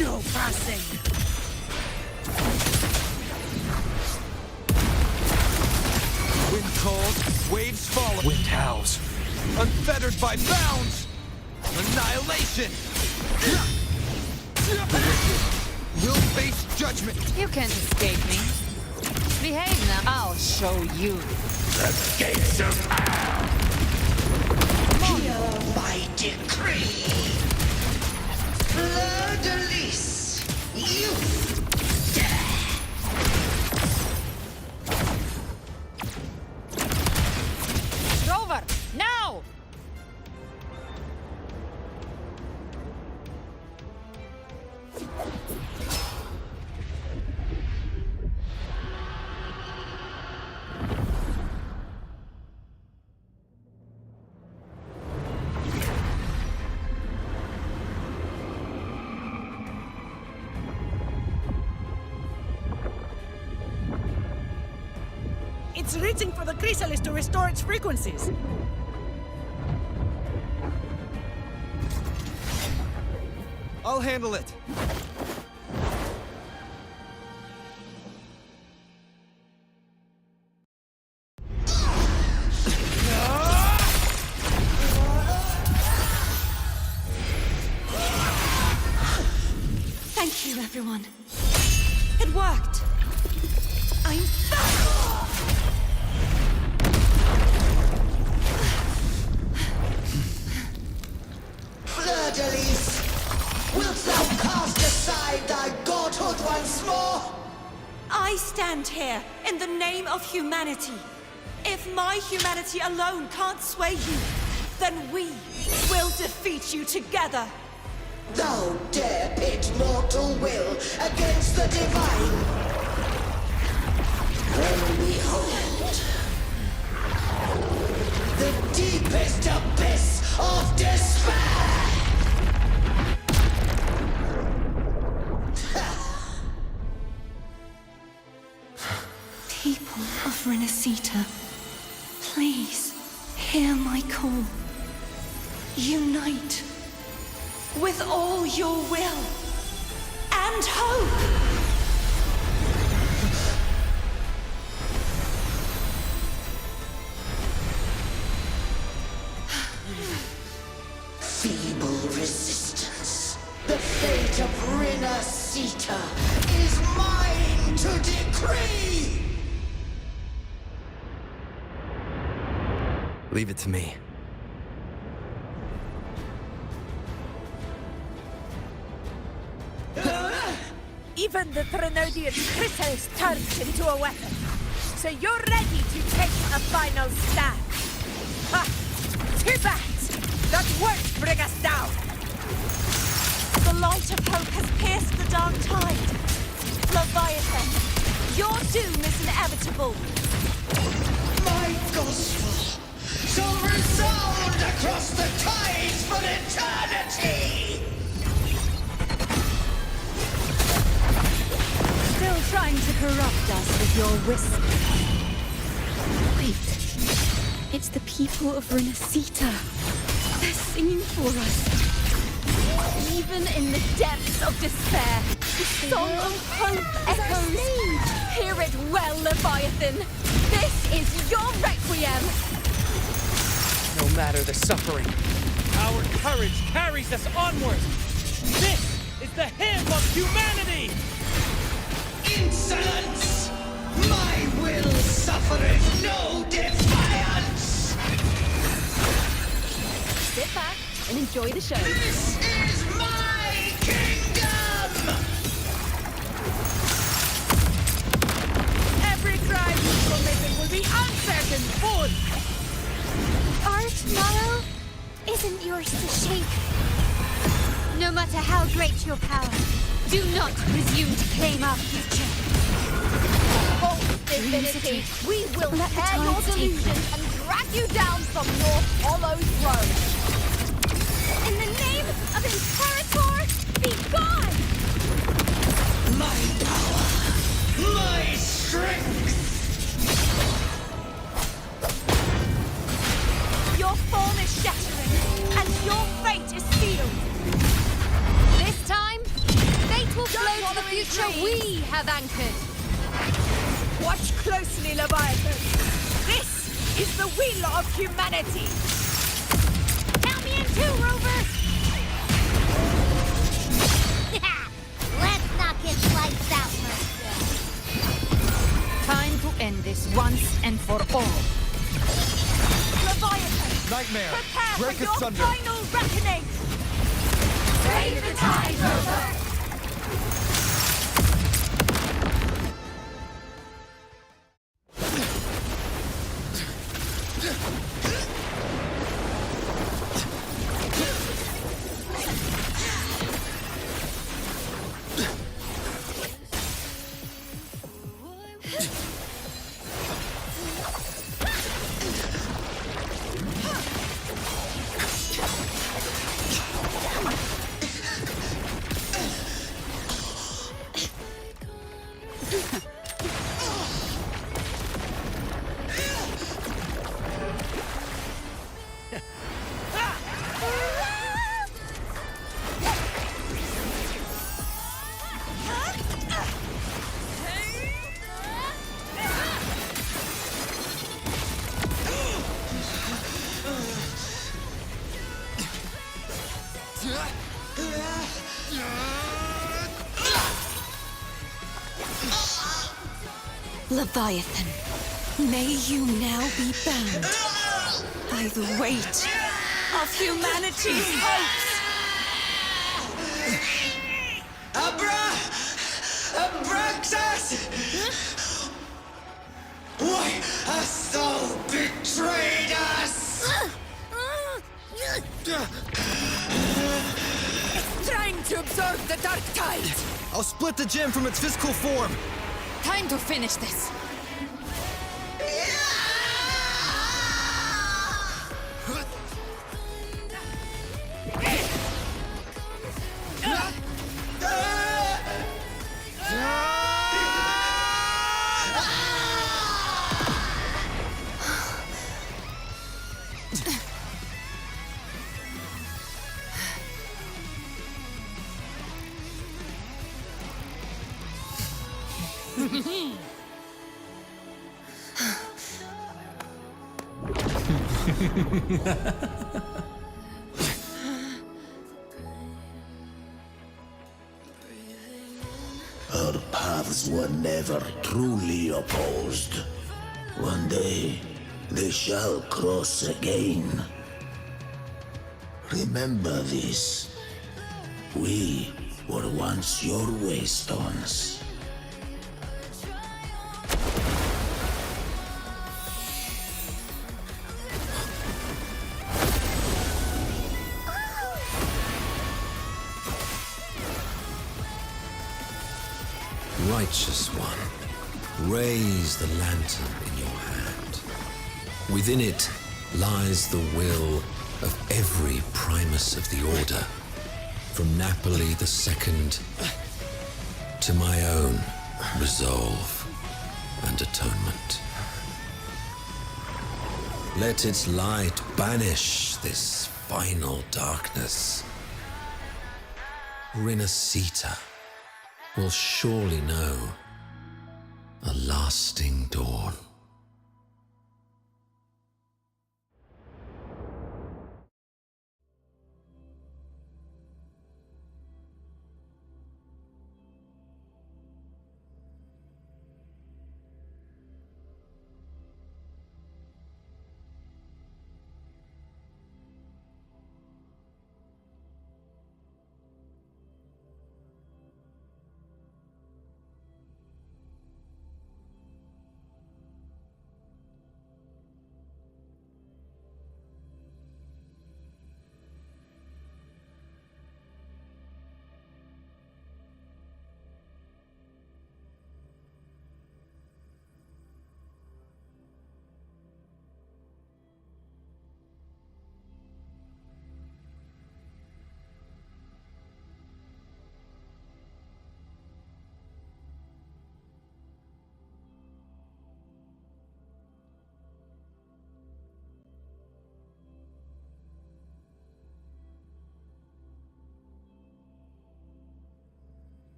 No passing!
Wind calls, waves follow. Wind howls. Unfettered by bounds! Annihilation! The wicked will face judgment!
You can't escape me. Behave now. I'll show you.
The gates of hell! Hear my decree! Fleur-de-lis, you
Rover, now!
It's reaching for the chrysalis to restore its frequencies.
I'll handle it.
Thank you, everyone. It worked. I'm back!
Fleur-de-lis, wilt thou cast aside thy godhood once more?
I stand here in the name of humanity. If my humanity alone can't sway you, then we will defeat you together.
Thou dare pit mortal will against the divine. When behold, the deepest abyss of despair!
People of Renacita, please hear my call. Unite with all your will and hope.
Feeble resistance. The fate of Renacita is mine to decree!
Leave it to me.
Even the Threnodian's chrysalis turns into a weapon. So you're ready to take a final stand. Ha! Too bad! That won't bring us down!
The light of hope has pierced the dark tide. Leviathan, your doom is inevitable.
My gospel shall resound across the tides for eternity!
Still trying to corrupt us with your whisper.
Wait. It's the people of Renacita. They're singing for us. Even in the depths of despair, the song of hope echoes. Hear it well, Leviathan. This is your requiem.
No matter the suffering, our courage carries us onward. This is the hymn of humanity!
Insolence! My will suffereth no defiance!
and enjoy the show.
This is my kingdom!
Every crime you committed will be answered in full!
Our tomorrow isn't yours to shape. No matter how great your power, do not presume to claim our future.
Hold divinity, we will tear your delusions and drag you down from your hollow throne.
In the name of Imperator, be gone!
My power! My strength!
Your form is shattering, and your fate is sealed!
This time, fate will flow to the future we have anchored.
Watch closely, Leviathan! This is the will of humanity!
Count me in too, Rover! Let's knock his lights out,
Time to end this once and for all.
Leviathan!
Nightmare!
Prepare
Break
for your
asunder!
final reckoning!
Raise the tide, Rover!
Leviathan, may you now be bound by the weight of humanity's hopes.
Abraxas! Why hast thou betrayed us?
Trying to absorb the dark tide!
I'll split the gem from its physical form!
Time to finish this.
Our paths were never truly opposed. One day, they shall cross again. Remember this. We were once your waystones.
Righteous one, raise the lantern in your hand. Within it lies the will of every primus of the Order, from Napoli II to my own resolve and atonement. Let its light banish this final darkness. Renacita will surely know a lasting dawn.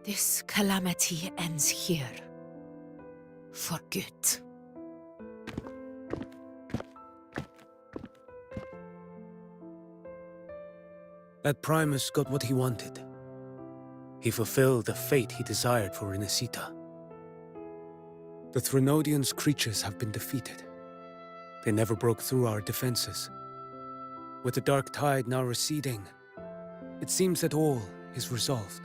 This calamity ends here. For good.
That Primus got what he wanted. He fulfilled the fate he desired for Renesita. The Threnodians' creatures have been defeated. They never broke through our defenses. With the dark tide now receding, it seems that all is resolved.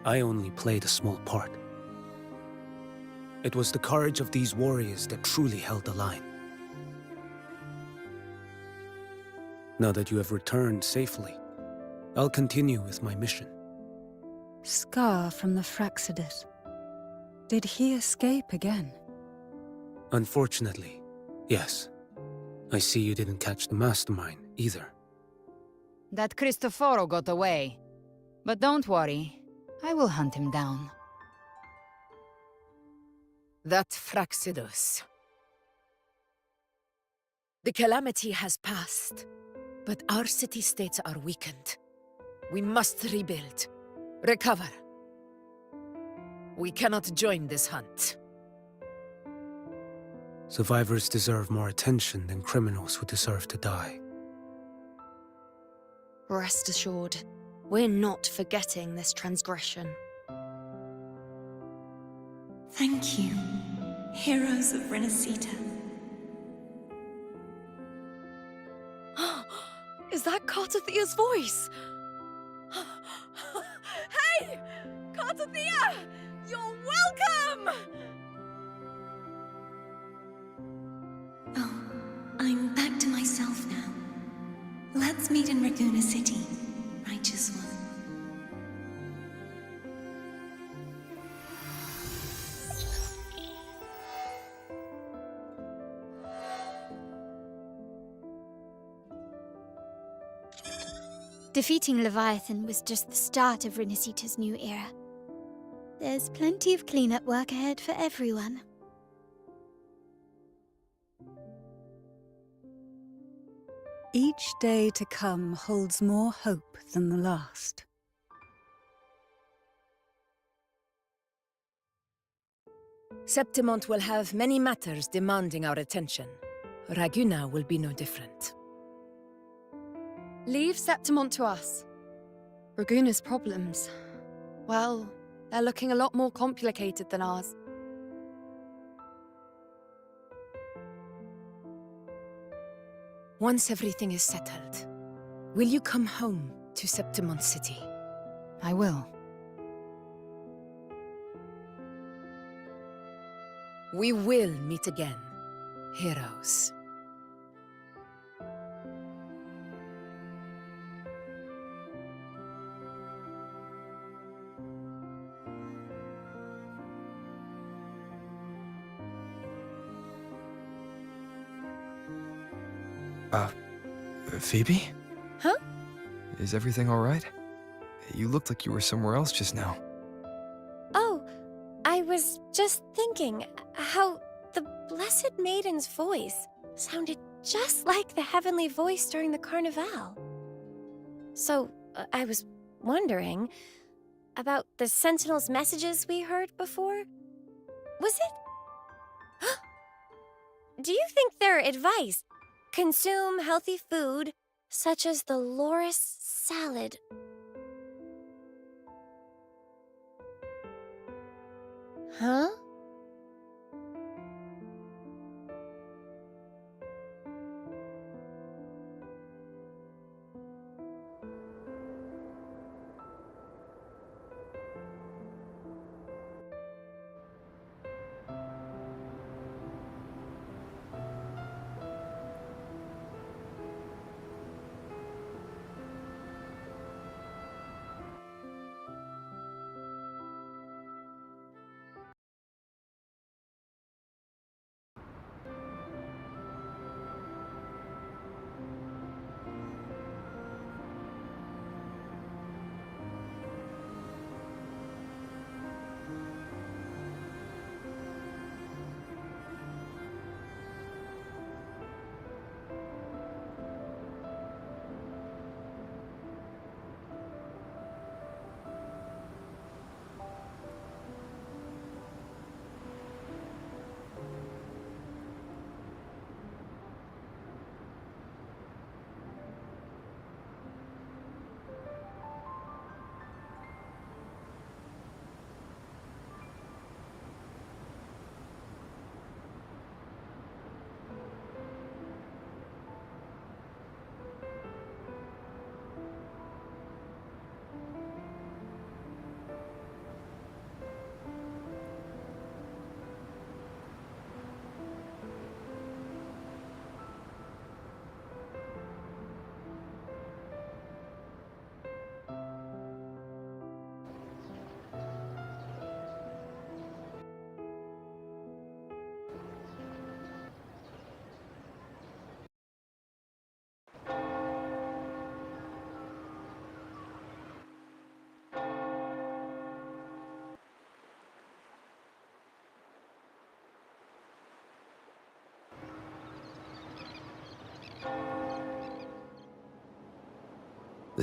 I only played a small part. It was the courage of these warriors that truly held the line. Now that you have returned safely, I'll continue with my mission.
Scar from the Fraxidus. Did he escape again?
Unfortunately, yes. I see you didn't catch the mastermind either.
That Cristoforo got away. But don't worry, I will hunt him down.
That Fraxidus. The calamity has passed, but our city-states are weakened. We must rebuild, recover. We cannot join this hunt.
Survivors deserve more attention than criminals who deserve to die.
Rest assured, we're not forgetting this transgression.
Thank you, heroes of Renesita.
Is that Cartathea's voice? Hey! Cartathea! You're welcome!
Oh, I'm back to myself now. Let's meet in Raguna City, righteous one.
Defeating Leviathan was just the start of Renesita's new era. There's plenty of cleanup work ahead for everyone.
Each day to come holds more hope than the last.
Septimont will have many matters demanding our attention. Raguna will be no different.
Leave Septimont to us. Raguna's problems, well, they're looking a lot more complicated than ours.
Once everything is settled, will you come home to Septimont City?
I will.
We will meet again, heroes.
Phoebe?
Huh?
Is everything all right? You looked like you were somewhere else just now.
Oh, I was just thinking how the Blessed Maiden's voice sounded just like the heavenly voice during the Carnival. So, I was wondering about the Sentinel's messages we heard before. Was it? Do you think their advice, consume healthy food, such as the Loris salad? Huh?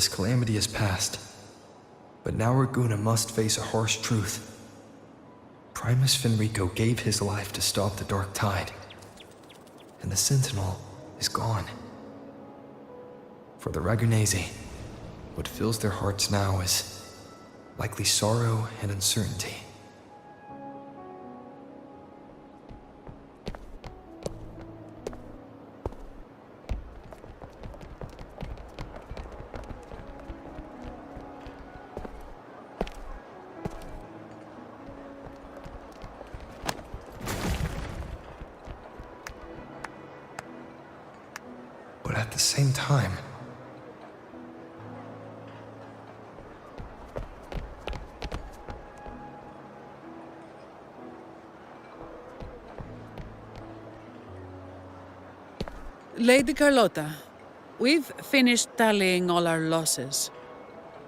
This calamity is past. But now Raguna must face a harsh truth. Primus Fenrico gave his life to stop the Dark Tide. And the Sentinel is gone. For the Ragunesi, what fills their hearts now is likely sorrow and uncertainty. But at the same time,
Lady Carlotta, we've finished tallying all our losses.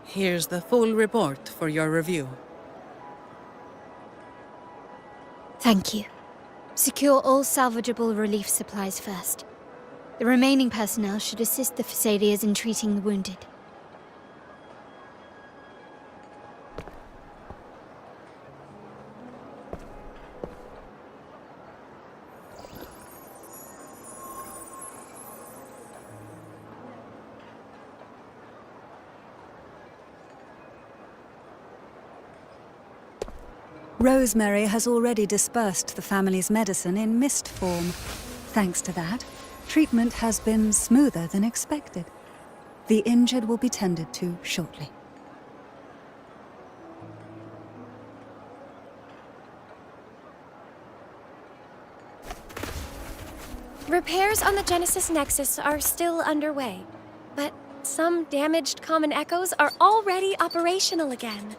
Here's the full report for your review.
Thank you. Secure all salvageable relief supplies first. The remaining personnel should assist the Phasadeas in treating the wounded.
Rosemary has already dispersed the family's medicine in mist form. Thanks to that, treatment has been smoother than expected. The injured will be tended to shortly.
Repairs on the Genesis Nexus are still underway, but some damaged common echoes are already operational again.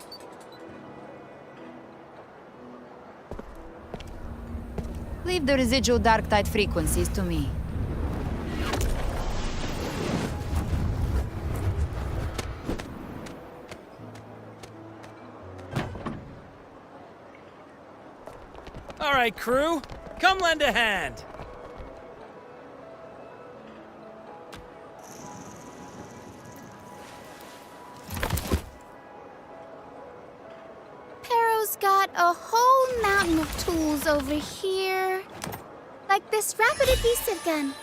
Leave the residual dark tide frequencies to me.
All right, crew, come lend a hand.
Pero's got a whole mountain of tools over here. Like this rapid adhesive gun.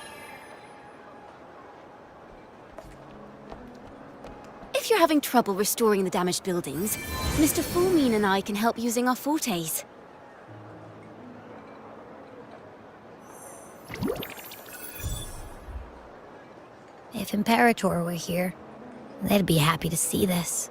If you're having trouble restoring the damaged buildings, Mr. Fullmean and I can help using our fortes.
If Imperator were here, they'd be happy to see this.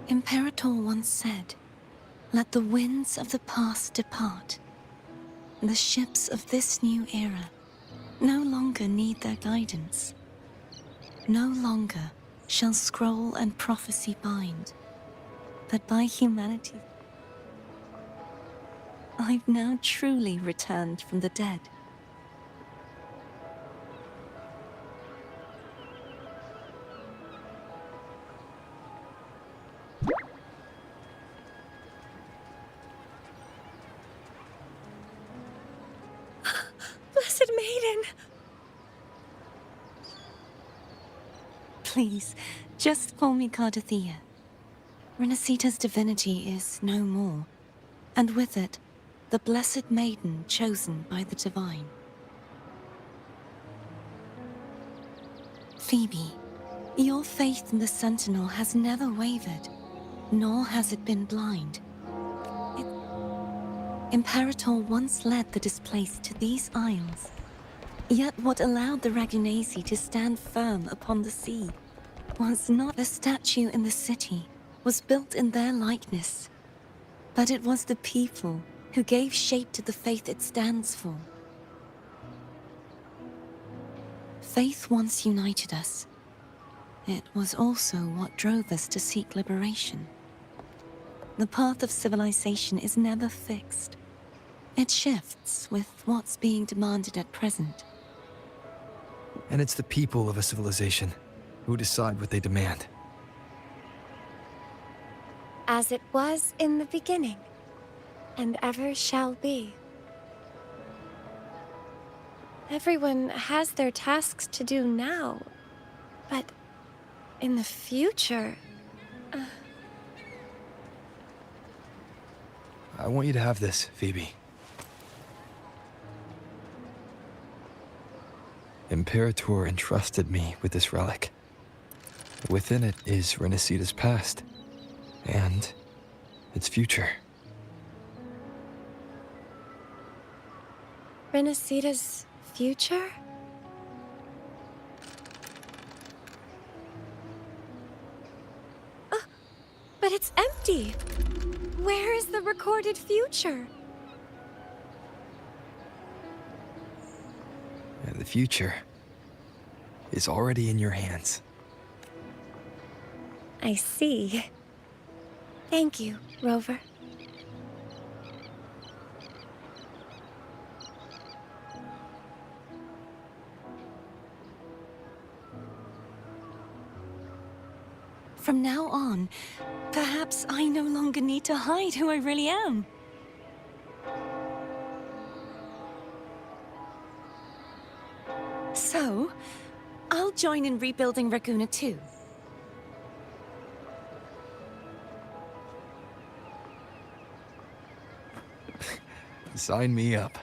Imperator once said, "Let the winds of the past depart. The ships of this new era no longer need their guidance. No longer shall scroll and prophecy bind, but by humanity I've now truly returned from the dead."
Blessed Maiden!
Please, just call me Cardathea. Renacita's divinity is no more, and with it, the Blessed Maiden chosen by the Divine. Phoebe, your faith in the Sentinel has never wavered, nor has it been blind. Imperator once led the displaced to these isles. Yet what allowed the Ragunesi to stand firm upon the sea was not the statue in the city, was built in their likeness, but it was the people who gave shape to the faith it stands for. Faith once united us, it was also what drove us to seek liberation. The path of civilization is never fixed. It shifts with what's being demanded at present.
And it's the people of a civilization who decide what they demand.
As it was in the beginning, and ever shall be. Everyone has their tasks to do now, but in the future...
I want you to have this, Phoebe. Imperator entrusted me with this relic. Within it is Renacita's past, and its future.
Renacita's future? But it's empty! Where is the recorded future?
And the future is already in your hands.
I see. Thank you, Rover.
From now on, perhaps I no longer need to hide who I really am. So, I'll join in rebuilding Raguna too.
Sign me up.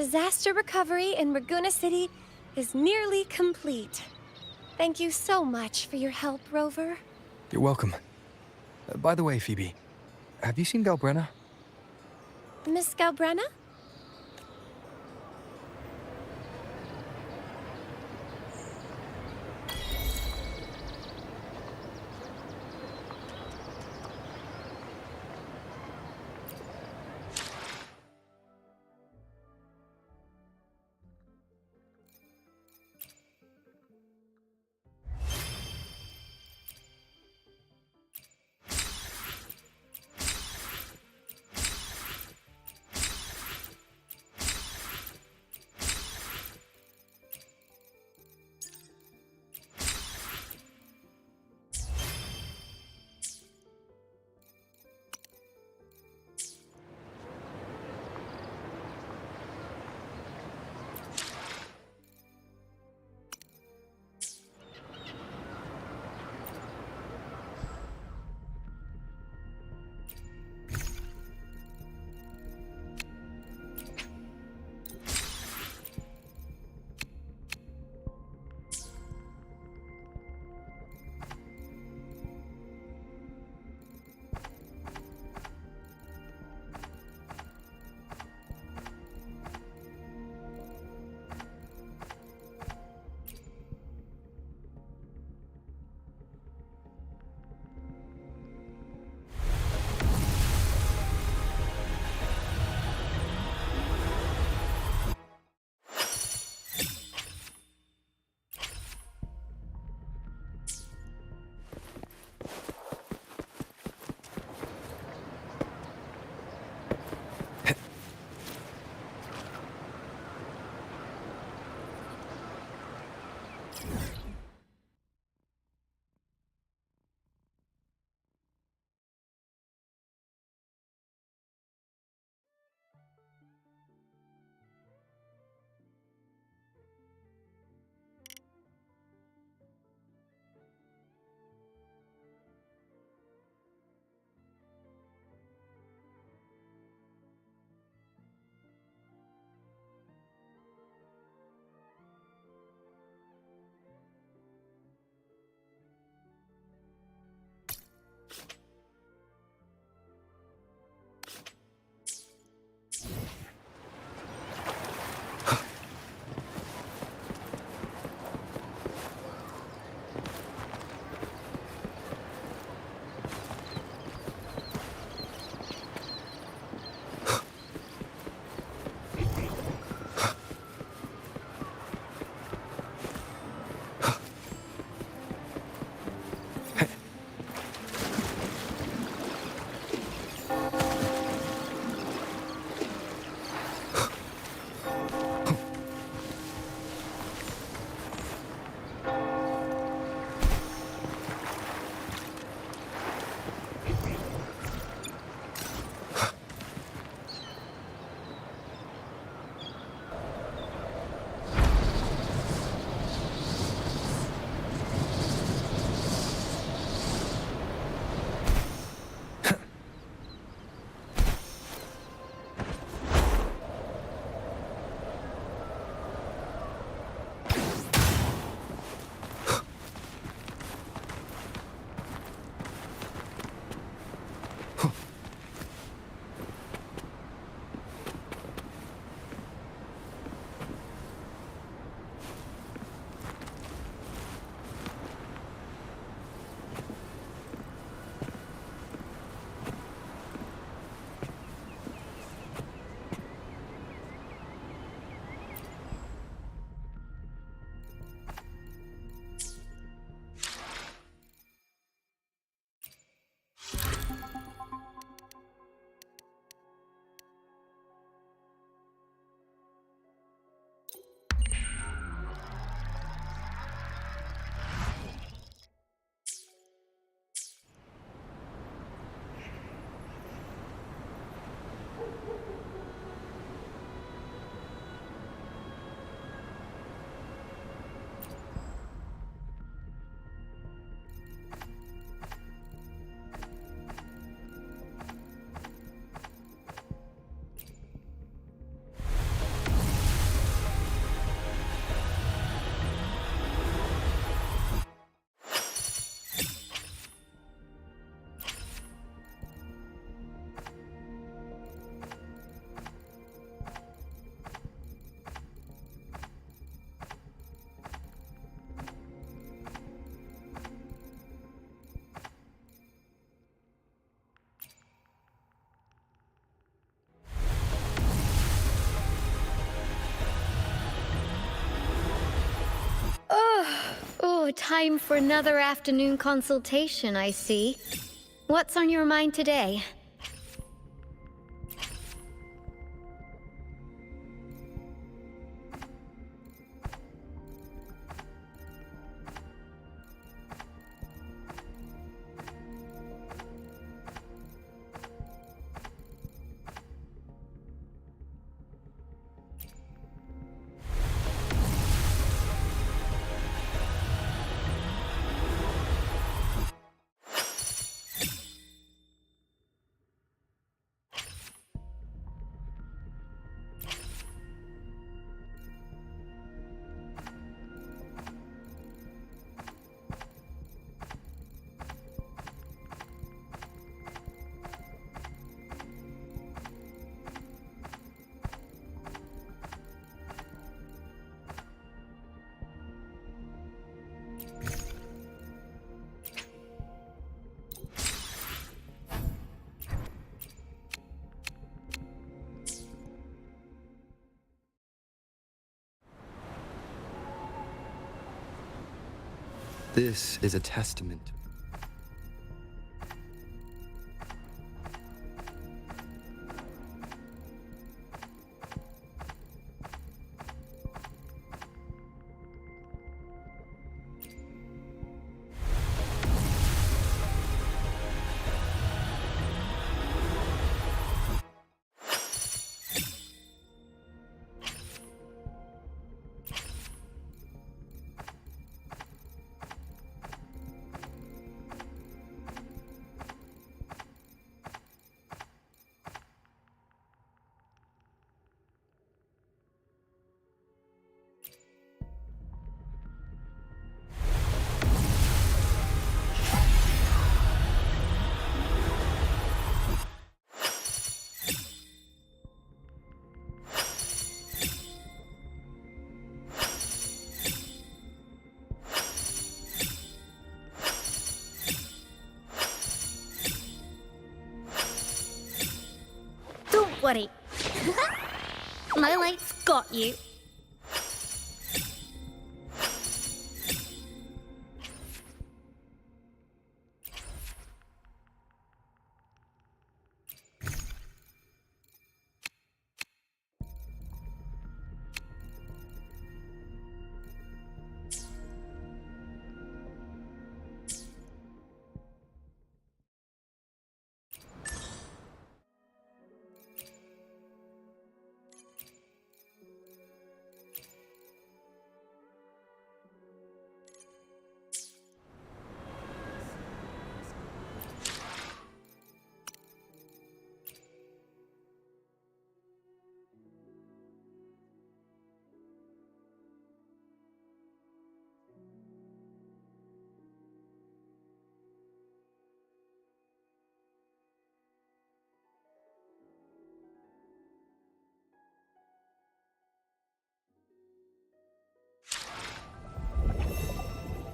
Disaster recovery in Raguna City is nearly complete. Thank you so much for your help, Rover.
You're welcome. By the way, Phoebe, have you seen Galbrenna?
Miss Galbrenna?
So, time for another afternoon consultation, I see. What's on your mind today?
This is a testament.
Don't worry. My light's got you.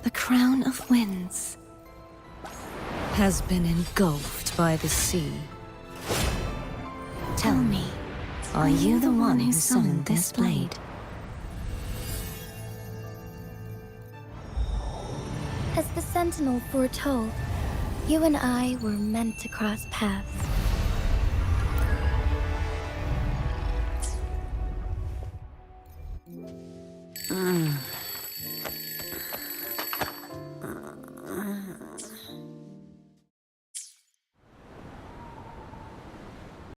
The crown of winds has been engulfed by the sea. Tell me, are you the one who summoned this blade?
As the Sentinel foretold, you and I were meant to cross paths.